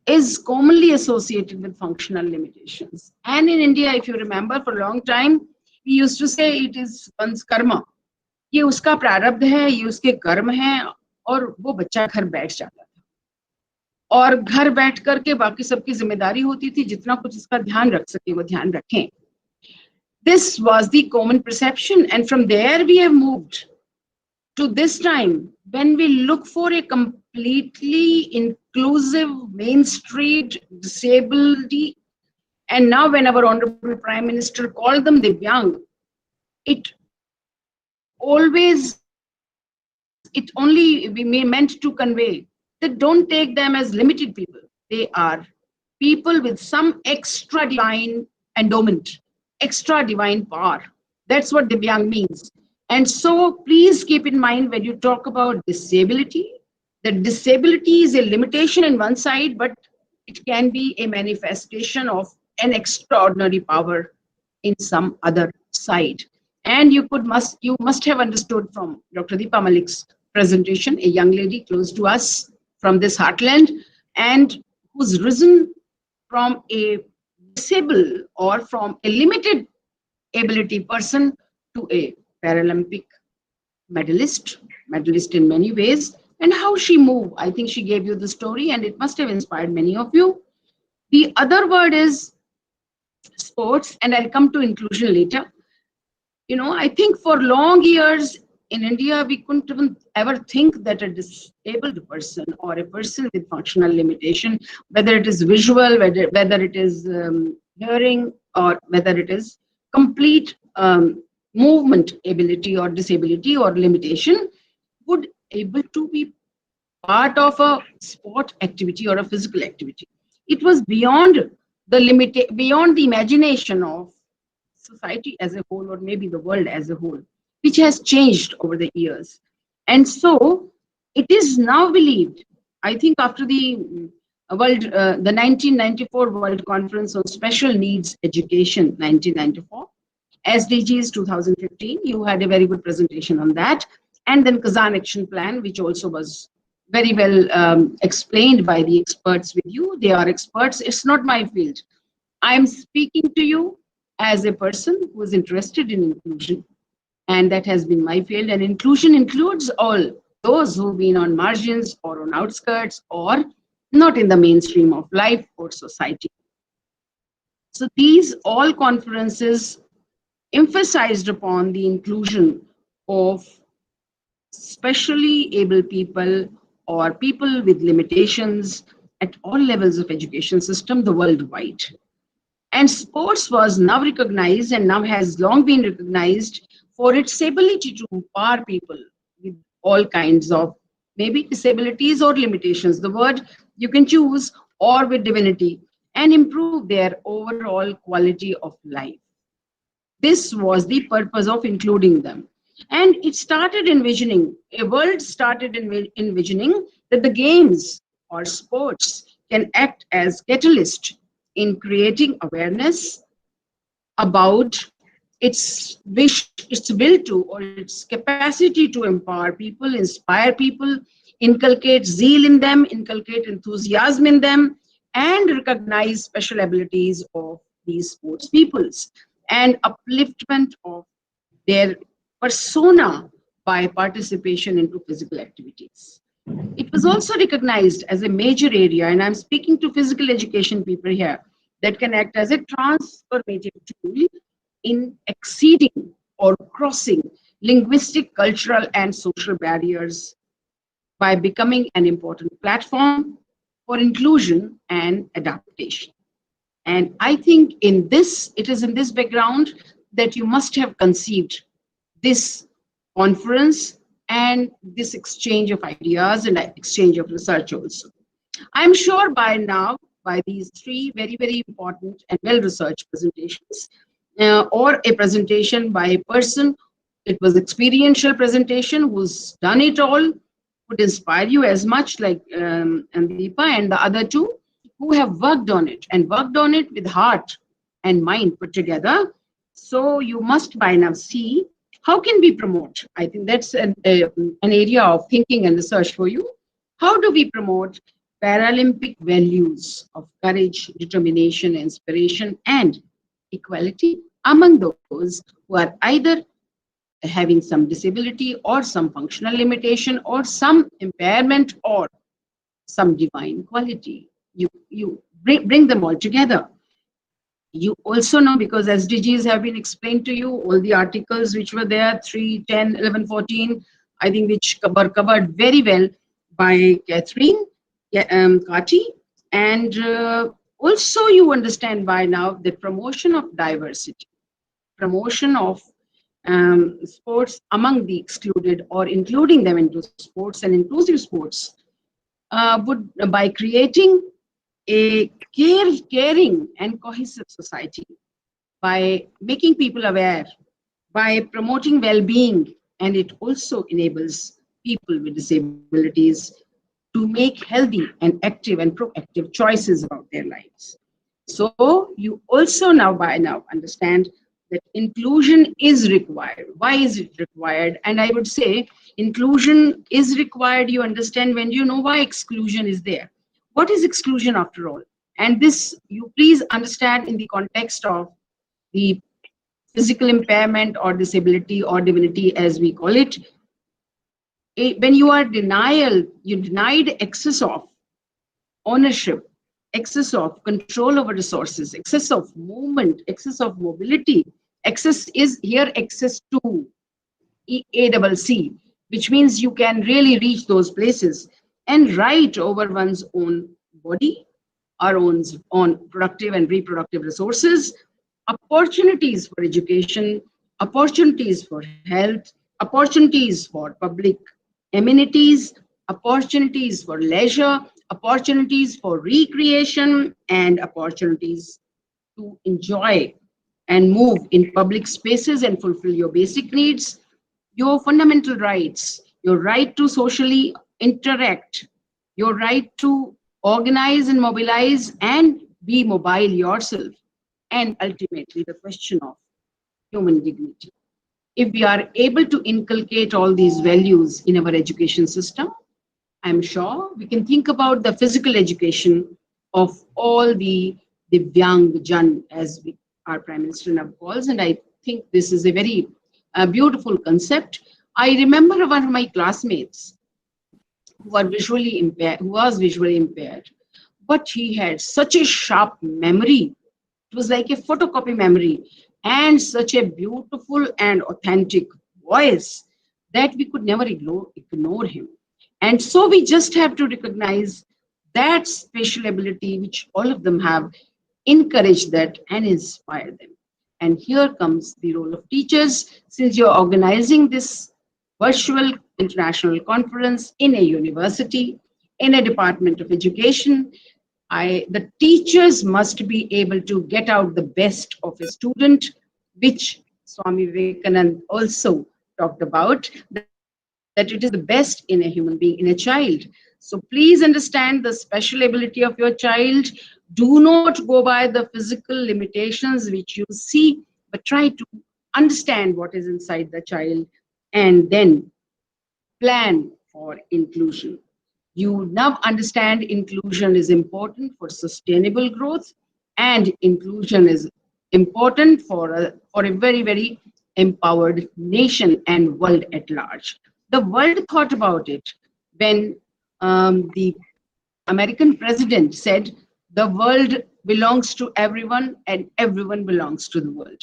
is commonly associated with functional limitations. And in India, if you remember, for a long time, we used to say it is one's karma. ये उसका प्रारब्ध है, ये उसके कर्म हैं, और वो बच्चा घर बैठ जाता था और घर बैठ करके बाकी सबकी जिम्मेदारी होती थी, जितना कुछ इसका ध्यान रख सके वो ध्यान रखें. This was the common perception, and from there we have moved to this time when we look for a completely inclusive Main Street disability. And now when our Honorable Prime Minister called them Divyang, it only meant to convey that don't take them as limited people. They are people with some extra divine endowment, extra divine power. That's what Divyang means. And so please keep in mind when you talk about disability, that disability is a limitation in one side, but it can be a manifestation of an extraordinary power in some other side. And you must have understood from Dr. Deepa Malik's presentation, a young lady close to us from this heartland, and who's risen from a disabled or from a limited ability person to a Paralympic medalist in many ways. And how she moved, I think she gave you the story, and it must have inspired many of you. The other word is sports, and I'll come to inclusion later. You know, I think for long years in India, we couldn't even ever think that a disabled person or a person with functional limitation, whether it is visual, whether it is hearing, or whether it is complete movement ability or disability or limitation, would able to be part of a sport activity or a physical activity. It was beyond the imagination of society as a whole, or maybe the world as a whole, which has changed over the years. And so it is now believed, I think after the 1994 World Conference on Special Needs Education, 1994, SDGs 2015, you had a very good presentation on that. And then Kazan Action Plan, which also was very well explained by the experts with you. They are experts, it's not my field. I'm speaking to you as a person who is interested in inclusion, and that has been my field. And inclusion includes all those who've been on margins or on outskirts or not in the mainstream of life or society. So these all conferences emphasized upon the inclusion of specially able people or people with limitations at all levels of education system, the worldwide. And sports was now recognized and now has long been recognized for its ability to empower people with all kinds of maybe disabilities or limitations, the word you can choose, or with divinity, and improve their overall quality of life. This was the purpose of including them. And it started envisioning, a world started envisioning that the games or sports can act as catalyst in creating awareness about its wish, its will to, or its capacity to empower people, inspire people, inculcate zeal in them, inculcate enthusiasm in them, and recognize special abilities of these sports peoples and upliftment of their persona by participation into physical activities. It was also recognized as a major area, and I'm speaking to physical education people here, that can act as a transformative tool in exceeding or crossing linguistic, cultural, and social barriers by becoming an important platform for inclusion and adaptation. And I think it is in this background that you must have conceived this conference and this exchange of ideas and exchange of research also. I'm sure by now, by these three very, very important and well-researched presentations, or a presentation by a person, it was experiential presentation, who's done it all, would inspire you as much like Andeepa and the other two who have worked on it and worked on it with heart and mind put together. So you must by now see how can we promote. I think that's an area of thinking and research for you. How do we promote Paralympic values of courage, determination, inspiration, and equality among those who are either having some disability or some functional limitation or some impairment or some divine quality? You bring them all together. You also know, because SDGs have been explained to you, all the articles which were there, 3, 10, 11, 14, I think which were covered very well by Catherine Kati. And also you understand by now the promotion of diversity, promotion of sports among the excluded or including them into sports and inclusive sports would, by creating a caring and cohesive society, by making people aware, by promoting well-being, and it also enables people with disabilities to make healthy and active and proactive choices about their lives. So you also now by now understand that inclusion is required. Why is it required? And I would say inclusion is required, you understand, when you know why exclusion is there. What is exclusion after all? And this you please understand in the context of the physical impairment or disability or divinity as we call it. When you are you denied access of ownership, excess of control over resources, excess of movement, excess of mobility. Access is here access to ACC, which means you can really reach those places and right over one's own body, our own productive and reproductive resources, opportunities for education, opportunities for health, opportunities for public amenities, opportunities for leisure, opportunities for recreation, and opportunities to enjoy and move in public spaces and fulfill your basic needs, your fundamental rights, your right to socially interact, your right to organize and mobilize and be mobile yourself, and ultimately the question of human dignity. If we are able to inculcate all these values in our education system, I'm sure we can think about the physical education of all the Divyang Jan, as our Prime Minister now calls, and I think this is a very beautiful concept. I remember one of my classmates who was visually impaired, but he had such a sharp memory. It was like a photocopy memory, and such a beautiful and authentic voice that we could never ignore him. And so we just have to recognize that special ability which all of them have, encourage that and inspire them. And here comes the role of teachers. Since you're organizing this virtual international conference in a university, in a department of education, the teachers must be able to get out the best of a student, which Swami Vivekananda also talked about, that it is the best in a human being, in a child. So please understand the special ability of your child. Do not go by the physical limitations which you see, but try to understand what is inside the child and then plan for inclusion. You now understand inclusion is important for sustainable growth, and inclusion is important for a very, very empowered nation and world at large. The world thought about it when the American president said, the world belongs to everyone and everyone belongs to the world,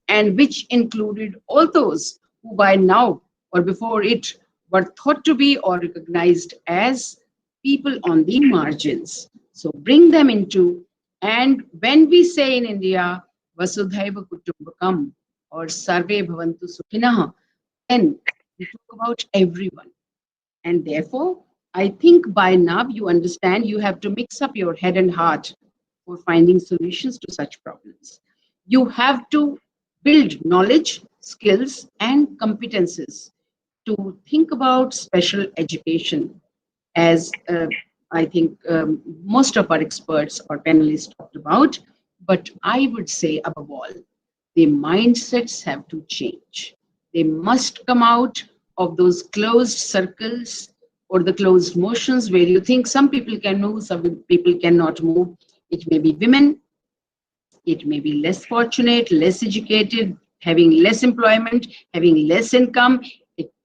and which included all those who by now or before it were thought to be or recognized as people on the margins. So bring them into, and when we say in India, Vasudhaiva Kutumbakam or Sarve Bhavantu Sukhinah, then we talk about everyone. And therefore, I think by now you understand you have to mix up your head and heart for finding solutions to such problems. You have to build knowledge, skills, and competences to think about special education, as I think most of our experts or panelists talked about. But I would say, above all, the mindsets have to change. They must come out of those closed circles or the closed motions where you think some people can move, some people cannot move. It may be women, it may be less fortunate, less educated, having less employment, having less income.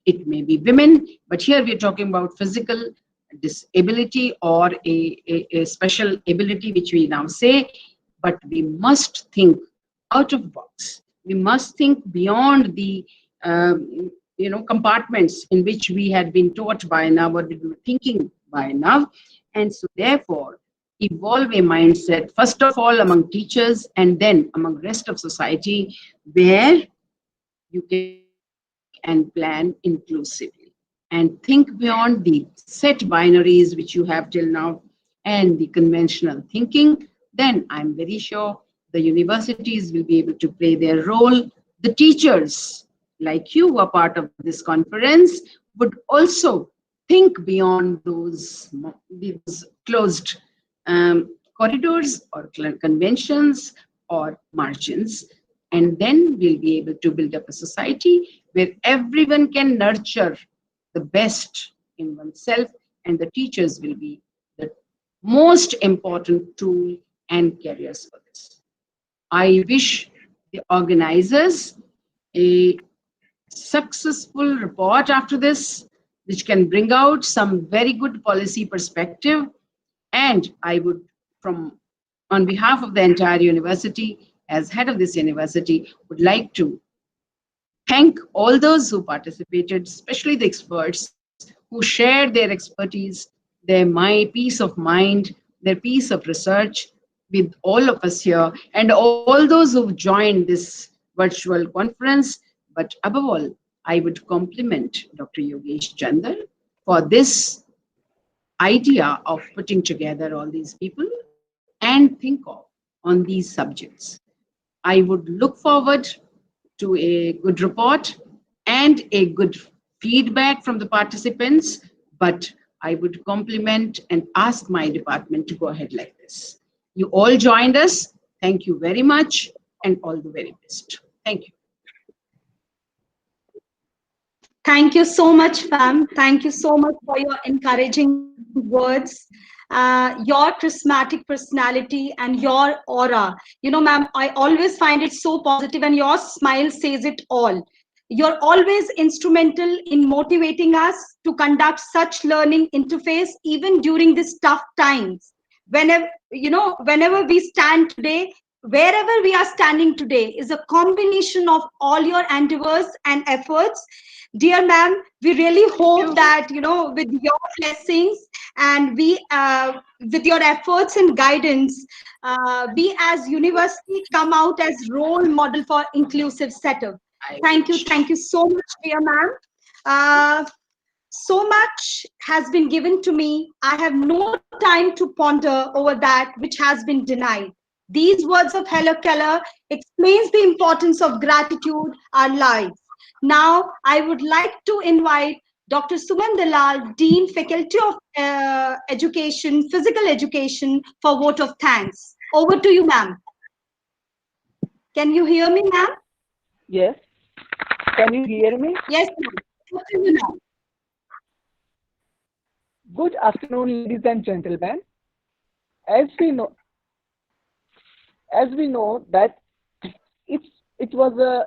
It may be women, but here we're talking about physical disability or a special ability, which we now say, but we must think out of the box. We must think beyond the compartments in which we had been taught by now, what we were thinking by now. And so therefore, evolve a mindset, first of all among teachers and then among rest of society, where you can and plan inclusively and think beyond the set binaries which you have till now and the conventional thinking. Then I'm very sure the universities will be able to play their role. The teachers like you who are part of this conference would also think beyond those closed corridors or conventions or margins. And then we'll be able to build up a society where everyone can nurture the best in oneself, and the teachers will be the most important tool and carriers for this. I wish the organizers a successful report after this, which can bring out some very good policy perspective. And I would, on behalf of the entire university, as head of this university, would like to thank all those who participated, especially the experts who shared their expertise, their peace of mind, their piece of research with all of us here, and all those who've joined this virtual conference. But above all, I would compliment Dr. Yogesh Chandar for this idea of putting together all these people and think of on these subjects. I would look forward to a good report and a good feedback from the participants, but I would compliment and ask my department to go ahead like this. You all joined us. Thank you very much, and all the very best. Thank you. Thank you so much, ma'am. Thank you so much for your encouraging words. Your charismatic personality and your aura. You know, ma'am, I always find it so positive, and your smile says it all. You're always instrumental in motivating us to conduct such learning interface, even during these tough times. Whenever we stand today, wherever we are standing today is a combination of all your endeavors and efforts. Dear ma'am, we really hope that, with your blessings and with your efforts and guidance, we as university come out as role model for inclusive setup. Thank you so much, dear ma'am. So much has been given to me. I have no time to ponder over that which has been denied. These words of Helen Keller explains the importance of gratitude our lives. Now, I would like to invite Dr. Suman Dalal, Dean, Faculty of Education, Physical Education, for vote of thanks. Over to you, ma'am. Can you hear me, ma'am? Yes. Can you hear me? Yes, ma'am. Over to you now. Good afternoon, ladies and gentlemen. As we know that it was a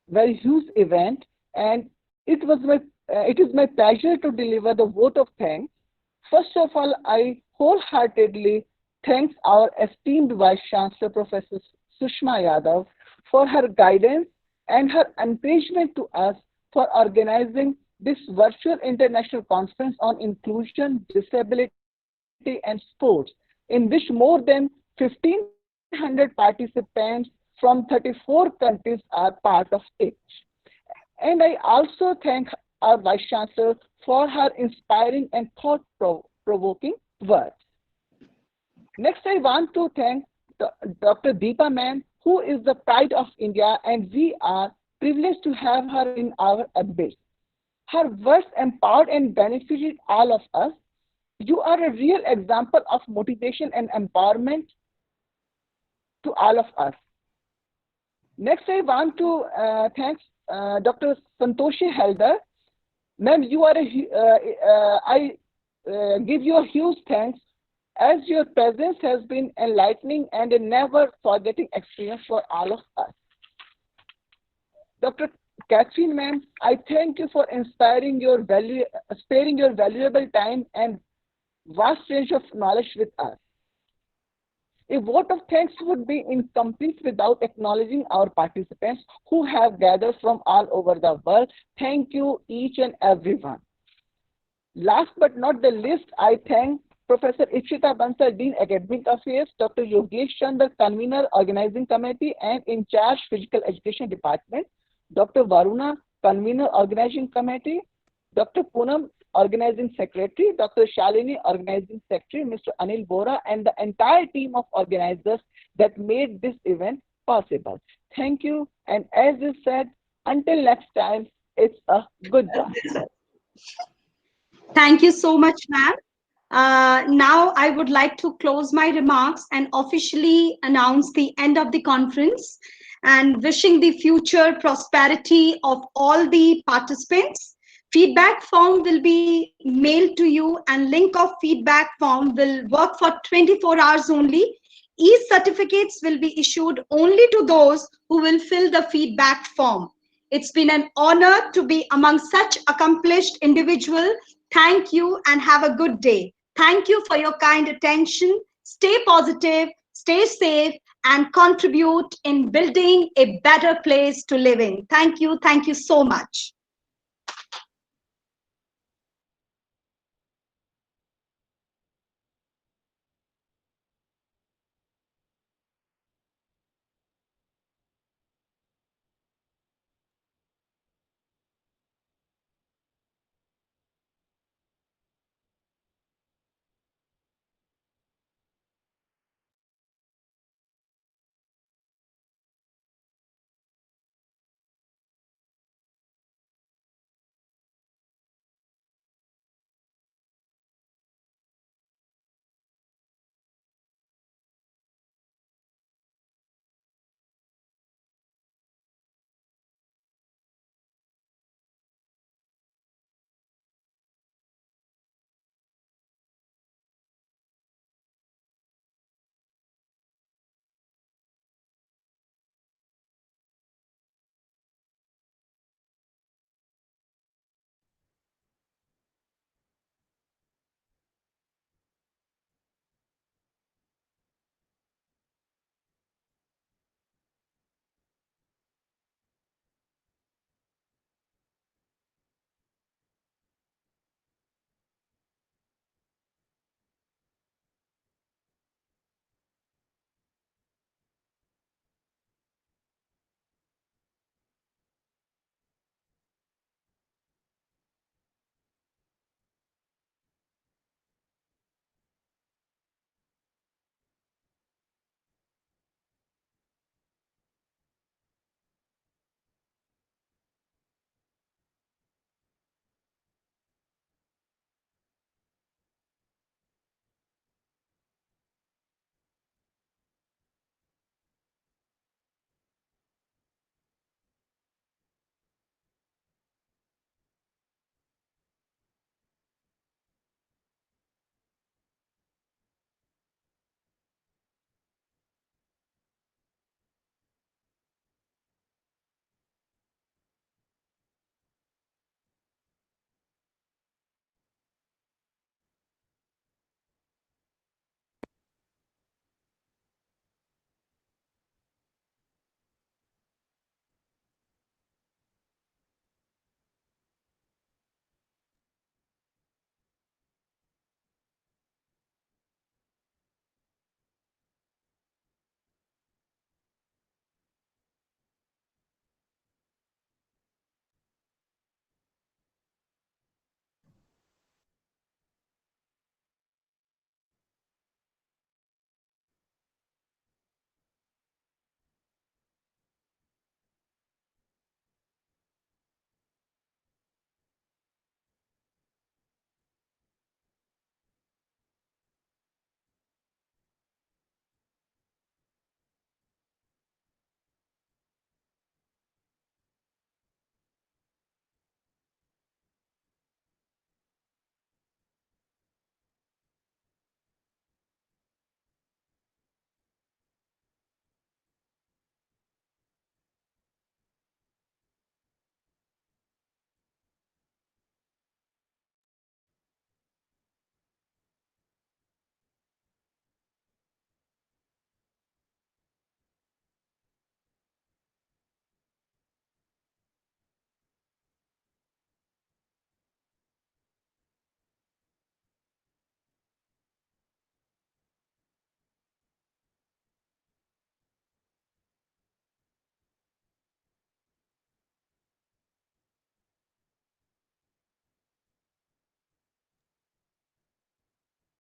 very huge event, and it is my pleasure to deliver the vote of thanks. First of all, I wholeheartedly thank our esteemed Vice Chancellor, Professor Sushma Yadav, for her guidance and her encouragement to us for organizing this virtual international conference on inclusion, disability, and sports, in which more than 1,500 participants from 34 countries are part of it. And I also thank our Vice Chancellor for her inspiring and thought-provoking words. Next, I want to thank Dr. Deepa ma'am, who is the pride of India, and we are privileged to have her in our abyss. Her words empowered and benefited all of us. You are a real example of motivation and empowerment to all of us. Next, I want to thank Dr. Santoshi Helder. Ma'am, you are I give you a huge thanks, as your presence has been enlightening and a never forgetting experience for all of us. Dr. Catherine ma'am, I thank you for sparing your valuable time and vast range of knowledge with us. A vote of thanks would be incomplete without acknowledging our participants who have gathered from all over the world. Thank you, each and everyone. Last but not the least, I thank Professor Ikshita Bansal, Dean Academic Affairs, Dr. Yogesh Chandra, Convener, Organizing Committee and in charge Physical Education Department, Dr. Varuna, Convener, Organizing Committee, Dr. Poonam, Organizing Secretary, Dr. Shalini, Organizing Secretary, Mr. Anil Bora, and the entire team of organizers that made this event possible. Thank you. And as you said, until next time, it's a goodbye. Thank you so much, ma'am. Now I would like to close my remarks and officially announce the end of the conference and wishing the future prosperity of all the participants. Feedback form will be mailed to you and link of feedback form will work for 24 hours only. E-certificates will be issued only to those who will fill the feedback form. It's been an honor to be among such accomplished individuals. Thank you and have a good day. Thank you for your kind attention. Stay positive, stay safe, and contribute in building a better place to live in. Thank you so much.